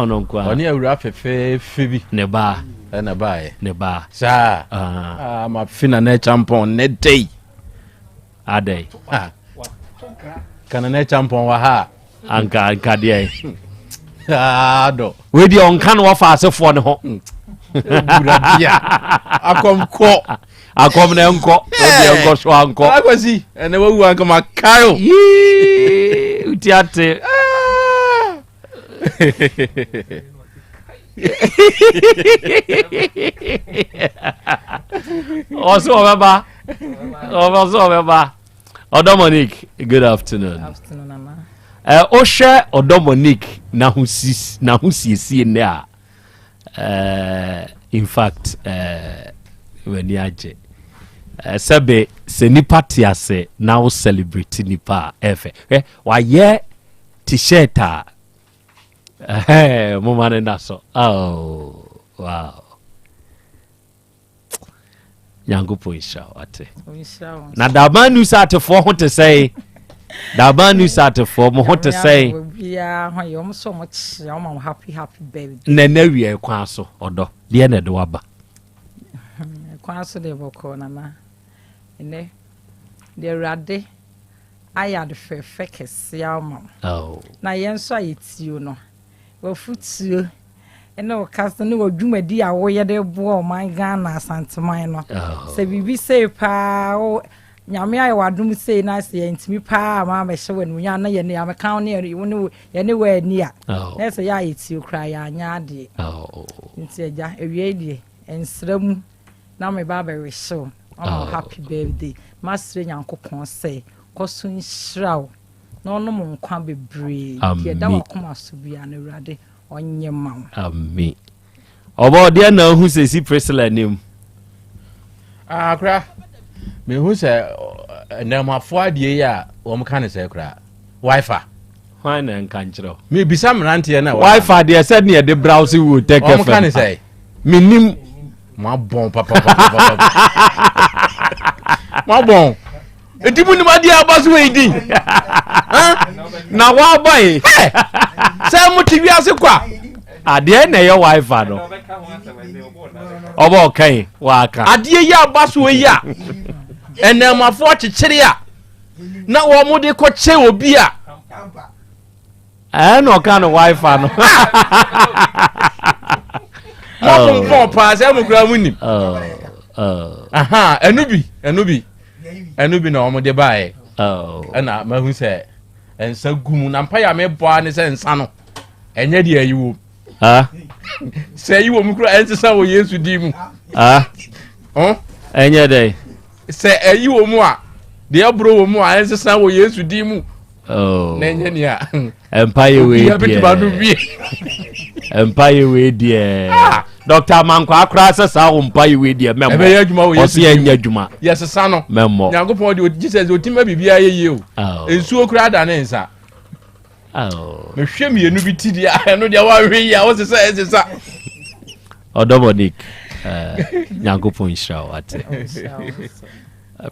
no kwa oni awura fefe bi ne ba sa ma fina na champion ne day adai kana na champion wa ha anka dey do we di on kan wa fa asefo ne ho bura bia akom na nko odi nko so anko akwasi ene wawu anka makayo utiate also baba Odomonique good afternoon ama Oshe Odomonique na husiesie ne a in fact when yaje sebe se nipa tiase na wo celebrate nipa efe wa ye t-shirt mama na so oh wow yango po isha ate na da manu sate fo ho te say da manu sate fo mo ho te say bia ho yo mo so mo chi o ma happy baby na wie kwa so odo de na de waba kwa so de boko na ene de rade aya de fefe kese ya ma na yen so ayetio no wa futuo ene o kasto ne odwumadi a wo ye de bo man Ghana Asanteman no se bibi se pa o nyame aye wadum se na se ntimi pa ma me hye wanu nya na ye ne ya me kan ne wo ne ye ne wa ani a na se ya ayetio kra ya anya de nti eja ewie die ensrem na me ba be resho happy birthday masre nyankopon se koso nhyiraw na ono mo nkwa bebre ye da wakoma so bia na urade onye ma ami obo de na hu se si presela nim kra me hu se na mafo adie ya wo mka ne se kra wifi why na nka nkyero me bisa mrante na wifi de said ne de browse wo take wo mka ne se minim ma bon papa ma bon etimu ni ma dia abasu we din na wa boy say mo TV ase kwa ade na ye wifi no obo kan wa ka ade ya baso ya enemafo chichiri a na wo mo de ko che obi a no kan wifi no mo ko pa say mo kura munim aha enubi na wo mo de bae na ma hu say ensa gumu na mpa ya me boa ne say ensa no enye de ayiwo say ayiwo mu kura ensa wo Yesu di mu enye de say ayiwo mu a de abro wo mu a ensa wo Yesu di mu na enye ni a empire we die Dr. Manko akra sesa wo empire we die memo ebe adwuma wo Yesu enye adwuma yesesa no memo Nyankopon de Jesus otima bibia ye o ensuo kura da ne nsa me hwe me enu bi ti dia no dia wa hwe ya wo sesa Odomonic Nyankopon nhyira wate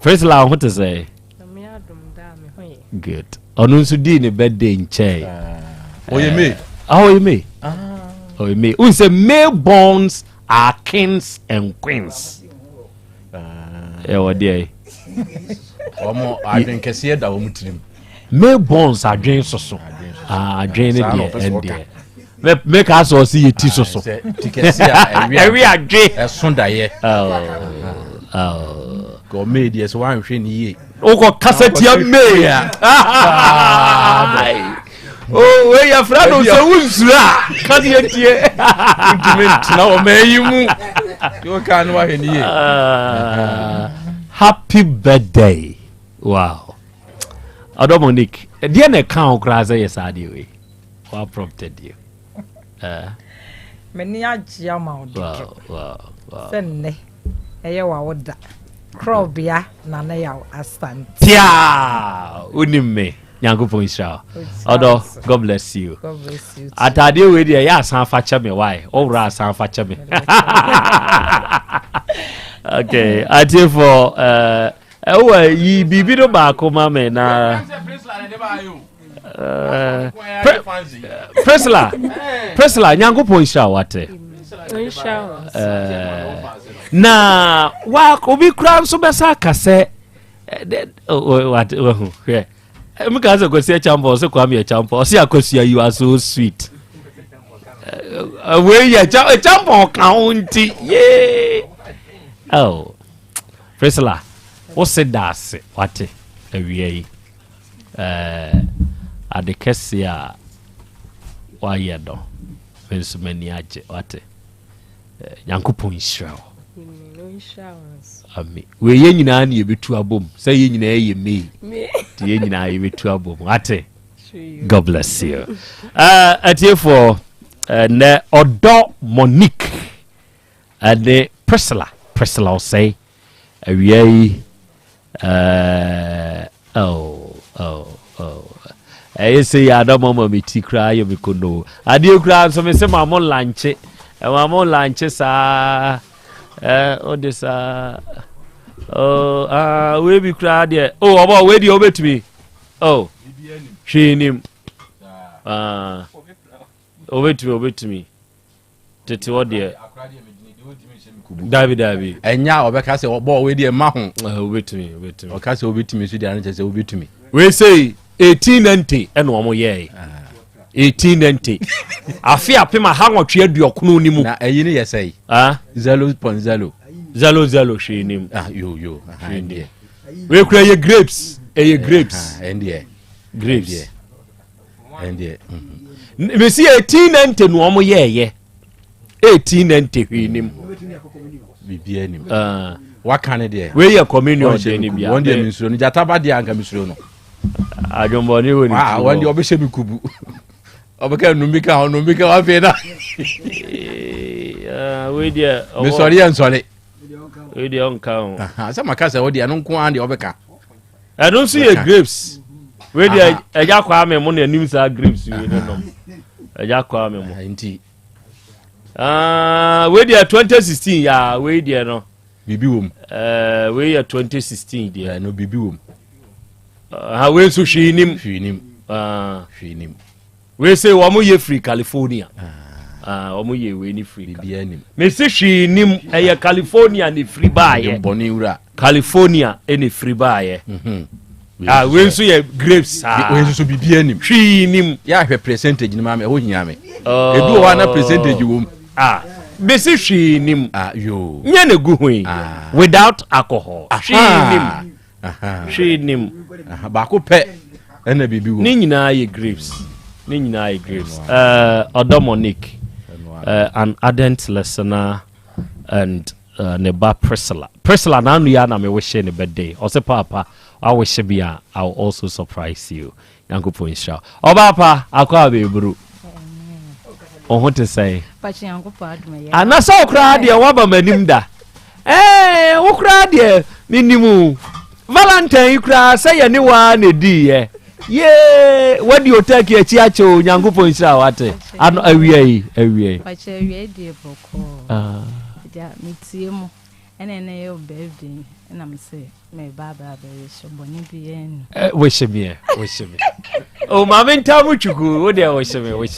first la what to say good onu nso di ne birthday nche oyeme oyeme oyeme unse male bonds are kings and queens what dey omo adwen kese da wo mutirim male bonds adwen soso adwen ne dey end make us all see it soso tikesi a every adwen eson da ye go made yes one hwe ni ye oko cassette ya me ya we ya frado so wunsura kan ye tie ultimate na o meyimu yo kan wa hwe ni ye happy birthday wow Adomonic dia na kan okra say yes ade we what prompted you meni agya ma o de wow senne eye wa woda Krobea na na Yaw Asante tia unimme Nyankopon Israel odo God bless you too. Atade we dey ya san fa che me why owra san fa che me okay ati for yi bibi do ba ko ma me na Presla Nyankopon Israel wate na wa obi kura so besa kase what here mka se kwesi champo se kwa me champo se akosia you are so sweet we ya champo county yeah oh Presla o se dase wate awie adekesia wa yedo mensumani aje wate Nyankopon Israel ami we ye nyina na ye betu abom say ye nyina ye me ti ye nyina ye betu abom ate God bless you atie for ne odo Monique and Priscilla will say awie I say ya do mama me ti kra ye me kono ade kra so me se mama lanche mama lanche sa odisa we be kra there obo we dey obetumi hwenim obetumi tete wo there Dabi enya obeka se obo we dey ma ho obetumi oka se obetumi so dey an se obetumi we say 1890 eno omo ye 1890 afi apema hanwotwe aduokunu ni mu na eyi ni yesai 0.0 hwenim yo hwende we kura ye grapes grapes me see 1890 no omo ye 1890 hwenim bibia nim wakane de we ye communion de ni bia won de misuro ni jataba de anka misuro no ajomboni woni won de obehye bikubu obeka numika wa feda we de me sorry en sorry we de on kan asa makasa we de anu nko an de obeka don't see a grapes we de eja kwa me mo na nim sa grapes we no eja kwa me mo nti we de 2016 ya we de no bibi wom we ya 2016 de no bibi wom we so hwenim hwee we say wamu ye free California wamu ye we ni free bibia nim me say hwee nim eye California ni free buy boni wura California any free buy we so ye grapes we so bibia nim hwee nim ya hwe percentage ni ma me ho hia me edu wa na percentage wo me say hwee nim yo nya na gu hoyi without alcohol hwee nim ba ko pe na bibi wo ni nyina ye grapes Monique an ardent listener and Neba Priscilla na anu ya na me wish ne birthday o se papa I wish be I'll also surprise you yankopo insha oba pa akwa bebru o ho te say pa chi yankopo aduma ya ana so kra de wa ba manim da wo kra de minimu Valentine kra say ye ne wa na di ye what do you take your chiacho nyangupo insha wate ano awie pa che awie de boko ja mitiemo ene yo birthday na me say me baba be so boni bi en wish me o mama ntamu chuku wo de wish me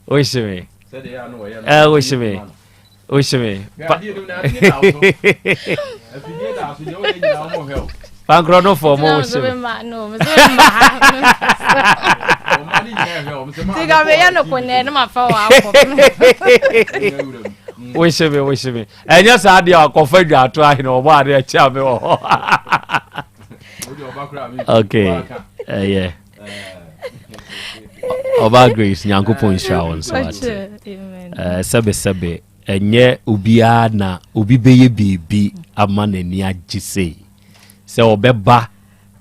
say de ya no ya wish me Pankrono for mo wish me no Tiga me ya no kone no ma fa wa wish me enya sa de akofa dwa to ahe no oba de acha me wo okay yeah oba grace nyankopon shawon so sebe enye obia na obi beye bibi ama nani agise se obeba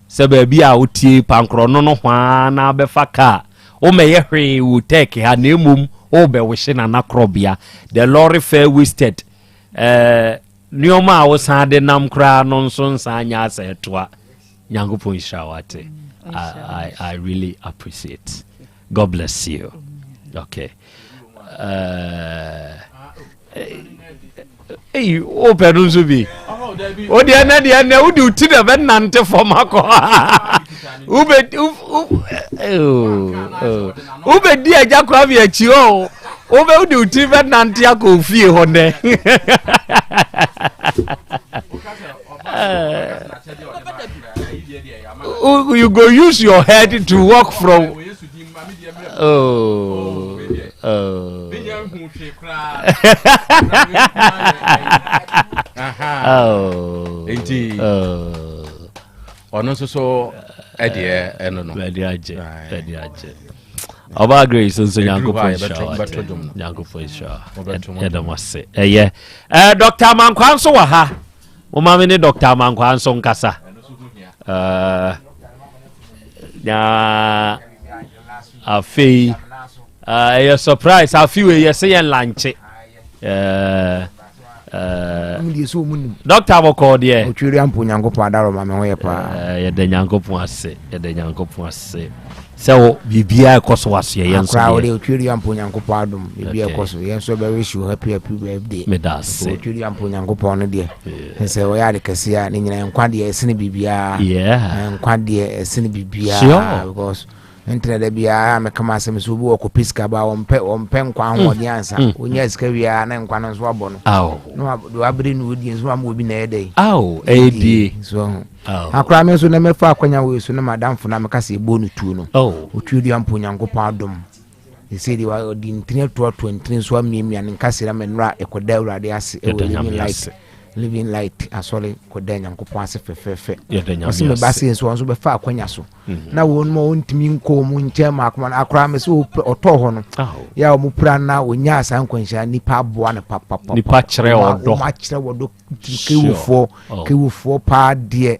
se ba bia otie pankrono no hwa na abefa ka o meye hwe wo take ha na emum o be wihye na Krobea the lorry fair wasted nioma a wo san de nam kra no nso nsanya asetoa nyankopon shawate I really appreciate. God bless you. Okay. Hey, open uzubi. O de na wo de uti na be nante for mako. Ube di aja kwa bi achi o. Ube de uti be nante akofie ho ne. You go use your head to walk from ono so edie eno no edie Oba Grace nso Yankopon sha edamase Dr. Mankwa nso wa ha mo ma me ne Dr. Mankwa nso nkasa ya afi a surprise afi we yes yen lunch Dr. Boko de otwiri ampo Nyankopon adaro ma me ho ye pa ye de Nyankopon ase so bibia ekoso waso ye yenso akra o de otwiri ampo Nyankopon adom bibia ekoso yenso be wish you happy birthday me das otwiri ampo Nyankopon no de se o ya de kase ya ni nyina nkwa de esene bibia nkwa de esene bibia because entre de bia me kama se me so bu okopiska ba ompe nkwa ahodi ansa onya sika wia na nkwa no so abo no no do abri no odi so am obi na ede edi so akra me so na me fa akwanya we so na madam fo na me kase ebo no tu no otwiri ampo Nyankopon adom esedi wa odi ntine to 23 so amiamia nkase na menra ekoda urade ase living light asole koda Nyankopon ase fefefe osi me base so so be fa akwanya so na won mo ontimi nko mu nchema akoma akra me so oto ho no ya mu pra na onya asa nkwansha nipa aboa na papa nipa kire odo ma kire wodo kewufo pa de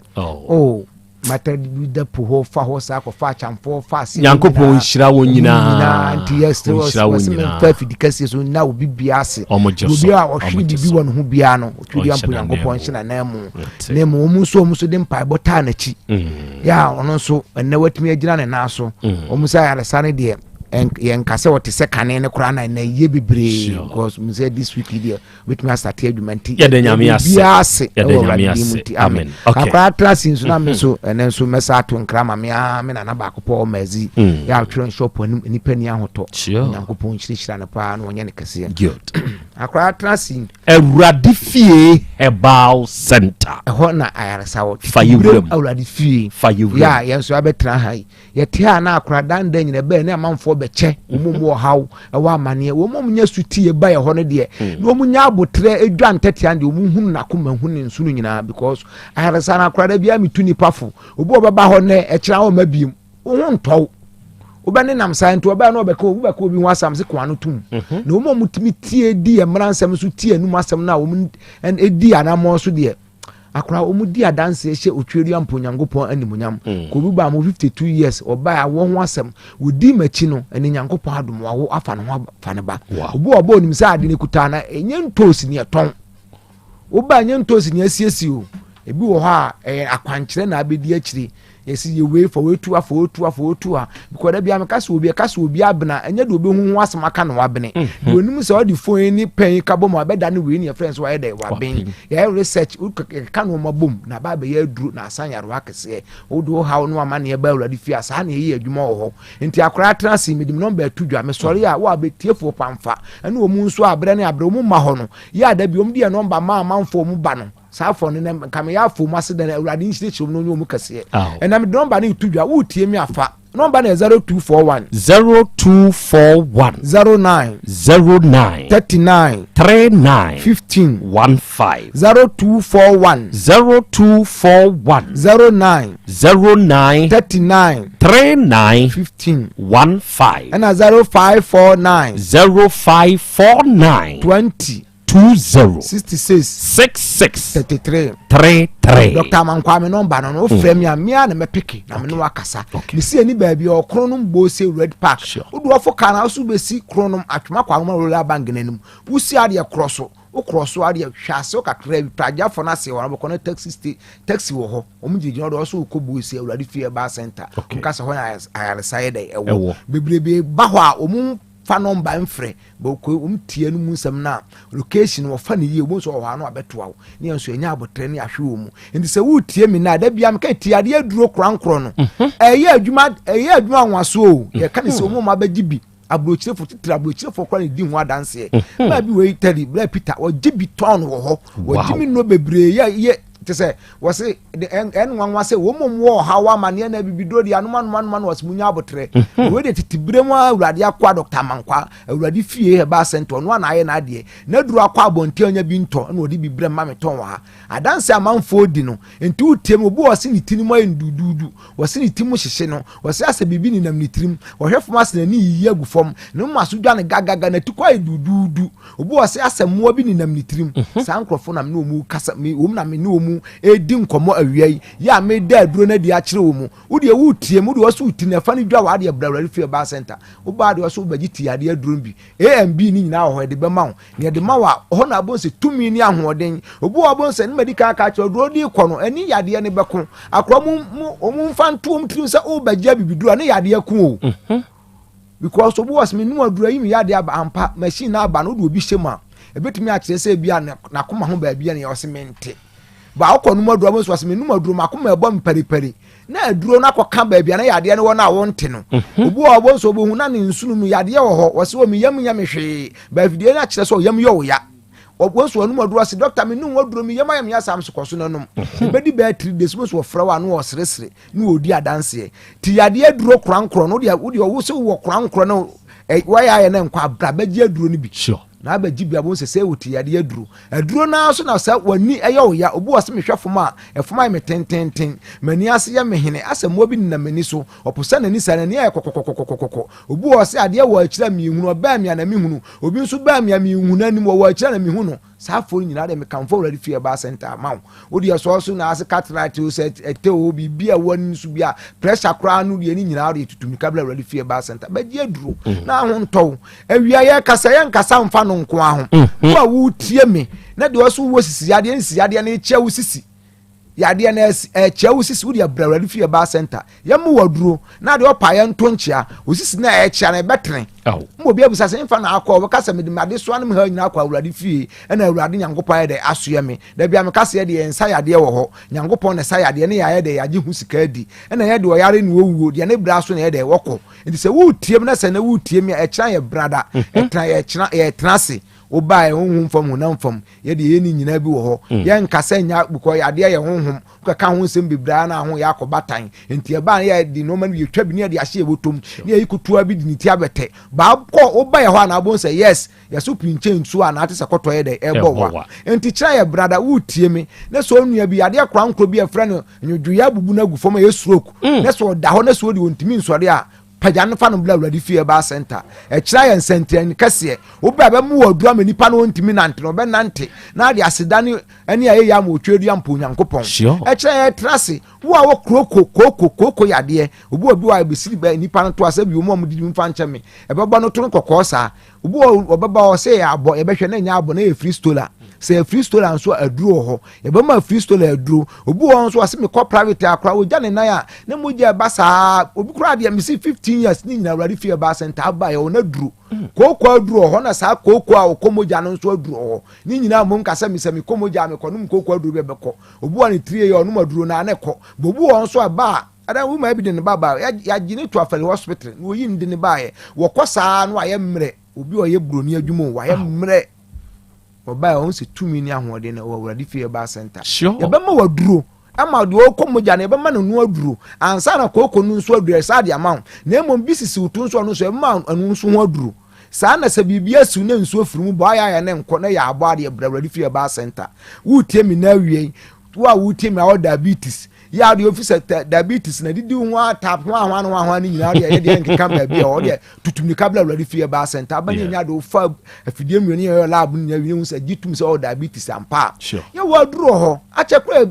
matter the poho fa ho sa ko fa chamfo fa si Nyankopon hira won nyina anti yesterday was fa fidikasi so na obi bia ase obi a ohwe bibi won ho bia no otwiri ampo Nyankopon hira na emu omu so de mpa bota na chi ya ono so enne watimi agira ne na so omu sa ya sane de yen kase what se kane ne kura na ye bebre because me say this week here with me start adwumanti ya de nyame ase amen akwa trasin so na me so enen so mesa to nkrama me na ba akopɔ mazi ya twron shop ni pani ahoto nyankopɔn hyirihira na pa na onye ne kase akwa trasin Awurade fie herbal center ho na ayaresa wo fayewuram Awurade fie ya yenso abetra hai yete na akwa dan dan nyina ba ne amanfo beche omum wo haw wa amane wo mum nya sutie ba ye ho ne de no mum nya abotre edwa ntete ande omum hunu na koma hunu nsunu nyina because ayaresa na akwa da bia mituni pafo obo obeba ho ne ekira wo mabiem wo ntɔw obane nam santo oba na obeka obi ho asam se kwano tum na omum mutimi tie di emransam so tie anum asam na omum edi anamo so de akora omudi adanse ehye otweri amponyankopon animunyam ko bi ba mo 52 years oba ya wo ho asem wodi machi no ene nyankopon adom wa wo afa no ho fa ne ba obo onim sa ade ne kuta na enye ntosi ne ton oba enye ntosi ne asiesi o ebi wo ha akwankyere na abedi akiri yesi ye way for wetu because there be am kase obi abena enye de obi hu asem aka na wabene de onum se odi phone ni pen ka bom abeda ne we ni friends wa de waben ya research ka no mabom na ba be ya duru na asanyaro akese odo ha no ama ne ba Awurade fi asa na ye adwuma wo ho nti akora transi medim number 2 dwa me sori a wa be tiefo pamfa ene omu nso abre ne abre omu ma ho no ya da bi omu de number ma manfo mu ba no sa for ne kame ya fo mase de Awurade nhyire chom no nyomu kase na me number ni tudwa wo tie mi afa number na 0241 09 39 15 0241 09 39 15 and 0549 20 66 33 Dr. Mankwame number no frame ya mia na mepiki na me no akasa me si ani ba bi okro no mbo se red park odu ofo kana so be si kro no atwema kwa ma rola bang nanim wusi ade kroso ukroso ade hwase o kakra bi praja fo na se wona boko na taxi wo ho omjiji no do so ukobu se Awurade fie ba center nkasa ho na ayaresa de ewo bebrebe ba ho a omu fa number mfre boko tie no musam na location wo fa ne ye wo so wo ano abetoa wo ne enso enya abotre ne ahwe wo mu ndi se wo tie mi na da bia me ka tie ade aduro krankro no eye adwuma nwaso o ye ka ne se wo ma bagibi abrochirefo titira abrochirefo kwa ne di ho adanse ba bi we tell bra Peter wo gibi ton wo ho wo gimi no bebre ye te say wase enwanwa say wo mom wo hawa mane na bibido di anuma was munya abotre we de titibire mu Awurade akwa Dr. Mankwa Awurade fie he ba center no na aye na ade na duru akwa abonte onya bi nto na odi bibre ma meton wa adanse amanfo di no enti utem obu wase ni tinimu endududu wase ni timu hyehye no wase ase bibi ni nam ni tirim ohwefo mas na ni yiyi agufom no maso dwa ne gagaga na tukwa endududu obu wase ase mo bi ni nam ni tirim sankrofo na me no mu kasa me wom na me no mu edi nkomo awiai ya me da aduro na di akire wo mu wo de wo tie mu de wo so uti na fa ni dwa wa de Awurade fie ba center wo ba de wo so bagiti ade aduro bi AMB ni nyina ho de be ma wo ne de ma wa ho na bonse tumi ni ahoden obu wa bonse ni medical aka akire duro di kono ani yade ne beko akro mu mfanto mu tirim se o bagya bibiduro ne yade ku o because obu was me nu aduro yi mi yade aba ampa machine na aba no de obi hyema ebetumi akire se bia na koma ho ba bia ne yo semente ba okonu maduro mo so aseme nu maduro makoma ebo mperiperi na aduro na koka ba bia na yade ne wona wonte no obu obo so obo hu na ne nsunu mu yade wo ho wo se o mi yam hwe ba fidie na kire so yam yo ya obo so nu maduro se doctor me nu maduro mi yam ya sam so koso no bedi ba 3 days mo so fra wa no wo seresere ni odi adanse ti yade aduro krankro no de wo se wo krankro no wa ya na nkwa bra ba gi aduro ni bi na abaji bia bon sese wuti yade aduro na so na sa wani eyo ya obu wase mehwefom a efoma me tententen mani ase ya mehene asemo bi na mani so oposa na ni sa na ni kokokokokoko obu wase ade wa akira mi hunu oba mi na mi hunu obi nso ba mi hunu anim wa akira na mi hunu sa fo nyina de me kamfo Awurade fie ba center mawo odi so so na ase cataract o se ete o bi bia wani so bia pressure kra no de ni nyina de tutumi kabla Awurade fie ba center ba di aduro na ho ntow awia ye nkasa mfa no nko aho wa wo tie me na de waso wo sisi ade na che wo sisi yade na eche usisi wo de abrawrade fie ba center yemu waduro na de opa ye nto nchia usisi na eche na betre mo bia busa se mfa na akọ wo kasa me de made so anum ha nyina akọ awrade fie na awrade nyankopon ye de asoye me da bia me kasa ye de ensa yade wo ho nyankopon na sa yade ne ya de yaje hu sika di na ye de oyare ne owuo de ne bra so na ye de wokọ nti se wo tiem na se na wo tiem ya eche ye brada etra ye china ye trase oba ye honhum fam honam fam ye de ye ni nyina bi wo ho ye nkasa nya buko yade ye honhum ka ho nsem bibra na ho ya akobatan enti eba ye di no man ye twa bi ne de ahye botom ne yi kutua bi diniti abete ba ko oba ye ho na bon say yes ya so pinche nsu a na ate se koto ye de ebo wa enti kira ye brada wo tie me ne so nua bi yade akra nkro bi afra no nyudu ya bubu na gu fam ye stroke ne so da ho ne so de ontimi nsore a pajan fa no bla awrade fie ba center kira ye nsentren kase oba ba mu wadu ama nipa no ontimi nante no be nante na de asedane ani aye ya ma otwedu ampo nyankopon kira ye trase wo a wo kroko yade obi wa besiri ba nipa no to asa bi omo didi mfa ncheme ebeba no to nkokọ sa obi obeba o se ya abo ebehwe na nya abo na ye free stola se free stola nso aduro ho ebema free stola aduro obi won so ase me ko private akra wo jane na ya na moje basa obi kura de me 15 years ni nyina awrade fie ba center aba ye ona duro koko aduro ho na sa koko a okomoja no nso aduro ho ni nyina mo nkasa me se me komoja me konum koko aduro be beko obi won 3 ye onum aduro na ne ko bobu won so aba ada wo ma bi de ne baba ya gine to afale hospital no yi ndi ne ba ye wo kosa no aye mre obi o ye broni adwumo wa ye mre oba on se 2 million ahode na awrade fie ba center ya be ma waduro ama de okomoja na be ma no aduro ansa na koko no nso aduro sa de amount na emom bisisi utu nso no so ma anu nso ho aduro sa na se bibia su na nso afiru bo aya ne nko na ya abo ade awrade fie ba center wutie mi na wie wo a wutie mi a diabetes ya de officer diabetes na didi ho tap ho ahwa ni nyina de ye de nkeka ba bia o de tutumni kabla awrade fie ba center abanye nya do fa afidie mioni ye lab ni nya wi se gitum se o diabetes ampa ye waduro ho achekwa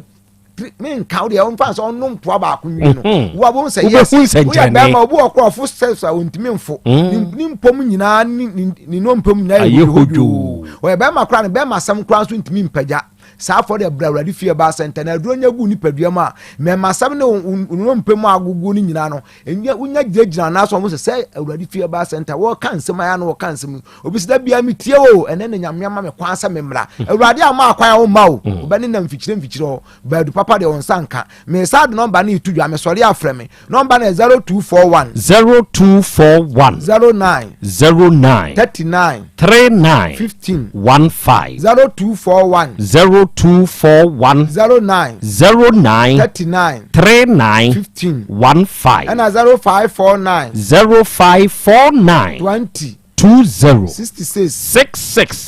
men ka de on fa so onum to ba akunwi no wo bo se yes wo ya ba ma obu okro fo steps a ontimi mfo ni mpom nyina ni no mpom nyina ye hojo wo ya ba ma kra ne ba ma sam kra so ntimi mpaja sa for the awrade fie ba center na aduro nya gu ni paduam a me masam ne no mpem agugu ni nyina no enye unya gina na so mo se awrade fie ba center wo kan nsem aya no wo kan nsem obi se da bia metie o ene ne nyamya ma me kwansa me mra awrade ama akwan wo ma o oba ne na mfikyire o ba du papa de on sanka me sa de number na itudwa me sori afre me number na 0241 09 39 15 0241 09 39 15 and 0549 20 66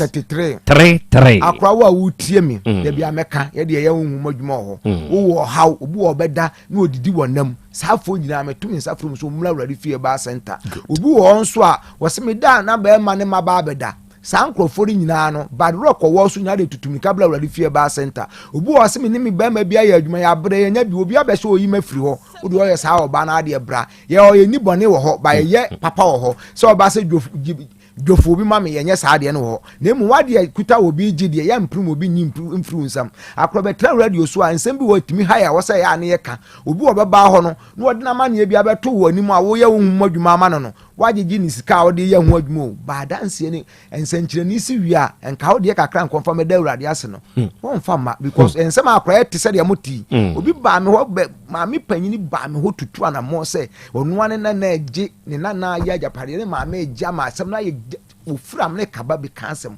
33 akwa wa wutie mi de bia meka ye de ye hunhum adwuma ho wo haw obu obeda na odidi wonam safo nyina metumi safo so mura awrade fie ba center obi wo nso a wose da na ba ma ne maba abeda sankrofori nyina no bad rock wo so nya de tutumi kabla awrade fie ba center obi wo se me ba ma bia ya adwuma ya bre nya bi obi abehye oyi mafiri ho odi o ye sa oba na ade bra ye o ye ni bone wo ho ba ye papa wo ho so oba se dwofo bi ma me yenye sa ade no ho na emu wade kuta obi gide ya mprim obi nyi mfru nsam akrobetra radio so a nsam bi watimi haya wo se ya ne ye ka obi obeba ho no na odi na ma ne bia beto wo anim a wo ye wo hum adwuma ma no wagye ni sika odi ye ho adwuma o ba danse ni ensankyire ni si wi a enka odi ye kakra nkonfa me da awrade ase no won fa ma because ensam akra te se de moti obi ba me ho ma me panyini ba me ho tutu ana mo se onu ane na na age ni na ya japade ne ma me age ma asem na ye ofram ne kaba bi kansem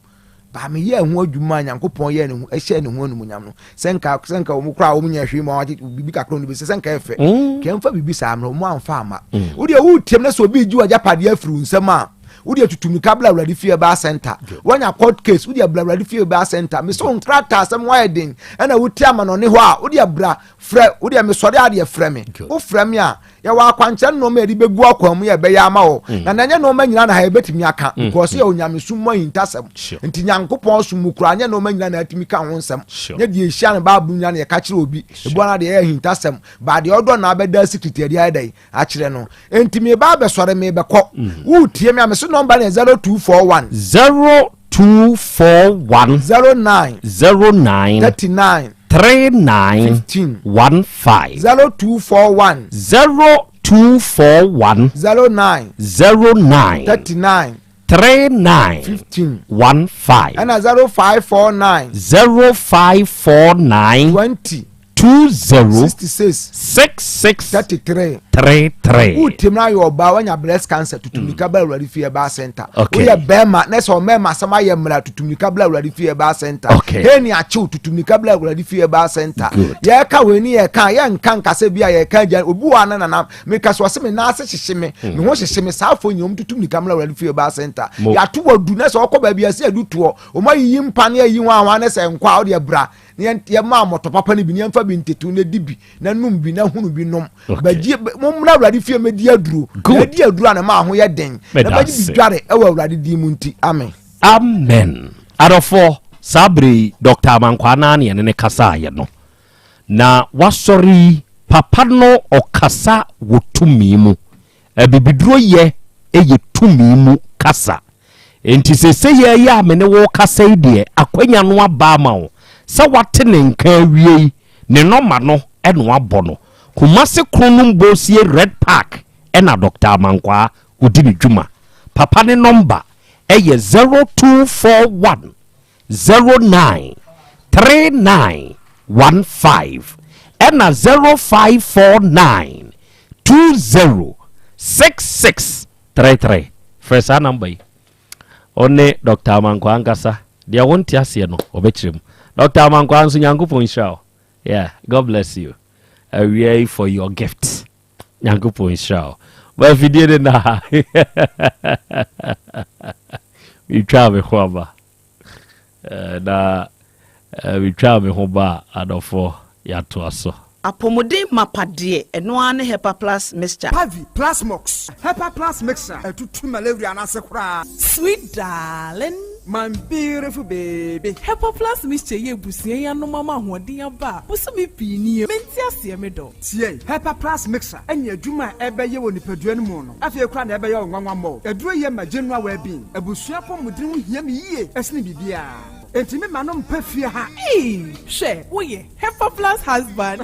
ba me ye ho adwuma nyankopon ye ne ho ehye ne ho anu nyam no senka omu kra omu nya hwe ma wagye bibi kakra no bi senka efe kemfa bibi sa amro mu amfa ama wo de wo tiem na so bi ju ajapade afuru nsem a wo de tutumi kabla awrade fie ba center wanya court case wo de abla awrade fie ba center me so nkrata asem widen na wo tiama no ne ho a wo de abra frɛ wo de me sɔre ade frɛ me wo frɛ me a ya wa kwanche no ma edi begu akwam ye be ya ma wo na nanye no ma nyina na ha betimi aka because ye onyamesum mo hintasem nti nyankopon sum kura anye no ma nyina na atimi ka ho nsem ye de ehia ne ba bu nyina na ye ka kire obi ebu na de ye hintasem ba de odo na abeda secretary de adai a kire no enti me ba be sɔre me be kɔ wo tie me ameso number na 0241 09 39 3915 0241 0241 09 09 39 15 15 and 0549 0549 20 66 33 utimna yo ba wanya breast cancer tutumika bla wurade fie ba center okay. we bema na so mema sama ye mra tutumika bla wurade fie ba center okay. heni achi tutumika bla wurade fie ba center ye ka weni ye ka ye nkan kase bia ye ka ja obu wa na meka so se me na ase hyehyeme me ho hyehyeme saafo nyom tutumika bla wurade fie ba center ya to wadu na so okoba bia se aduto o ma yi mpa na yi wa na se nkwa o de bra ye ma moto papa ni bi ne mfa bi ntetu na dibi na num bi na hunu bi nom bagie mo na wurade fie medi aduro medi aduro na ma ho ye den na bagie bi dware e wa wurade di mu nti amen amen adofo sabre Dr. Amankwana na ne kasa ye no na wasori papa no okasa wotumi mu abibiduro ye eye tumi mu kasa enti sese ye ya amene wo kasa ide akwanya no aba ma wo sa wate ne nka wie ne noma no eno abono Kumase Kronum Bosie Red Park ena Dr. Amankwa udini juma papa ne number eye 0241 09 3915 ena 0549 20 6633 first number one Dr. Amankwa angasa dia wonti ase no obechirem Dr. Amankwa anso nyankopon shao yeah God bless you away for your gift nyankopon shao but if you didn't na we travel home na we travel home adofo ya to aso apomode mapade eno ane hepa plus mixture Pavi plus mox hepa plus mixture etutu malaria na sekura sweet darling my beautiful baby hepa plus mixture ye busie ya no mama hoden aba busumi pini menti ase me do tie hepa plus mixture anya adwuma ebeye wo nipadua no mu no afie kura na ebeye onwanwa mo aduro ye ma general well-being abusua pomodin ho hia me yie esne bibia Entime manom pefia ha. She, oye, Hepa Plus husband.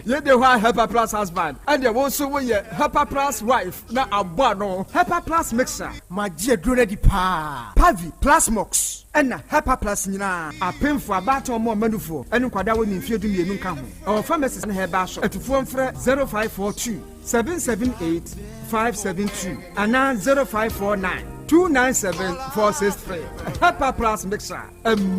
Ye de wa Hepa Plus husband. And ye also we Hepa Plus wife. Na abano. Hepa Plus mixer. Ma je drone di pa. Pavi Plus mox. Ena Hepa Plus nyina. Apemfo abato mo manufo. Enu kwada wo ni mfie dum ye nka ho. Our pharmacist na heba so. Etufo mfre 0542 778 572 ana 0549 297-463. Hepa Plus mixer.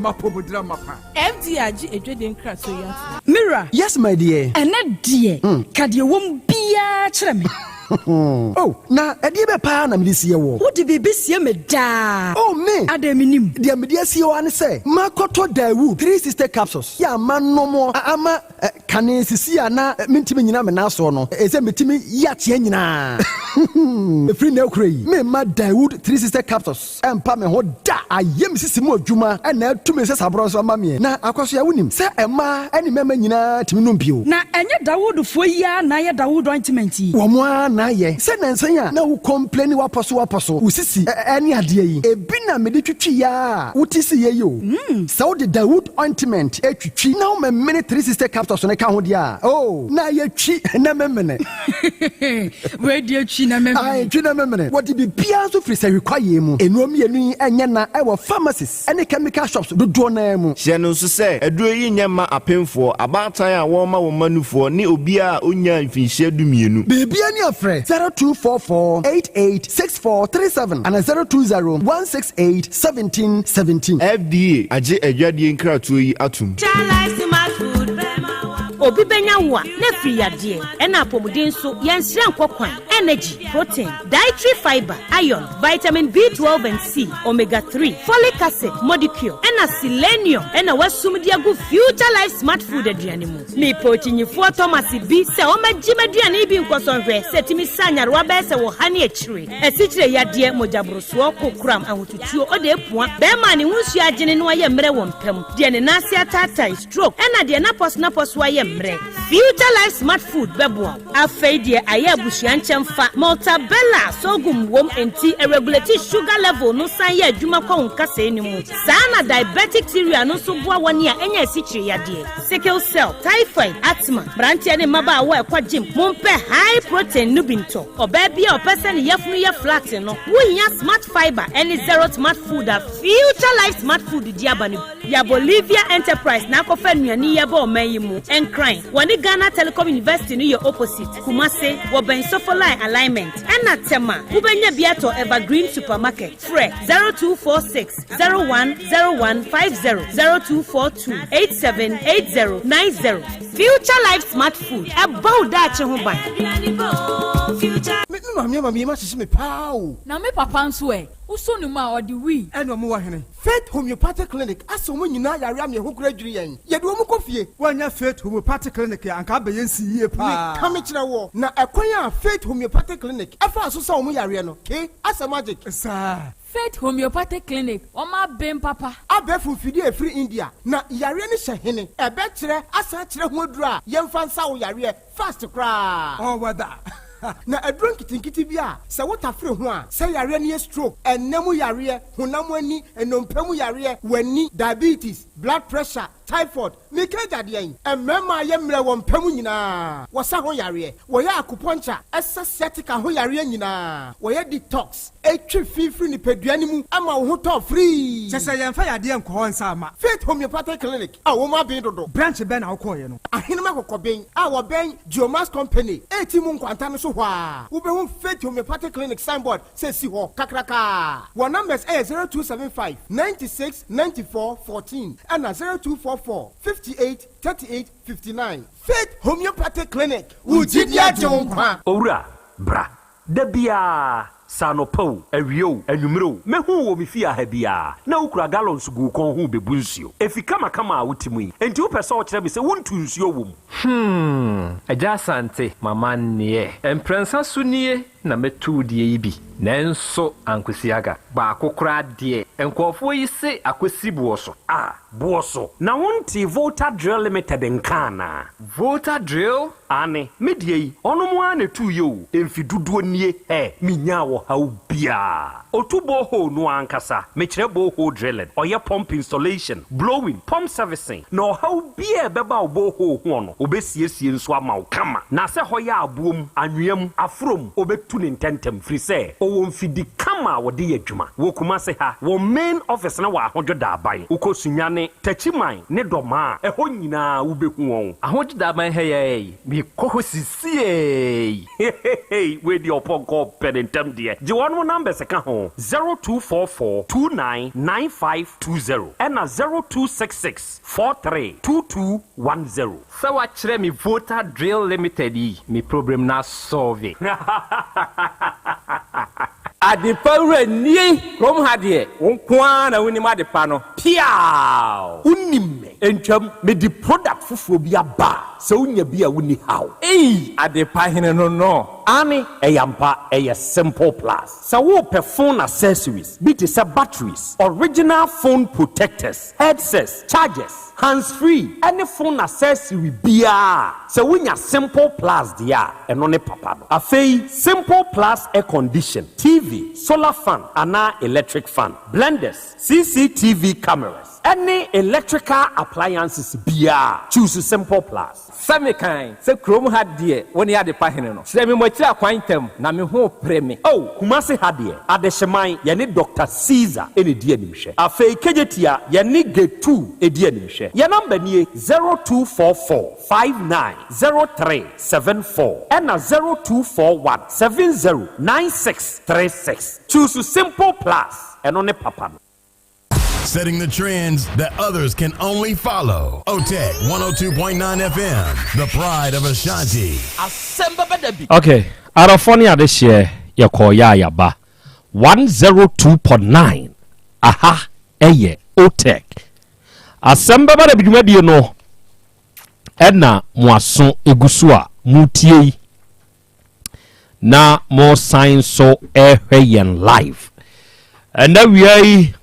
Mapobudra mapa. MDRG ejweden krato ya. Mira. Yes, my dear. Ene dear. Kadie wom bia kyerɛ me. Oh, na ɛdeɛ bɛ paa na mede sie wɔ. Wode biribi sie me daa. Oh, me. Adaminim. Deɛ mede sie wɔ ane sɛ, makɔtɔ Dawood 3 sister capsules. Ya ma nomo ama kane sisi ana mentimi nyina me naso no. Ɛsɛ metimi yateɛ nyinaa. Efiri na ekura yi. Me ma Dawood 3 sister capsules. Empa me ho da. Ayem sisi mu adwuma ɛna atumi sɛ sabro so ama me. Na akɔso ya wonim sɛ ɛma ɛne mɛma nyinaa timi no mpio. Na ɛnyɛ Dawood fo yi a na yɛ Dawood ointment yi. Wo mo na ye se nansan na wo complain waposo usisi ani ade yi ebi na me de twitwi ya wotisi ye yo so the Dawood ointment etwitwi na wo memene 3 sister capsules ne ka ho dia oh na ye twi na memene we de twi na memene ai twi na memene what be bia so free say require mu enuom yenu enye na e wo pharmacies ene chemical shops dodo na mu hye no so say aduro yi nyema apemfo abatan a wo ma wo manufo ne obi a onya mfinhye dumienu baby ani afre 0244886437 and 020168717 FDA age adwadie nkratoyi atum obi benya wa na free yade ena apomuden so yensire nkokwan energy protein dietary fiber iron vitamin B12 and C omega 3 folic acid molecule ena selenium ena wasumdi agu future life smart food aduane mu me pochinyifo Thomas B se o magima aduane bi nkosonhwe setimi sanyare wa be se wo hane akire asichire yade mojabroso kokram ahotutuo ode epua be ma ne hunsu agene no aye mre wo mpam de ne nase atatai stroke ena de na pos wa ye emre future life smart food bebo afei de aye abusuanchem fa maltabella sogum wom enti regulate sugar level no san ye adwuma kwa nkasa enimu saa na diabetic theory no so boa wani a enya esichiri yade sickle cell typhoid asthma brantia ne maba wa ekwa gym mompe high protein nubinto oba bia opese ne yefunu ye flat no wunya smart fiber any zero smart food a future life smart food diabani ya Bolivia enterprise na kofa nuani ye ba omayimu encrine wani Ghana Telecom University no ye opposite Kumase wo ben sofolai alignment ena tema ubenya biato evergreen supermarket fre 0246 010150 0242 878090 future life smart food about that ho ban me ma sisi me pao na me papa nso uso ni ma odi wi eno mo wa hene Faith Homeopathic Clinic aso mo nyina yare am ye ho kura dwiri yen ye de wo mo kofie wanya Faith Homeopathic Clinic anka ba yen si yie pa me kam kire wo na ekwan a Faith Homeopathic Clinic afa aso sa wo yare no ke asa magic sa Faith Homeopathic Clinic oma ben papa abefu fidi e free India na yare ni hye ebe kire asa kire ho adura yemfa nsa wo yare fast kra oh wada na adron kitinkiti bia se wota free ho a se yare ne stroke enemu yare honam ani enompemu yare wani diabetes blood pressure typhoid mikeja de yen emema ye mre wo mpemu nyina wo sa ho yare wo ya akuponcha asasetika ho yare nyina wo ye detox etwi fifiri ni peduani mu ama wo ho to free se yemfa yade enko ho nsa ama Faith Homeopathic Clinic a wo ma ben dodo branch ben na wo koye no ahenema kokoben a wo ben Geomas Company etimu nkwanta no so ho a wo be ho Faith Homeopathic Clinic signboard se si ho kakraka wo numbers 0275 96 94 14 and 0244 58 38 59 Faith Homeopathic Clinic Ujidia Jonkwa Owura bra dabia sanopo awio anwumro mehu wo mefia ha bia na ukura gallons gu kon hu bebu nsuo efika makama awutimu yi enti wo pese o kire me se wontu nsuo wom Yaw Asante mama nie emprensa sunie na metu die yi bi nanso ankwesiaga ba akokora de enkofo yi se akwesi buoso buoso na wonti Volta Drill Limited nkana Volta Drill ane medie yi onomo ane tu yo emfiduduo nie minya wo hawo bia otubo ho no ankasa mekire bo ho drilling oye pump installation blowing pump servicing no hawo bia beba obo ho no obesiesie nso ama kama na se hoya abuom anwem afrom obetu ne ntentem free se o mfidi kama wode yadwuma wo kuma se ha wo main office na wa ahojoda aban ukosunyane tachiman ne doma eho nyina wo behu won ahojoda aban heye mi koho sisie we di oponko penentem de je wonu number se ka ho 0244299520 and 0266432210 so wa kire mi Volta Drill Limited yi mi problem na solve Adipawre ni krom hade wonkwa na woni madepa no piao unimme entwam me di product fufuro bi aba se unya bi a woni haw adepa hene no ani eyampa eye simple plus se wo pe phone accessories be to batteries original phone protectors headsets chargers hands free any phone accessory bia se wunya simple plus dia eno ne papa no afei simple plus air condition TV solar fan ana electric fan blenders CCTV cameras any electrical appliances bia choose simple plus Samikan se krom hadie woni ade pahene no se me mochira kwantam na me ho preme kumase hadie adehyeman ye ne Dr. Caesar ene die animhwe afei kejetia ye ne G2 edi animhwe ye number nie 0244590374 and 0241709636 choose simple plus eno ne papa no. Setting the trends that others can only follow. OTEC 102.9 FM, the pride of Ashanti. Asem Beba Dabi. Okay, Arafoni this year, Yakoya Yaba 102.9. Aha, eye, OTEC. Asem Beba Dabi, you know, Edna Moisson Egusua, Mutie. Na more science so airwayen live. And then we are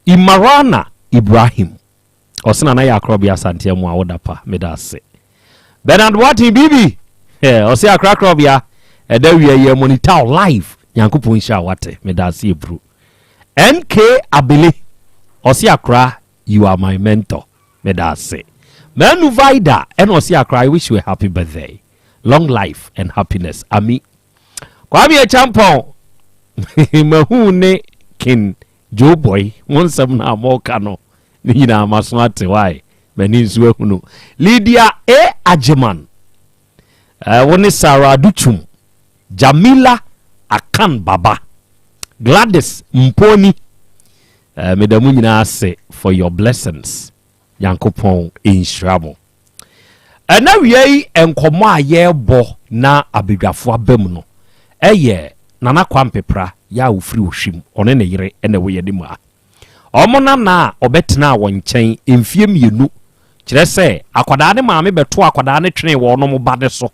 Imarana Ibrahim Osina na ya Krobea Asante mu a woda pa medase. Bernard Wati Bibi. Osi akra Krobea eda wie ye monitor live. Yankopon sha wate medase ebru. NK Abili. Osi akra you are my mentor. Medase. Manu Vida and Osi akra I wish you a happy birthday. Long life and happiness. Ami. Kwame Champon. Mahune kin Joe boy. Wonsam na mo kano. Nina maswate why meninsuwe hunu Lydia A Ajeman woni Sarah Duchum Jamila Akan Baba Gladys Mponi medamu nyina ase for your blessings Yankopon inshiramo na wiei enkomo ayebo na abedwafo abam no nana kwampepra ya ofiri ohwim one ne yire ene wo yedimu a Omona na obetena wonchen emfie mienu kire se akwada ne maame beto akwada ne twene wo no mo bade so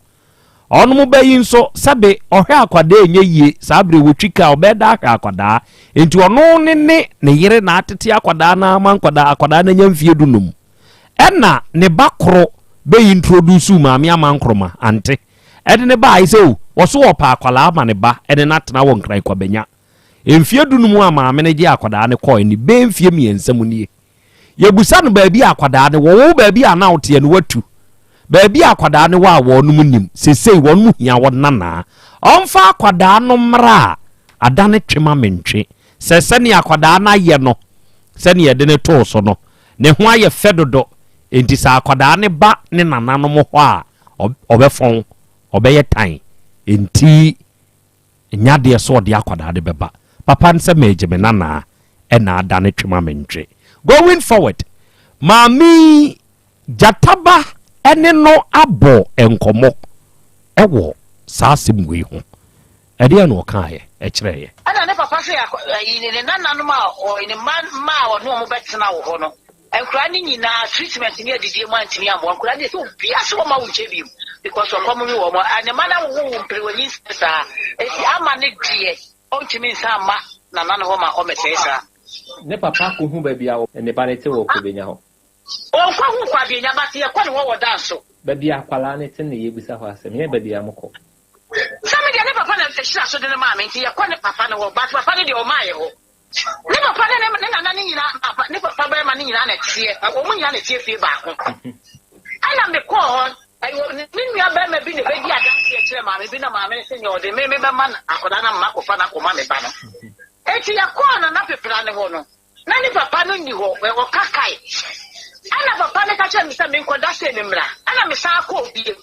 ono mo bayi nso sabe ohwe akwada enye yie sabre wotwika obeda ahwe akwada enti ono ne yire na atete akwada na ama akwada na nyamfie dunum ena ne bakro be introduce maame amankroma ante ede ne ba ise wo so opa akwala ama ne ba ede na tena wo nkran kwabenya emfie dunumu a maame ne gi akwada ne koi ni be emfie miensam nie yebusa no baabi akwada ne wo baabi a na wote ne watu baabi akwada ne wa wo no munim sesei won mu hia wo nana onfa akwada no mra adane twema mentwe sese ne akwada na ye no se ne yede ne to so no ne ho aye fedodo enti sa akwada ne ba ne nana no mo ho a obefon obeye tan enti nyade so de akwada de beba papa nse mejeme nana ena adane twema mentwe going forward mami jataba ene no abo enkomo ewo sasimwe ho ede no kae ekireye ana ne papa se ne nana no ma o ne ma o no mo betena wo ho no enkura ni nyina treatment ni adidie mu antimi ambo enkura ni se obi ase wo ma wo nche bi because of common wo mo ane mana wo mpelwani sa esi ama ne die o ntimi nsa ma nana no ho ma o metesa ne papa ko hu ba bia wo ne ba ne te wo ko benya ho o kwa hu kwa benya ba te kwa ne wo danso ba bia kwala ne te ne yebusa ho asem ye ba bia moko sami dia ne papa na te shira so de ma me nti ye kwa ne papa ne wo ba papa ne de o ma ye ho ne papa ne nana ne nyina papa ne papa ba ma ne nyina na tie o mu nyina na tie fie ba ho ana me ko ho ayo ne nua ba ma bi ne be di adanse e kire ma me bi na ma me se ne o de me ba ma akoda na ma ko fa na ko ma me ba no eti yakwa na pepra ne ho no na ni papa no ni ho we kakai ana papa ne ka che mi se me nkoda se me mra ana me sa akọ obi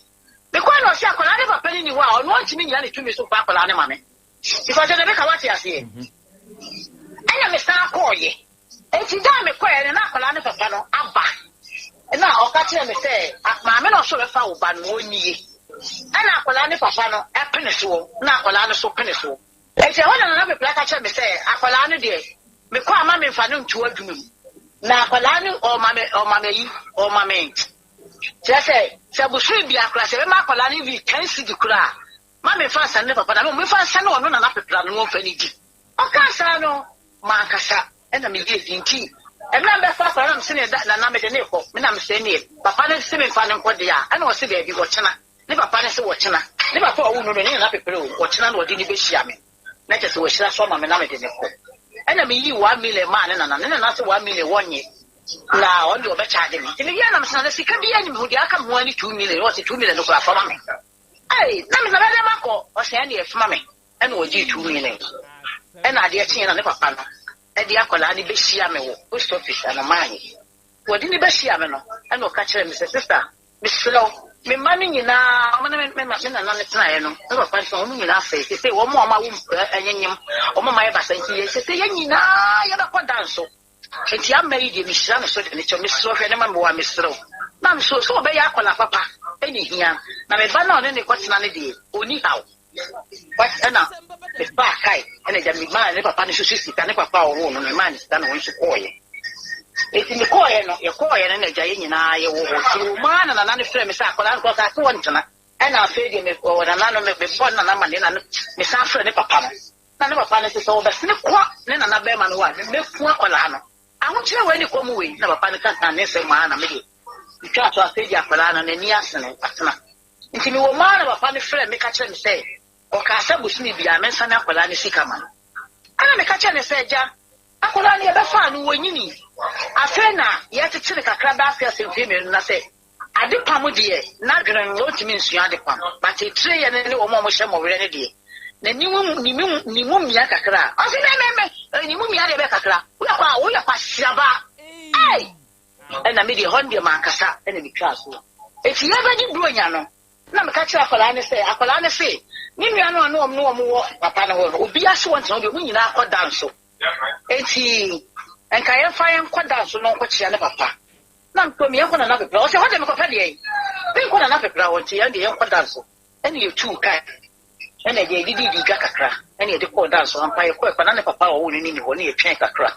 me kwa no se akola ne papa ni ho a ono ntimi nyina ne tumi so pa akola ne ma me because ne be ka wati ase ana me sa akọ ye eti da me kwa ne na akola ne papa no aba na o ka che me se ma me no so be fa wo ba no onye ana akola ne papa no epene so na akola ne so pene so eti hona na me plaka che me se akola ne de me kwa ma me fa no ntu adwuma na akola ne o ma me se busu bi akola se ma akola ne bi kan si di kura ma me fa san ne papa na me fa san no na pepra no fa ni di o ka sa no ma kasa e na me di dinki e na be fa akola na me se ne na me de ne ko me na me se ne papa ne se me fa ne ko de a ana o se be bi wo chena ne papa ne se wo chena ne papa o no ne na pepra wo chena no di ni be hia me na che se wo hira so ma me na me de ne ko ena me yi 1 million man na se 1 million wonye na on do be charge me timi ya na me sana sika bi ani me hudi aka mo ani 2 million o se 2 million no ko afama me ai na me na be mako o se ani e fama me ena o ji 2 million ena ade etin na ne papa no e de akola ni be hia me wo post office na mani wo di ni be hia me no ena o ka kire me se sister me slow me mani nyina me na ne tena ye no e papa so mu nyina fe se wo mo ma wo anyanyem o mo ma ye basanti ye se ye nyina ye ba ko danso enti amari de mishira no so de ne cho me so hwe ne ma wa me sro na me so be ya akola papa eni hia na me ba na ne ko tena ne de oni hawo what na me ba kai ene ja mi ma ne papa ne so sisi ne papa o wo no me ma ne sta no won so koye eti me koye no ye koye ne na ja ye nyina ye wo so ma na ne frɛ me sa akola ko ka so won tena ena afi de me ko na no me be bon na ma ne na me sa frɛ ne papa no na ne papa ne so be ne kwa ne na be ma no wa me ku akola no ahokyere wɔ ne kɔm wei na papa ne kasa ne sɛ maa na mede twa to afɛ gya akwadaa no n'ani asene atena nti me wɔ maa na papa ne frɛ me ka kyerɛ me sɛ ɔka sɛ busini bia me nsa ne akwadaa ne sika ma ana me ka kyerɛ ne sɛ gya akwadaa ne yɛbɛfa no wɔnyini afɛ na yɛtete ne kakra ba afɛ asɛ mfie mmienu na sɛ ade pam deɛ na dwene no ɔtumi nsua ade pam but etire yɛ ne wɔn a wɔhyɛ mɔwerɛ ne deɛ na nimu mia kakra ɔsi mɛmɛmɛ nimu mia deɛ bɛ kakra woyɛ kwa hyiraba ai ɛna me deɛ hɔn deɛ mankasa ɛna me twa so eti yɛbɛgye buronya no na meka kyerɛ akwadaa ne sɛ ne nua no ano no wɔn wɔ papa no hɔ no obi ase wɔn tena deɛ wɔn nyinaa akɔ danso eti nka yɛmfa yɛnkɔ danso no nkɔkyea ne papa na mtomi yɛnkɔ na pepra ɔsɛ hɔ deɛ mekɔpɛ deɛ yi menkɔ na pepra wɔ nti yɛn deɛ yɛnkɔ danso ɛne yɛtu kae ɛna deɛ yɛdidi dwa kakra ɛne yɛde kɔɔ danso ampa yɛkɔ ɛkɔ na ne papa wɔ wo ne ni hɔ ne yɛtwɛn kakra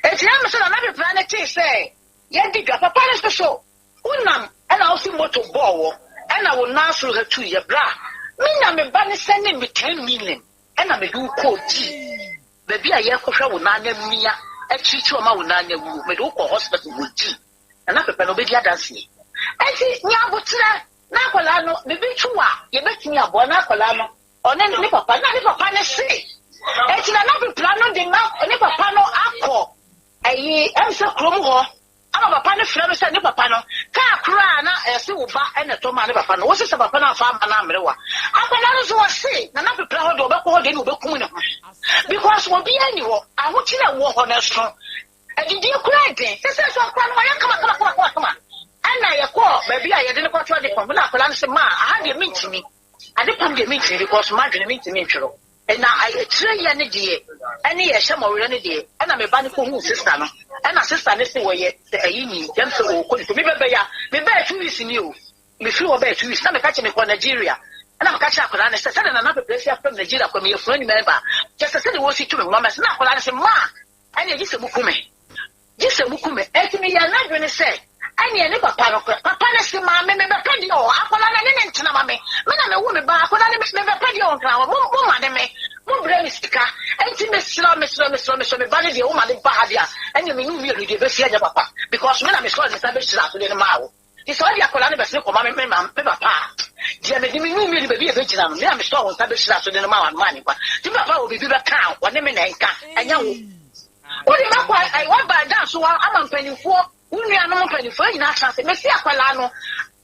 eti yɛn sɛ na pepra ne tee sɛ yɛdi dwa papa ne so wonam ɛna wosi moto bɔɔ wɔ ɛna wo naasoro ha tu yɛ bra menya me ba ne sɛ ne me 10 million ɛna mede wo kɔɔ gyi baabi a yɛkɔhwɛ wo naana mmia akyirikyiri ɔma wo naana wu mede wo kɔ hospital wɔ gyi na pepra no obɛdi adanseɛ ɛnti nyabotrɛ na akwadaa no bibi twu a yɛbɛtumi aboa na akwadaa no ɔne ne papa na ne papa ne se eti na pepra no de na ne papa no akɔ ayi ɛmsɛ kurom hɔ ama papa ne frɛ no sɛ ne papa no kaa kora na ɛse wo ba ɛna tɔma ne papa no wɔsɛ sɛ papa no afa ama na amerewa akwadaa no so wɔse na pepra hɔ de ɔbɛkɔ hɔ de ne ɔbɛkum ne ho because obi ani hɔ ahokyere wɔ hɔ no so adidi kura den sɛ so akwadaa no wɔyɛ kama ana yɛkɔ baabi a yɛde ne kɔtɔ de pam na akwadaa no sɛ ma aha deɛ mentimi ade pam deɛ mentimi because ma dwene mentimi ntwerɛ ɛna ɛkyerɛ yɛ ne deɛ ɛne yɛhyɛ mɔwerɛ ne deɛ ɛna meba ne kɔhu sister no ɛna sister ne se wɔyɛ sɛ ɛyi ni yɛm sɛ ɔwɔkɔ ne so mebɛbɛyɛ mebɛyɛ 2 weeks ni o mefiri wɔ bɛyɛ 2 weeks na meka kyɛ mekɔ Nigeria ɛna meka kyerɛ akwadaa no sɛ sɛde nana pɛpɛ si afrɛ Nigeria kɔ meyɛfuna nnwuma ba kyɛ sɛ sɛde wɔsi tu me nwoma sɛ na akwadaa no sɛ ma ɛne gye sɛ mukume ɛti meyɛ n'adwene sɛ ɛne ne papa no papa ne se ma me bɛpɛ deɛ ɔ akwadaa no ne ntena ma me na me wo me ba akwadaa no me bɛpɛ deɛ ɔ nkra mo ma ne me mo brɛ me sika ɛnti mesrɛ me ba ne deɛ wo ma ne ba ha deɛ ɛne me nu mi deɛ bɛsi agya papa because me na me sɔ ne sa bɛhyira so de ne ma wo ti sɛ ɔde akwadaa no bɛsene kɔma me papa deɛ mede me nu mi de baabi ɛbɛgyina no me na me sɔ wo nsa bɛhyira so de ne ma wo ma ne kwa ti papa wo bibi bɛka wɔne me na nka ɛnyɛ wo wode makɔ wɔba da so ama mpanimfoɔ wunua no mpanimfoɔ nyinaa chance mesi akwalaa no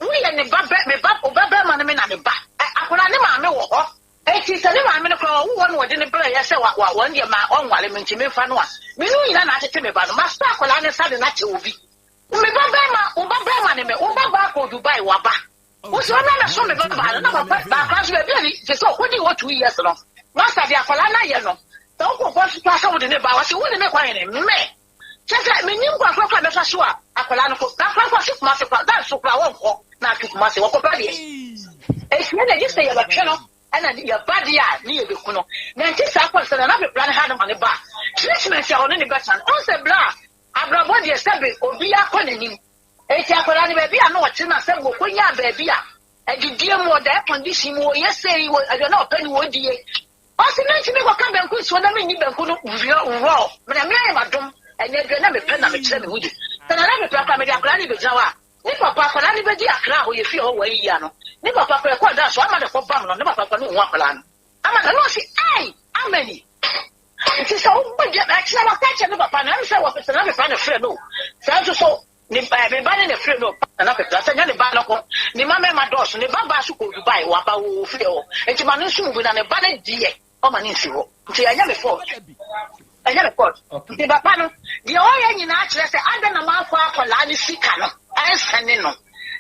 woyɛ ne ba ma no me na me ba akwalaa ne maame wɔ hɔ eti sɛ ne maame no kora wo no wɔde ne brɛ yɛ sɛ wɔn deɛ ma ɔnware me ntimi mfa no a me no nyinaa na atete me ba no masta akwalaa ne sa de na kyɛ obi me ba ma ne me wo ba ko Dubai waba wo so na so me ba no na papa ba kra so be ani sɛ ɔkɔdi wɔ 2 years no masta de akwalaa na yɛ no sɛ ɔkɔ so pa wo de ne ba wo se wo ne me kwa yɛ ne me sɛ menim kwa bɛfa so a akwalaa no ko na kwa so kuma se kwa da so kwa wɔnkɔ na atuma se wɔkɔ ba deɛ ɛhia na gye sɛ yɛbɛtwe no ɛna yɛba deɛ a ne yɛbɛku no na nti saa kɔ sɛ na pepra no ha no ma ne ba treatment a ɔno ne bɛsa no ɔnsɛ bra abrabɔ deɛ sɛbe obi akɔ n'anim ɛti akwalaa no baabi a na wɔte no sɛ wɔkɔnya baabi a adidie mu ɔda air condition mu wɔyɛ sɛi aduane a ɔpɛ ne wɔdie ɔse na ntimi kɔka bɛnko nsuo na menni bɛnko no wurɔ mena meayɛ madom ɛnyɛ dua na mepɛ na mekyerɛ me ho di sɛ na mepɛ akora mede akwadaa ne bɛgyina hɔ a ne papa akwadaa ne bɛdi akra a ɔyɛ fie hɔ wɔ ayiyia no ne papa akwadaa kɔɔ da so ama ne kɔ bam no ne papa akwadaa ne ɔhu akwadaa no ama na ɔse ai amani nti sɛ wobɛgya akyerɛ no aka kyerɛ ne papa no ɛm sɛ wɔpɛ sɛ na mepa ne frɛ no saa nso so me ba ne frɛ no na pepra sɛ nyɛ ne ba no ko ne ma mɛma dɔɔso ne ba baa so kɔ Dubai waba wɔ fie hɔ nti ma no nso mu bi na ne ba ne deɛ ɔma ne nsi hɔ nti ɛnyɛ me fault ɛnyɛ me fault nti papa no deɛ ɔyɛ nyinaa kyerɛ sɛ ada na maakɔ akɔlaa ne sika no ɛnsɛne no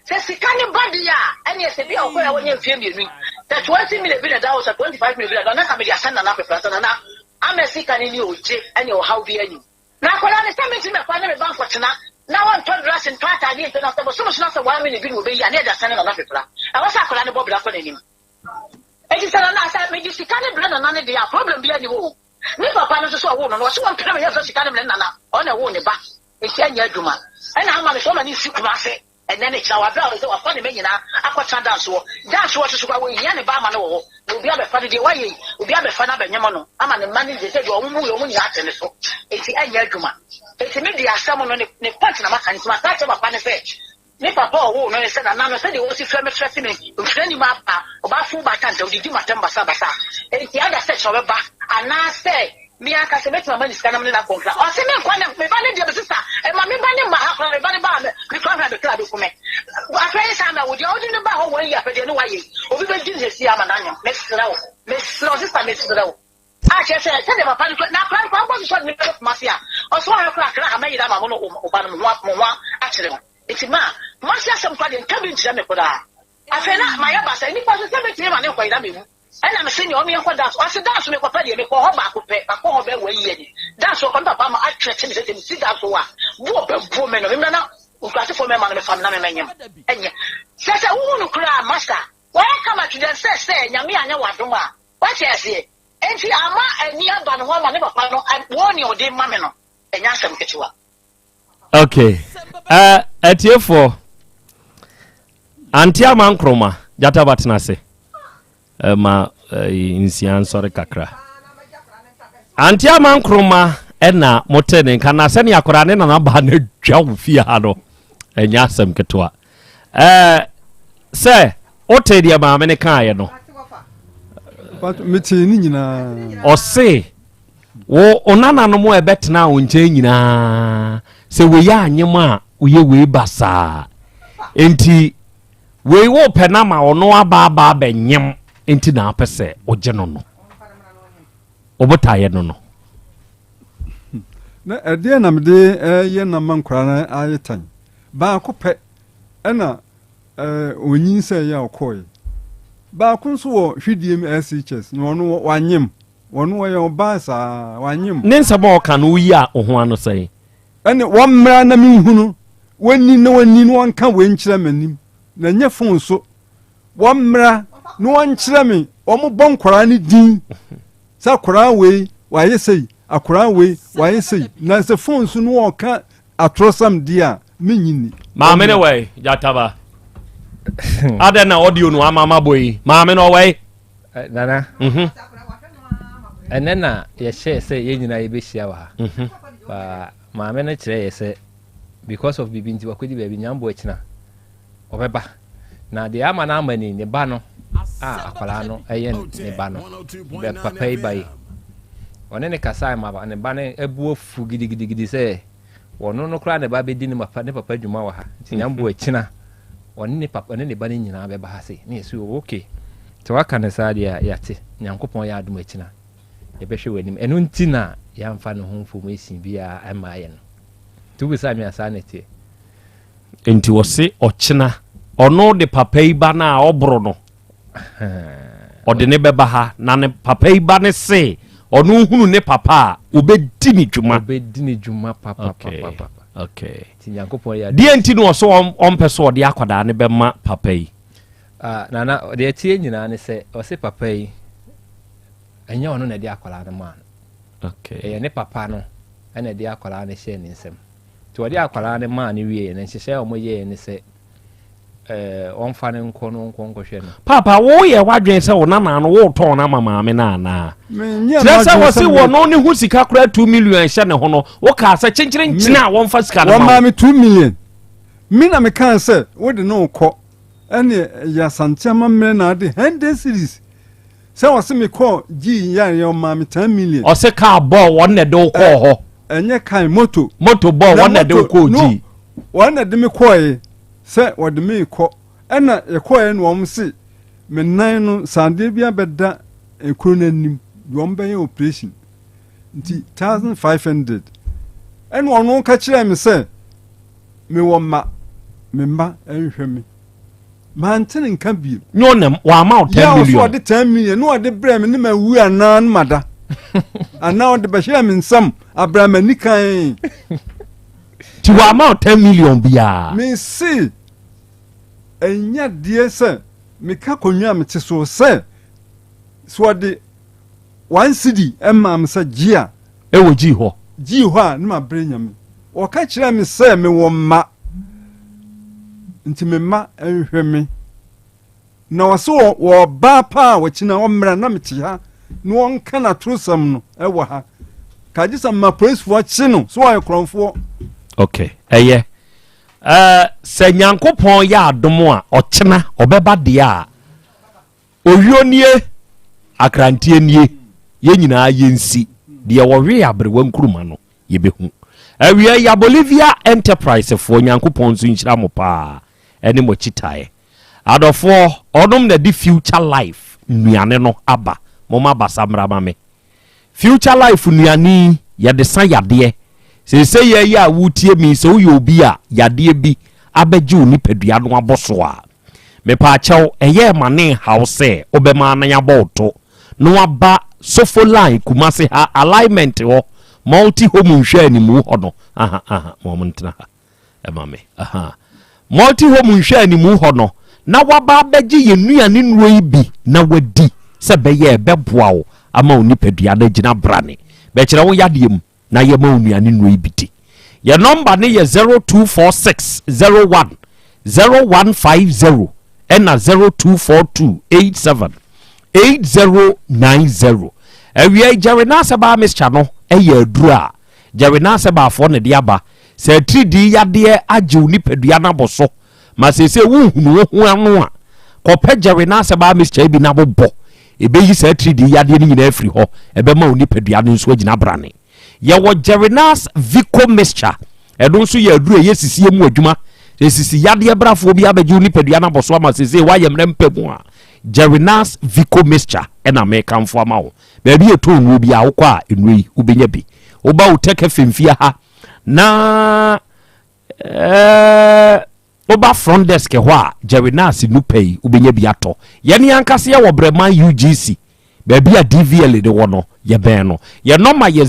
sɛ sika ne ba deɛ a ɛne ɛsɛ bi a ɔkɔyɛ wɔnyɛ mfie mmienu sɛ 20 million bi na da wo sɛ 25 million bi na da na ka mede asɛn na pepra sɛ na ama sika ne ne ɔgye ɛne ɔhaw bi anim na akɔlaa ne sɛ menti mɛkɔ ne me ba nkɔtena na wɔntɔ dress ntɔ atade ntɔ na sɛ bosom so na sɛ 1 million bi na ɔbɛyi a ne ɛde asɛn na pepra ɛwɔ sɛ akɔlaa ne bɔ bra kɔ n'anim eti sɛ na sɛ mede sika ne brɛ na ne deɛ a problem bi ani wo ne papa no so so wo no so wɔn pere me yɛ so sika ne brɛ na ɔna wo ne ba eti anya adwuma ɛna ama me so ma ne si kuma se ɛnɛ ne kyerɛ wa bra sɛ wa fa ne me nyina akɔtra dance wo so kwa wo nya ne ba ama ne wo ho na obi abɛfa de deɛ wayɛ obi abɛfa na bɛnyɛm no ama ne ma ne de sɛ deɛ ɔmo mu yɛ ɔmo nyina ate ne so enti anya adwuma enti me di asam no ne point na maka ntima ka che papa ne se ne papa wo no se na no se de wo si frɛ me trust me frɛ ma pa oba fu ba tante odidi matem basa enti ada se chobe ba ana se mi aka se betima mani sika na me na konkra o se me nkwa na me ba ne de sister e ma me ba ne ma ha kra me ba ne ba me kwa na be kla be kume afei sa na wo de odi ne ba ho won ya pe de ne wa ye obi be di ne si ama na nyam me srawo sister me srawo a che se de papa na plan kwa bo so ne be ma sia o so ha kra ha me yira ma mo no o ba no mo wa a kire iti ma sia sem kwa de nka bi ntia me koda afei na ma ya ba sa ni kwa so se be tie ma ne kwa ira me mu ana me senior me ko dance o se dance me ko pa de me ko ho ba ko pe ba ko ho be we ye ni dance ko papa ma attract me se me si dance wa bo be bo me no me na o ka se fo me ma no me fam na me menyem enye se wo no kra master wa kama to dem se nyame anya wadom a wa che ase enti ama ani aba no ho ma ne papa no wo ni o de ma me no enya asem ketewa. Okay atiefo anti amankroma jata batna se ma insian sore kakra anti amankroma ena motene kana se ne akora ne na ba na dwa fi ha no enya asem ketewa se otedia ma me ne kan no meti ni nyina o se wo onana no mo ebetena o nche nyina se we ya anyema uye we basa enti we wo penama ono aba benyem enti na apese oje no obotaye no na ede na mede ye na mankura na ayetan ba ko pe na onyin se ya okoy ba kun so wo hwidiem SHS no ono wanyem wono wo ye obasa wanyem nensa ba ka no yi a oho ano sai ene wamra na minhunu wani no wanka wenkyira manim na nye fon so wamra no wankyira me omo bonkwara ne din sa kwara we waye sei akwara we waye sei na se fon so no oka atrosam dia menyini maame ne we jataba ada na audio no amama boy maame no we nana ene na ye share say ye nyina ye be hia wa ba maame no kire ye say because of bibinti wakodi ba bi nyambo akina obeba na de ama na amani ne ba no akwala no eye ne ba no be papa ibai one ne kasa ma ba ne ba ne ebuo fu gidigidi say wono no kra ne ba be di ne papa dwuma wa ha ti nyambo akina one ne papa ne ba ne nyina be ba ha say ne so okay to waka ne sa dia yate nyankopon ya adum akina ye be hwe wanim enu ntina ya mfa no ho mfom esin bia ama ye no tu bi sa mi asanete enti wose ochina ono de papa iba na obro no ode ne beba ha na ne papa iba ne se ono hunu ne papa obedi ni dwuma papa okay ti nyankopon ya die enti no so ompeso ode akwada ne bema papa yi nana de tie nyina ne se o se papa yi enya ono na de akwala ne man okay ne papa no ena de akwala ne hye ne nsem to ode akwala ne man ne wie ne hye o moye ne se on fa ne nko no hwe no papa wo ye wadwen se wo nana no wo to na mama me na na tresa wo se wo no ne hu sika kura 2 million hye ne ho no wo ka sa chenchire nchina won fa sika na ma me 2 million mi na me kan se wo de no ko ene ya santiama me na de 100 series se wo se me ko gi ya ye ma me 10 million o se ka bo won ne do ko ho enye kan moto bo won ne do ko gi won ne de me ko ye se wo de me ko ena ye ko ye no won se me nan no sande bia beda ekuro nanim won be operation nti 1500 ena ono ka kire me se me wo ma me mba enhwe me mantin kan bi no nem wa ma 10 million ya so de 10 million no de brem ne ma wu anan mada ana de ba hia me nsam abramani kan ti wa ma 10 million bia me see enya die se me ka konwa me te so se so de 1 cedi emma me se gia e wo gi ho a ne ma brenya me o ka kire me se me wo ma nti me ma enhwe me na waso wo ba pa wa kina wo mra na meti ha no won kana trosam no e wo ha kaji sa ma police fo chi no so wa kronfo okay sɛ nyankopɔn yɛ adom a ɔkyena ɔbɛba deɛ a owio nie akrantie nie yɛ nyinaa yɛnsi deɛ wɔwe abrewa nkuruma no yɛbɛhu awia ya Bolivia Enterprise fo nyankopɔn nso nhyira mo paa ɛne mo kyitae adɔfoɔ ɔnom na di future life nnuane no aba moma basa mrama me future life nnuane yɛde sa yadeɛ sɛ yɛ a wotie mi sɛ woyɛ obi a yadeɛ bi abɛgye wo nipadua no abɔso a mepa akyɛw ɛyɛ mane haw sɛ wobɛma na yɛabɔɔto no aba sofo line kumase ha alignment hɔ multi home nhwɛ animu hɔ no mɔmntena ha ɛma me multi home nhwɛ animu hɔ no na waba abɛgye yɛ nnuane nnuro yi bi na wadi sɛ bɛyɛ ɛbɛboa wo ama wo nipadua no gyina brane bɛkyerɛ wo yadeɛ mu na yɛ ma wo nnuane nnuro yi bi di yɛ number ne yɛ 0246010150 ɛna 0242878090 awia Jerry Naseba Mr. no ɛyɛ aduru a Jerry Naseba afɔ ne de aba sɛ 3D yadeɛ agye wo nipadua no abɔ so ma sɛ wohunu wo ho ano a kɔpɛ Jerry Naseba Mr. bi na bobɔ ɛbɛyi sɛ 3D yadeɛ no nyinaa afiri hɔ ɛbɛma wo nipadua no nso agyina brane yɛwɔ Jerry Nas Vico Mixture ɛno nso yɛ aduru ɛyɛ sisie mu adwuma sisi yadeɛ brafoɔ bi abɛgye wo nipadua no abɔ so ama sɛ wayɛ mmerɛ mpɛ mu a Jerry Nas Vico Mixture ɛna mekamfo ama wo baabi ɛtɔ nnuo bi a wokɔ a nnuro yi wobɛnya bi woba wo tɛkɛ femfia ha na woba front desk hɔ a Jerry Nas nupa yi wobɛnya bi atɔ yɛne ankasa yɛwɔ Breman UGC baabi a DVL de wɔ no yɛbɛn no yɛ number yɛ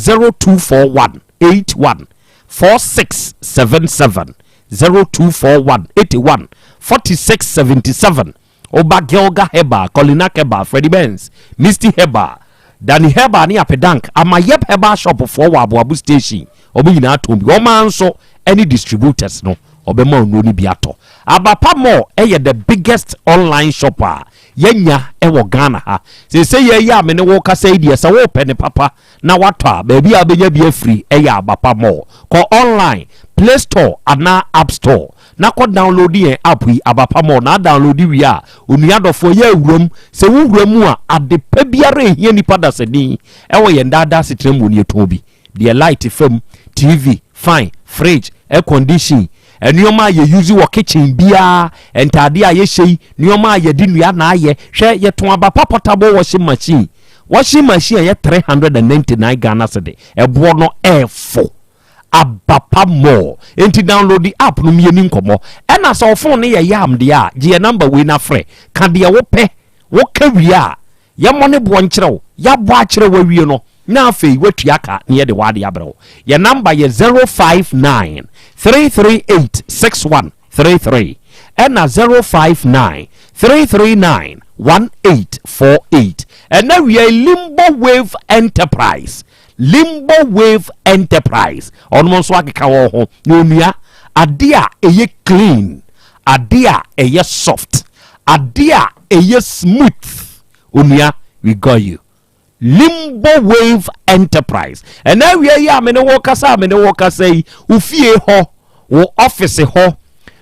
0241814677 0241814677 Oba Gelga Heba, Colina Heba, Freddie Benz, Misty Heba, Danny Heba ni apedank ama yep Heba shop for Wabu station obi nyina atombi o man so any distributors no obema onu ni biato abapa mo the biggest online shopper yenya ewo Ghana ha say ya me ne wo kasa idie sa wo pe ne papa na wato baby abenya bi free abapa mo ko online Play Store ana App Store na ko download yen app yi abapa mo na download wi a onuadofo ya awuram se wuram a adepa biara ehia nipa da sedi ewo yen dada sitrem woni eton bi de light fam TV fine fridge air condition enioma ye use wo kitchen bia entade a ye hye nioma ye di nua na aye hwe ye ton abapa portable washing machine ye 399 Ghana cedi ebo no airfo abapa more enti download the app no mieni nkomo ena so phone ne yam de a je number we na frɛ ka de wo pɛ wo ka wi a ye mo ne bo nkyerɛw ya bo akyerɛ wa wie no na afei watua ka ne ye de wa de abrɛw ye number ye 0593386133 ena 0593391848 ena we Limbo Wave Enterprise Limbo Wave Enterprise on so akeka wo ho onua ade a eye clean ade a eye soft ade a eye smooth onua we got you Limbo Wave Enterprise and now we are me ne wo kasa yi ufie ho wo office ho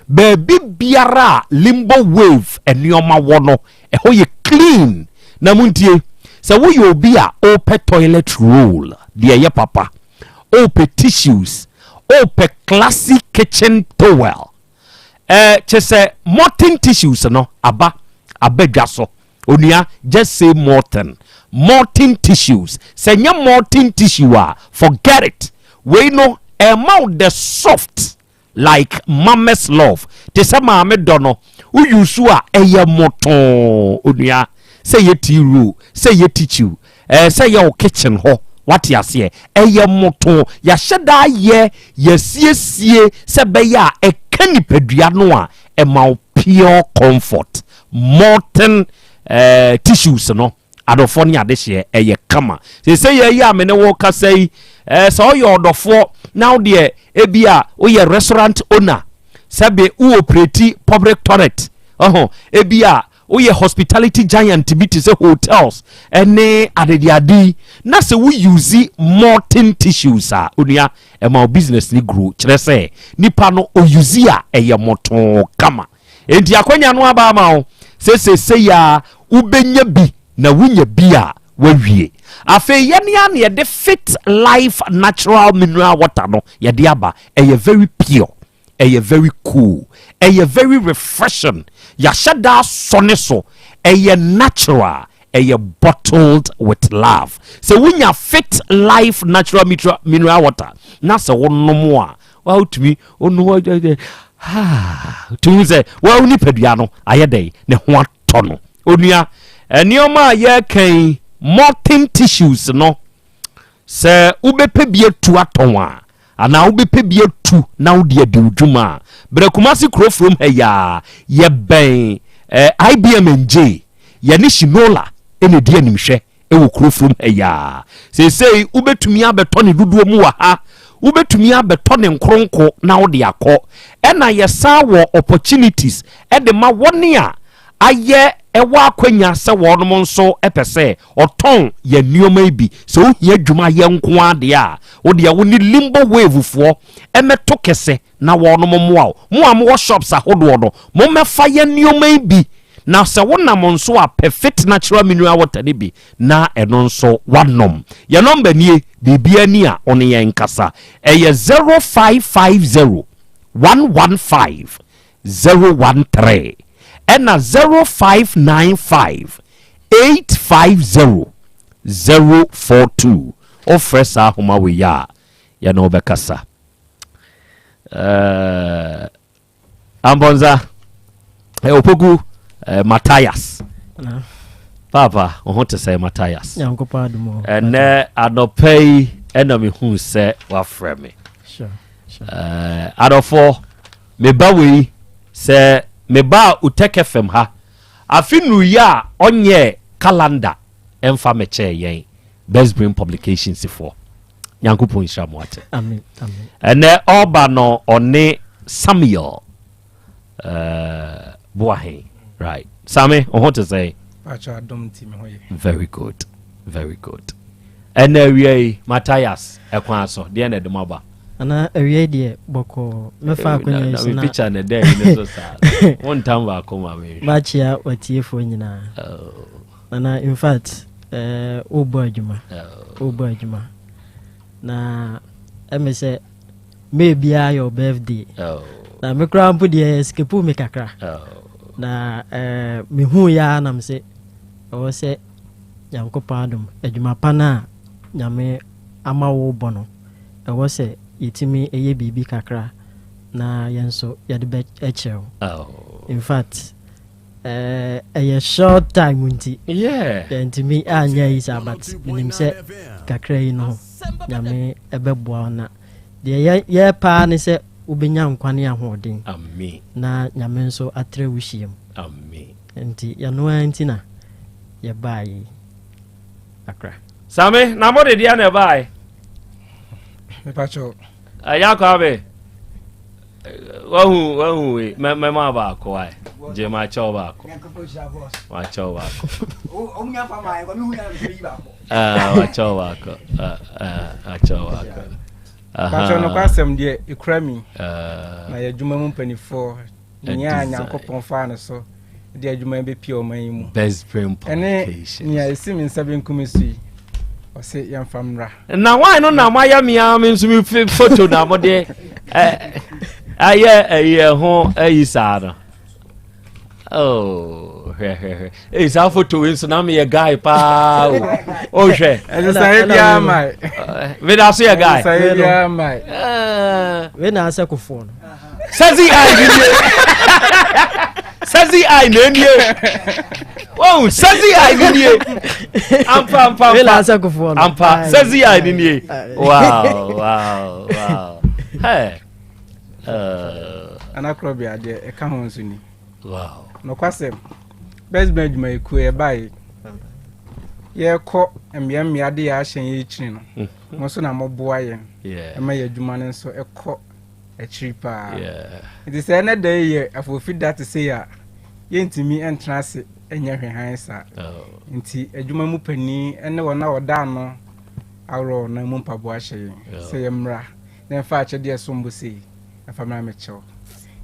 baby biara Limbo Wave enioma wo no e ho ye clean na muntie so wo yo bi a open toilet roll de ye papa open tissues open classic kitchen towel chese Morton tissues no abedwa so onua just say Morton tissues say nya Morton tissue forget it we know amount the soft like mama's love te say mama dono who you so eye moton onua say ye tiru say ye tissue say your kitchen ho what ya say eye moton ya sheda ye siesie se be ya e kanipadua no a e ma pure comfort Morton tissues no adofo ne adehye eye kama say ye ya me ne wo ka say so your odofo now there ebia o ye restaurant owner sabe u operate public toilet ebia woyɛ hospitality giant bi te sɛ hotels ɛne adediade na sɛ wo use molten tissues a onua ɛma business ni grow kyerɛ sɛ nipa no o use a ɛyɛ mɔtɔn kama enti akwanya no aba ma wo sɛ ya wobɛnya bi na wonya bi a wawie afei yɛne a ne yɛde fit life natural mineral water no yɛde aba ɛyɛ very pure ɛyɛ very cool ɛyɛ very refreshing yɛahyɛ da sɔne so ɛyɛ natural ɛyɛ bottled with love sɛ wonya fit life natural mineral water na sɛ wonom a wotumi onu tumi sɛ wo nipadua no ayɛ dɛn ne ho atɔ no onua nneɛma a yɛkan molten tissues no sɛ wobɛpɛ bi atu atɔn a ana wobɛpɛ bi atu na wode adi dwuma Kumasi kuro from ya yɛbɛn IBM NJ yɛne Shinola ɛna di animhwɛ ɛwɔ kuro from ya sɛsɛi wobɛtumi abɛtɔ ne dodoɔ mu wɔ ha wobɛtumi abɛtɔ ne nkronko na wode akɔ ɛna yɛsa wɔ opportunities ɛde ma wɔne a ayɛ ɛwɔ akwanya sɛ wɔnom nso ɛpɛ sɛ ɔtɔn yɛ nneɛma bi sɛ wohia dwuma yɛ nko ade a wode a woni limbo wave foɔ ɛmɛto kɛsɛ na wɔnom mmoa mo a mo shops ahodoɔ no mo mɛfa yɛ nneɛma bi na sɛ wonam nso a perfect natural mineral water ne bi na ɛno nso wanom yɛ number nie bibia ni a ɔne yɛn nkasa ɛyɛ 0550 115 013 ɛna 0595 850 042 ofrɛ saa homa wei a yɛne wobɛkasa ambonza opogu Matthias papa oho te sɛ Matthias ɛnɛ adɔpɛi ɛna mehu sɛ wafrɛ me adɔfo meba wei sɛ meba Utek FM ha afi nuya onye calendar emfa meche yen best brain publications for nyankopon hira mo ate amen amen ene oba no one Samuel Boahe right Sami on to say acha dom team hoye very good ene wie Matthias ekwan so de na de maba ana awie de boko mefa akonya isi na picture na dey in so sad one time ba koma me machia watiefo nyina ana in fact obo adwuma na emese maybe your birthday na me kra mpo de skepu me kakra na me hu ya na me se o se Nyankopɔn adom adwuma pa na nyame ama wo bono e wo se yitimi eye bibi kakra na yenso yade be echew in fact a short time unti yentimi anya isa but nim se kakra yi no nyame ebeboa na de ye pa ne se ubenya nkwane ahoden amen na nyame nso atre wuhiem amen enti yano anti na ye bai akra Sami na mo de dia na bai me pacho ayako abe wahu we mema ba ko ai je ma cho ba ko wa cho ba ko o munya fa mai ko mi hu na bi ba ko wa cho ba ko cho ba ko pacho no kwasem de ikura mi na ye dwuma mu mpanifo nya Nyankopɔn fa ne so de adwuma be pie o man mu best brain publications ene nya esi mi nsa benkum sui o se yan famra na why no na maya mi nso mi photo na mo de aye ho ayisara oh sa photo nso na me guy pa o hwe say bia mai we da so guy say bia mai we na asa kofo no sazi ai nenie wow sazi ai nenie ampa we na asa kofo no ampa sazi ai nenie wow hey ana Krobea de e ka ho nso ni wow no kwasem best band my ku e bai ye ko emmia de ya hyen ye chiri no mo so na mo boa ye e ma ye adwuma ne nso e ko e chiri pa it is ene day ye afofi that say ya ye ntimi entrance enye hwe sa nti adwuma mu pani ene wona oda no awro na mu mpabo ahye se yemra na fa ache de sombo sei afa mra mecho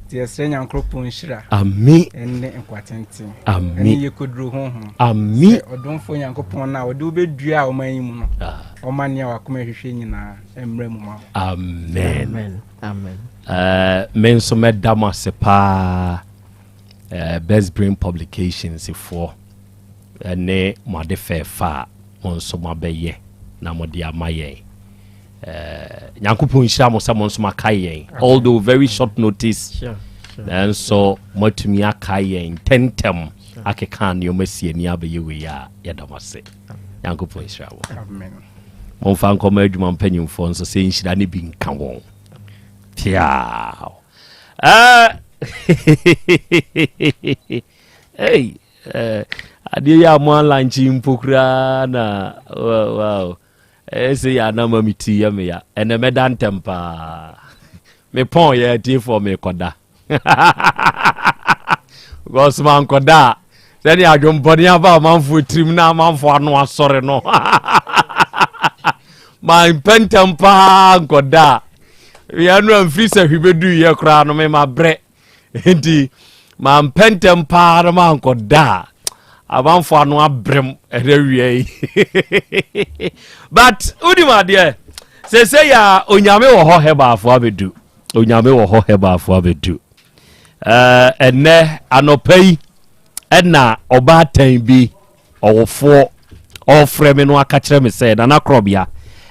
ti esre nyankropo nhyira ami ene enkwatente ami ene yekoduru ho ami odonfo nyankopon na ode obedua o man yimu no o man ya wakoma hwehwe nyina emra mu ma amen men so medama se pa best brain publications for ene made fa on so mabeye na mode amaye nyankopon nhyira mo samo nso makaye although very short notice and so motumi akaye tentem akeka ne omasie ni abaye we ya yadamase nyankopon nhyira wo amen mo fa nkoma adwuma mpanyimfo nso se nhyira ne bi nka won pia hey ade ya mo lunch impokra na wow ese ya na mamiti ya me ya ene medan tempa me pon ya ti for me koda gosman koda sani adwom boni aba manfo trim na manfo anu asore no my pentempa koda ya no amfiri se hwebedu ye kra no me mabre enti ma pentempa na man koda abanfo anu abrem erewie but udima de say ya onyame wo ho heba afo abedu onyame wo ho heba afo abedu enne anopai enna obatan bi owofo ofre me no aka kire me say na Krobea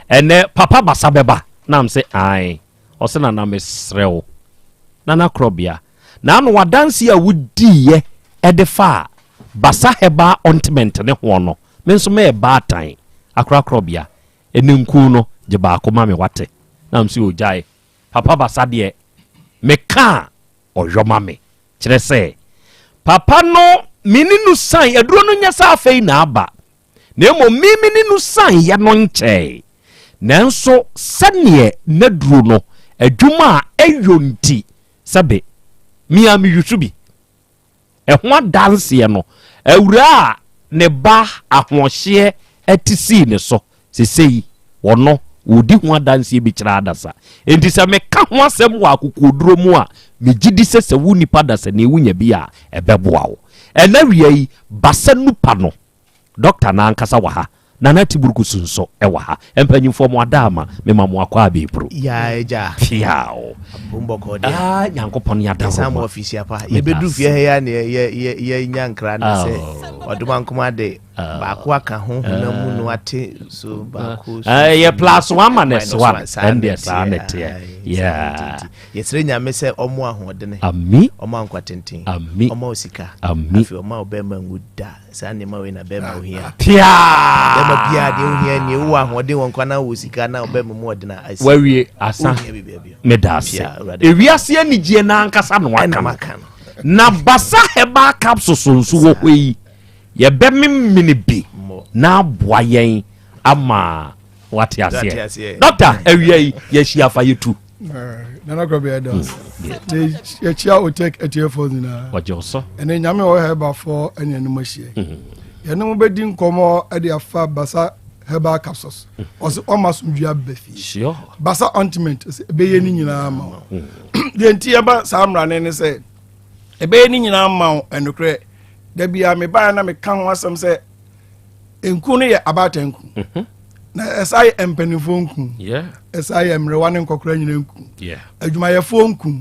enne papa basa beba na am say ai o se na mesrew na Krobea na anu wadansi a wudi ye edefa basa heba ointment ne ho no me nso me batan akra Krobea eninku no je ba akoma me wate na am si ojai papa basa de me ka oyoma me kire se papa no mininu san eduro no nya sa afei na aba na emo mininu san ya no nche nanso sane na duro no adwuma eyonti sabe mia mi yusubi ehwa dance ye no awura ne ba ahohye etisi ne so sesei wono wodi ho dance bi kira adasa enti se me ka ho asem wa akokoduro mu a me gidi sese wu nipa dasa ne wunya bi a ebeboa wo enawie yi basanu pa no doctor na ankasa wa ha na na tiburuku sunso ewa ha empanyimfo mo adama me mamu akwa abebru ya eja fiao bombo ko dia nyankopon ya da sam office apa ye bedu fie ya ne ye nyankra na se oduma nkoma de ba ko aka ho na mu no ate so ba ko ye plus one minus one and the sanity yeah yesre nyame se omo ahodene ami omo ankwatenten ami omo osika ami afi omo obema nguda sane ma we na bema ohia pia bema bia de ohia ni wo ahoden won kwa na osika na obema mu odena asi wawie asa medase ewiase anigye na ankasa no aka na basa heba capsules nso wo hoi ye be mini bi na aboa yen ama wate ase doctor awie ye hia fa yetu Nana Krobea does. They chia will take a tear for the what you saw. And then Yami or Heba for any animation. Yanu bedding como at the afar Basa Heba capsules. Was almost Befi. Sure. Basa ointment is a baying in a mount. The Tiaba Sam ran and said, a baying in a mount and the cray. There be a me buy and I can want some say, in Kuni about Enku. Na SI empenifon yeah SI emrewane nkokora nyina nku yeah adwumayefo nku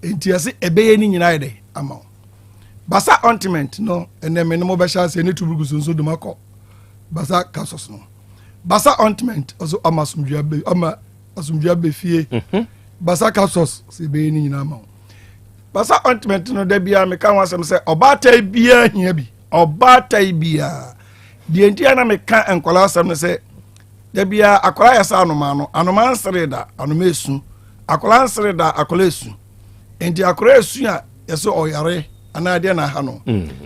enti ase ebeye ni nyina ide ama basa ointment no eneme no mo be sha se ne tubugu so domako basa kasos no basa ointment also ama asumdua be fie basa kasos se ebeye ni nyina ama basa ointment no da bia me kan wasem se obata bia hia bi obata bia di enti ana me kan enkola asem no se Debia akola ya sa anoma nsreda anoma esu akola nsreda akola esu enti akola esu ya yeso oyare anade na ha no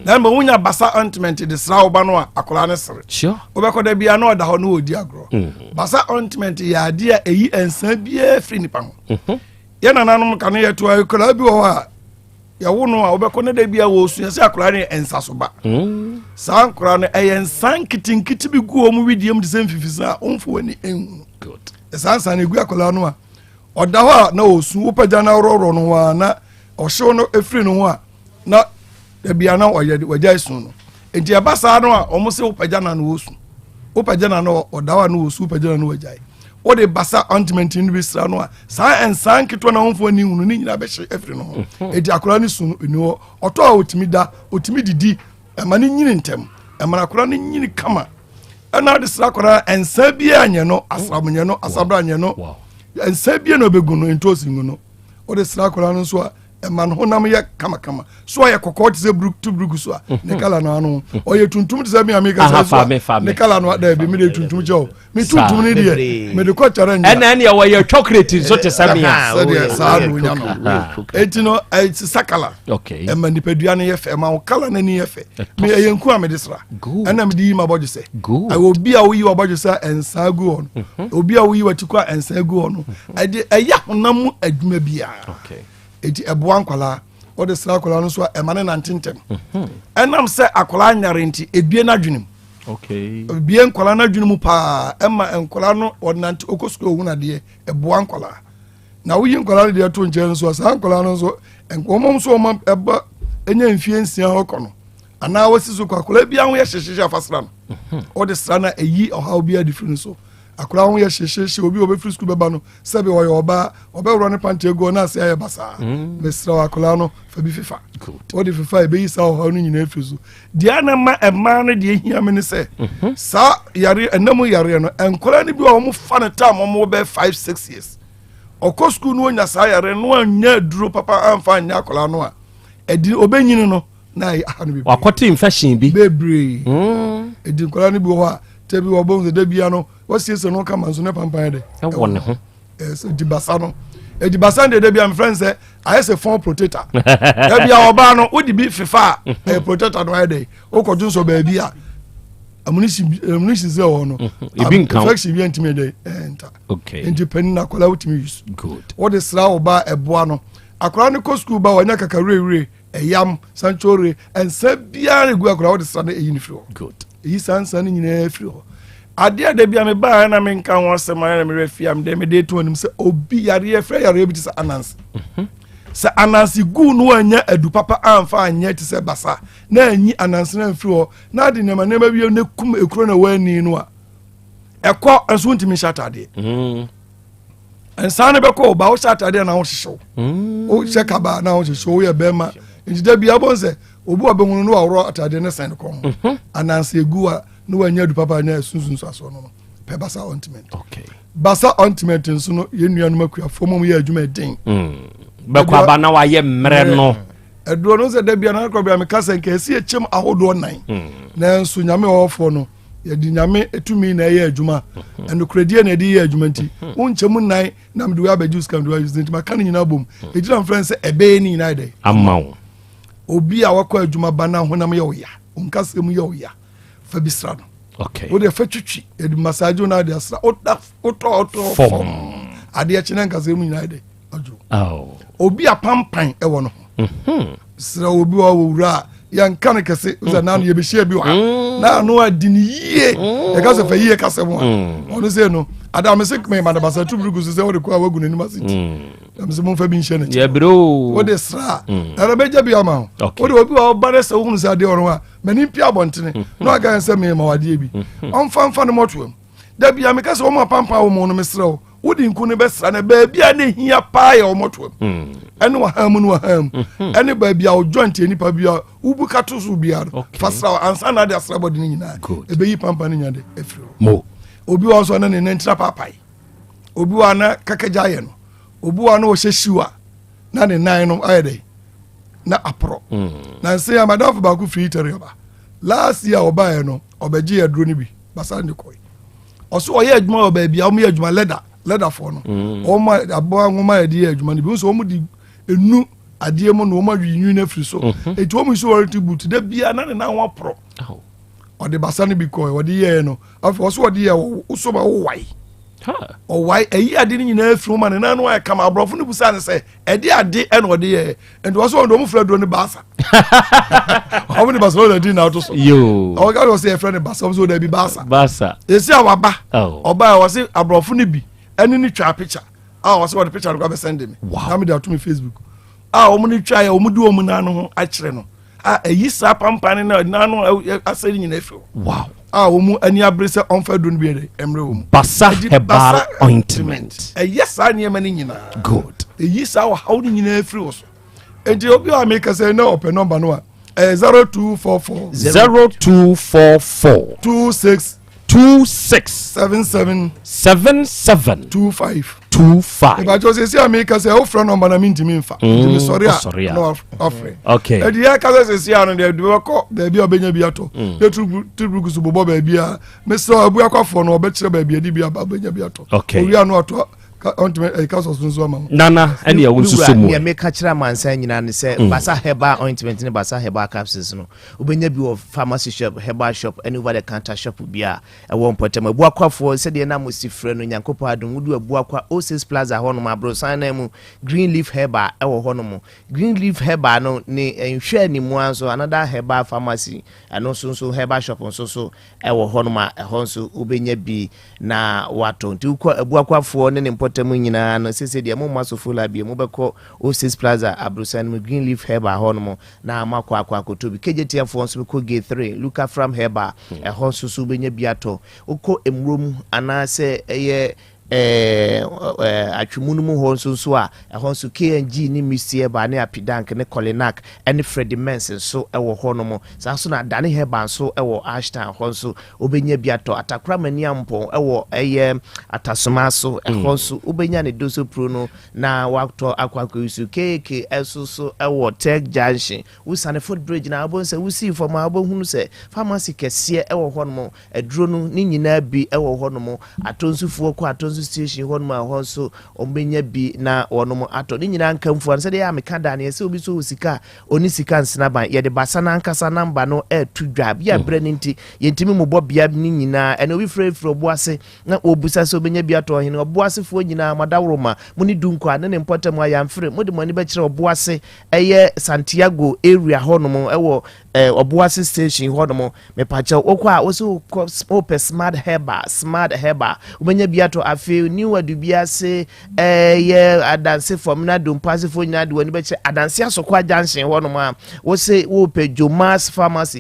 na ma wunya basa ointment de sra oba no akola ne sre sure obekọ debia na oda ho no odi agro basa ointment ya ade a eyi ensan bia fri nipa ho ye nananom kan ye to akola bi ho a yawo no a obekɔ ne da bia wo su yɛsɛ akora ne ensa so ba saa akora no ɛyɛ nsan kitinkiti bi gu o mu widiem de sɛ mfifisa onfo ani enhu good esansa ne gu akora no a ɔda hɔ a na osu wopagya na rɔrɔ no wa na ɔhyew no efiri no ho a na da bia na ɔyɛ su no enti ɛba saa no a ɔmo sɛ wopagya na no osu wopagya na no ɔda hɔ a na osu wopagya na no wagyae o de basa ointment in bi sra no a saa ensan keto na honfo ani hunu ni nyina be hye efiri no ho edi akora ni su ni ho oto a otimi da otimi didi ema ni nyini ntem ema akora ni nyini kama ena de sra akora ensan bi anye no asabunye no asabra anye no ensan bi na obegu no entosi nguno o de sra akora no so a ema no honam ye kama so ye kokoti ze bruku so a ne kala no ano o ye tuntum ze mi amika so ne kala no da bi mi de tuntum je o mi tuntum ni de me de ko chara nya ena ne ye ye chocolate so te samia so de sa no nya no etino it's sakala okay ema ni pedua ne ye fe ma kala na ni ye fe me ye nku am de sra ena me di ma bojo se I obi a wo yi wa bojo se ensa gu on obi a wo yi wa tikwa ensa gu on ade eya honam adwuma bia okay eti eboa nkwala o de sra akwala no so emane na ntentem enam se akwala nyare nti ebie na dwenem okay ebie nkwala na dwenem pa ema nkwala no odnante okosuko ohuna de eboa nkwala na wo yi nkwala de to nche so sa nkwala no so enkomom so ma eba enya mfie nsia hokɔ no ana wasi so akwala bia ho ye hyehye afasra no o de sra na eyi oha obi adifiri so akura ho ye hyehye obi obefiri school beba no sebe wo ye oba obewro ne pante ego na ase aye basa mesra akura no fa bi fifa o de fifa e be yisa ho no nyina efiri so dia na ma ema no de hia me ne se sa yare enam yare no enkora ne bi wo mo fa ne time mo be 5-6 years okɔ school no nya sa yare no anya duro papa amfa anya akura no a edi obenyini no na ahanu bi wakɔte infection bi bebre edi nkora ne bi ho a tebi wo bonze de bia no wasiese no kama nso ne pampan de ɛwɔ ne ho so dibasa no edibasa de bia me friend say I say phone protector e bia oba no wo di bi fifa protector no ade wo ko junso ba bia amunition ze wo no ebi nkan infection bi antime de enta okay independent na kola wutimi use good what is ra oba eboa no akora ne ko school ba wanya kakare eyam sanchore ensa bia ne gu akora what is ra na eyi ni firi good eyi sansa ni nyina firi ho ade de bia me ba na me nka ho asema na me refiam de me de to anim se obi yare frɛ yare bi ti sa anansi se anansi gu no anya adu papa amfa anya ti se basa na anyi anansi na mfiri ho na de nema nema bi ne kum ekuro na wani no a ɛkɔ enso ntimi shatade ensa ne bɛkɔ ba wo shatade na wo hyehyew o cheka ba na wo hyehyew ye bema nti da bia bonse obi obehunu no awro atade ne sen ko anansi egu a no wanya du papa na sunsun so aso no pe basa ointment okay basa ointment nso no ye nua no makua fomom ye adwuma den bɛkɔ aba na wa ye mmerɛ no eduro no se da bia na Krobea me kasa nke esi echem ahodo nan na nso nyame ofo no ye di nyame etumi na ye adwuma eno kredie na di ye adwuma nti wonchemu nan na mdu abajus kan do use nti maka nyina bom ejira friend se ebe ni nyina de amawo obi a wakɔ adwuma bana honam ye oya onkasem ye oya fa bisra no okay o de fa twitwi e di massage na de asra oto form ade a kyene nkasem nyina de ojo obi a pampan e wo no sra obi wa wura yanka ne kase uza na no ye be hia bi wa na no adini yie e ka se fa yie kase mo ono se no adam se me ma da basa tu brugu se wo de ko awagu nani masiti am se mo fa bi nhye ne ye bro o de sra ara beja bi ama o de obi wa ba de se wo se ade ono a mani pia bontene no aga se me ma wade bi on fa ne motuam da bia me kase wo ma pampa wo mo no mesra wo di nku ne be sra na ba bia ne hia pa ya wo motuam ene wa ham no ham ene ba bia o joint eni pa bia ubu katosu bia fasra ansa na de asra body ni nyina e be yi pampa ni nyade efri mo obi wa so na ne ntra papai obi wa na kakaja ye no obi wa na o hyehyiwa na ne nan no ayede na apro na nse ya madafo ba ku free terioba last year oba ye no obeji ye dro ni bi basa ndi koy oso oye adwuma oba bia o me adwuma leather for no o ma abo nwoma ye di adwuma ni bi so o mu di enu adie mu no o ma dwinyu na free so eti o mu so warranty boot da bia na ne nan wa pro o de basa ni bi koy o de ye no afo so o de ye o so ba wo wai ɔwae ɛyi ade no nyinaa firi ma ne na no ayɛ kama aborɔfo no busa ne sɛ ɛde ade ɛna ɔde yɛ nti wɔ so ɔde ɔmo fira duro ne baasa ɔmo ne baasa ɔda di na ɔto so ɔwɔ ka wɔ sɛ yɛfrɛ ne baasa ɔmo sɛ ɔda bi baasa esi a waba ɔba a wɔ se aborɔfo no bi ɛne ne twa picture a wɔ se wɔde picture no kɔ abɛsɛnde me na me de ato me Facebook a ɔmo ne twa yɛ ɔmo de ɔmo na no ho akyerɛ no a ɛyi saa pampane na na no asɛre nyina afiri ɔmo ani abere sɛ ɔmfa duro no bi yɛ ɛmmerɛ wɔ mu basa herbal ointment ɛyɛ saa nneɛma no nyinaa good ɛyi saa ɔhaw no nyinaa afiri wɔ so enti obi a meka sɛ na ɔpɛ nɔmba no a 0244 26 77 25 ìbàjọ́ sẹ́sí àmì kẹsẹ̀ ó fúra nọmba náà mi ntì mí nfa ntì mí sọ̀rí à náà ọ̀fẹ́ ẹ̀dì yẹ kẹsẹ̀ sẹ́sí àná dẹ̀ ẹ̀dì wọ́kọ̀ bẹ̀ẹ̀bi ọ̀bẹ̀nyẹ bi atọ̀ yẹ turukusu bọ̀bọ̀ bẹ̀ẹ̀bi a mẹsàn án ọ̀bùyà kọ́ afọ̀ náà ọ̀bẹ̀ kyerẹ́ bẹ̀ẹ̀bi ẹ̀dì bi ọ̀bẹ̀nyẹ bi atọ̀ òwúyà àná ọ̀tọ̀ nana ɛne ɛwo nsoso mu meka kyerɛ amansa nyinaa ne sɛ basa herbal ointment ne basa herbal capsules no wobɛnya bi wɔ pharmacy shop herbal shop ɛne over the counter shop bi a ɛwɔ mpɔtam abuakwafoɔ sɛdeɛ na mosi frɛ no nyankopɔn adom wodu abuakwa O6 Plaza hɔnom aborosan na mu green leaf herbal ɛwɔ hɔnom green leaf herbal no ne nhwɛ animu nso another herbal pharmacy ɛno nso herbal shop nso so ɛwɔ hɔnom a ɛhɔ nso wobɛnya bi na wato nti wokɔ abuakwafoɔ ne ne tamu nyina no sese de mo masofo la bi mo beko O6 Plaza abrosan mu green leaf herbal hono na makwa akoto bi KJTF fo nso ko gate 3 Luca from herbal e ho so benya biato ukọ emrom anase eye atwumunu mu ho nso a ɛho nso KNG ni misie ba ne apidank ne Colinac ne Freddy Mens so ɛwɔ ho no mo saa so na dane heba nso ɛwɔ Ashton ho nso obenya biato atakra mani ampo ɛwɔ ɛyɛ atasoma so ɛho nso obenya ne doso pro no na wakto akwakoyisu KK ɛso so ɛwɔ Tech Junction usane footbridge na abon sɛ usi for ma abon hunu sɛ pharmacy kɛseɛ ɛwɔ ho no mo aduro no ni nyina bi ɛwɔ ho no mo atonsufuo ko atonsu station hɔ ma hɔ so ombenya bi na wɔnom atɔ ne nyina nkamfo an sɛ de ya meka da ne sɛ obi so sika oni sika nsena ban ye de basa na nkasa namba no to dwa bia bre ne nti yentimi mobɔ bia ne nyina ɛna obi frɛ oboase na obusa sɛ obenya bi atɔ hene oboasefo nyina madawroma mo ne dunko an ne mpɔtam ayamfre mo de mo ne be kyerɛ oboase ɛyɛ Santiago area hɔ nom ɛwɔ oboase station hɔ nom me pacha okɔ a wo so open smart herbal obenya bi atɔ afi new adubia se ye adanse from na dompase fo nyina de wani be che adanse asokwa junction ho no ma wo se wo pe Jomas pharmacy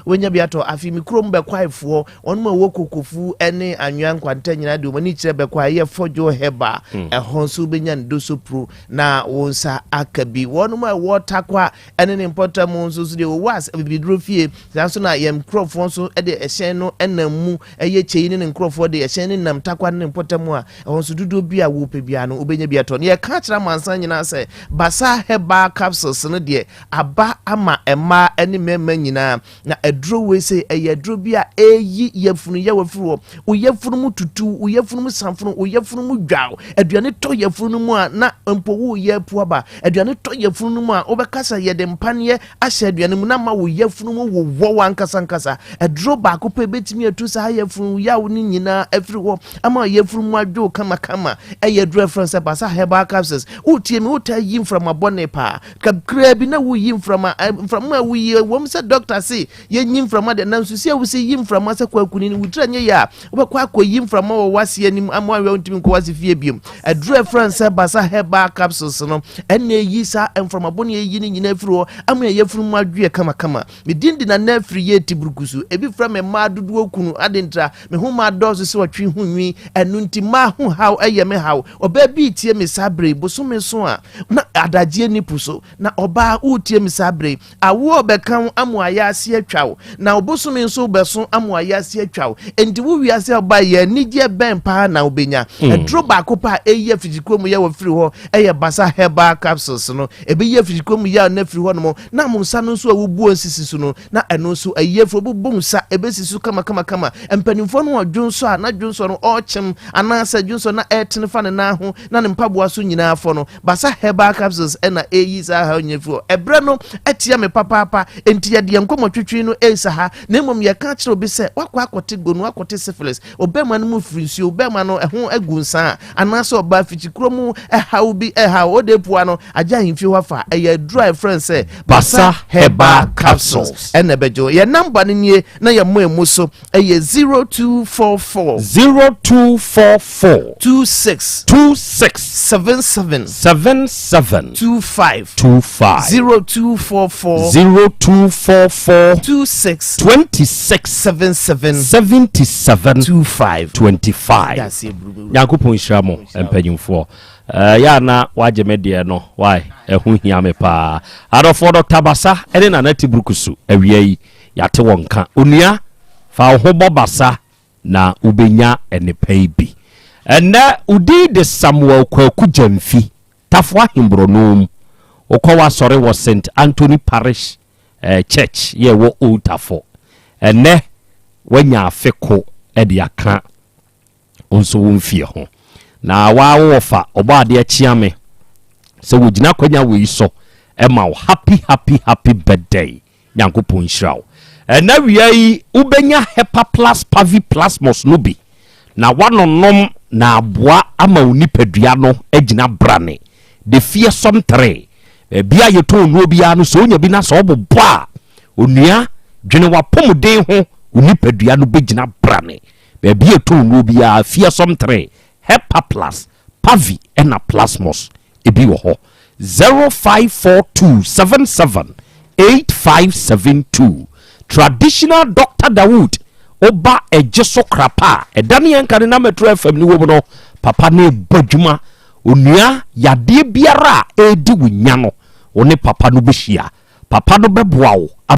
wenya biato afi mikrom be kwaifo onu ma wo kokofu ene anwan kwanta nyina de wani kire be kwa ye fojo heba ehonso benya ndoso pro na wonsa akabi wonu ma wo takwa ene ne importa mo nso so de wo was bibidro fie sanso na yem krofo nso de ehyen no enamu eye chei ne krofo de ehyen ne nam takwa ne potamu a wonso dudu bia wo pe bia no obenya bia to ne ka kira mansan nyina se basa herbal capsules no de aba ama ema ene mema nyina na aduro we se aduro bia eyi yefunu ye wafuru o yefunu mu tutu o yefunu mu sanfunu o yefunu mu dwaw aduane to yefunu mu a na mpo wo ye puaba aduane to yefunu mu a obekasa ye de mpane ahye aduane mu na ma wo yefunu mu wo wankasa aduro ba ko pe betimi atu sa yefunu ya wo ni nyina afiri ho ama yefunu mu adwo kama aduro France basa herbal capsules utie me uta yim from abone pa kakra bi na wo yim from wo ye wom se doctor say ye yim from the na so se wo se yim from asa kwakuni ni wutra nye ya obekwa akoyim from wo wase anim amwa we ntimi ko wase fie biom aduro France basa herbal capsules no ene yi sa from abone yi ni nyina afiri ho ama yefunu mu adwo kama me dindi na na afiri ye tiburukusu ebi from me ma dodo okunu adentra me ho ma dozo se watwi hunwi enu nti ma ho haw eye me haw oba bi tie me sabre bosome so a na adagye ni puso na oba utie me sabre awo obekan amuaya ase atwaw na obosome so beso amuaya ase atwaw enti wo wiase oba ye nigye ben pa na obenya edro ba kopa eye fizikomu ye wafiri ho eye basa herbal capsules no ebe ye fizikomu ya na firi ho no na mo nsa no so wubu nsisi so no na eno so ayefo bobom sa ebesi so kama empanimfo no odwonso a na dwonso no ochem anasa dwonso na etene fa ne na ho na ne mpaboa so nyina afo no basa herbal capsules na eyi za ha onyefu ebre no etia me papa enti yade nkomotwetwe no esa ha na emom ye ka kire obi se wakwa akote gonu akote syphilis obema no mu frinsi obema no ho agunsa anasa oba fichikro mu ha obi ha odepua no aja himfi wafa eye dry friend say basa herbal capsules enebejo ye number ni na ye mo emuso eye 0244 26 77 25 0244 26 77 25 Yakupon Shamo empanyumfo ya na waje medie no why ehu hia me pa adofo Dr. Basa ene na nati brukusu awiei yate wonka onua fa ho bobasa na ubenya ene pai bi ene udi de Samuel Kwaku Jamfi tafwa himbronom okowa sore wo St Anthony Parish church ye wo Otafo ene wanya afeko ede aka onso wonfie ho na wa fa obade achiame se wogina kwanya we so ema happy birthday Nyankopon hirawo na wiai ubenya hepa plus pavi plasmos no bi na wanonom na aboa ama unipadua no agina brane de fie som 3 bia yeto no bia no so onya bi na so obobo a onua dwene wapomden ho unipadua no begina brane bia yeto no bia fie som 3 hepa plus pavi ena plasmos ebi wo ho 0542778572 traditional Dr. Dawood oba ejeso krapa edane yankane na metro FM ni wo no papa ne badwuma onua yade biara edi wunya no one papa no behia papa no beboa wo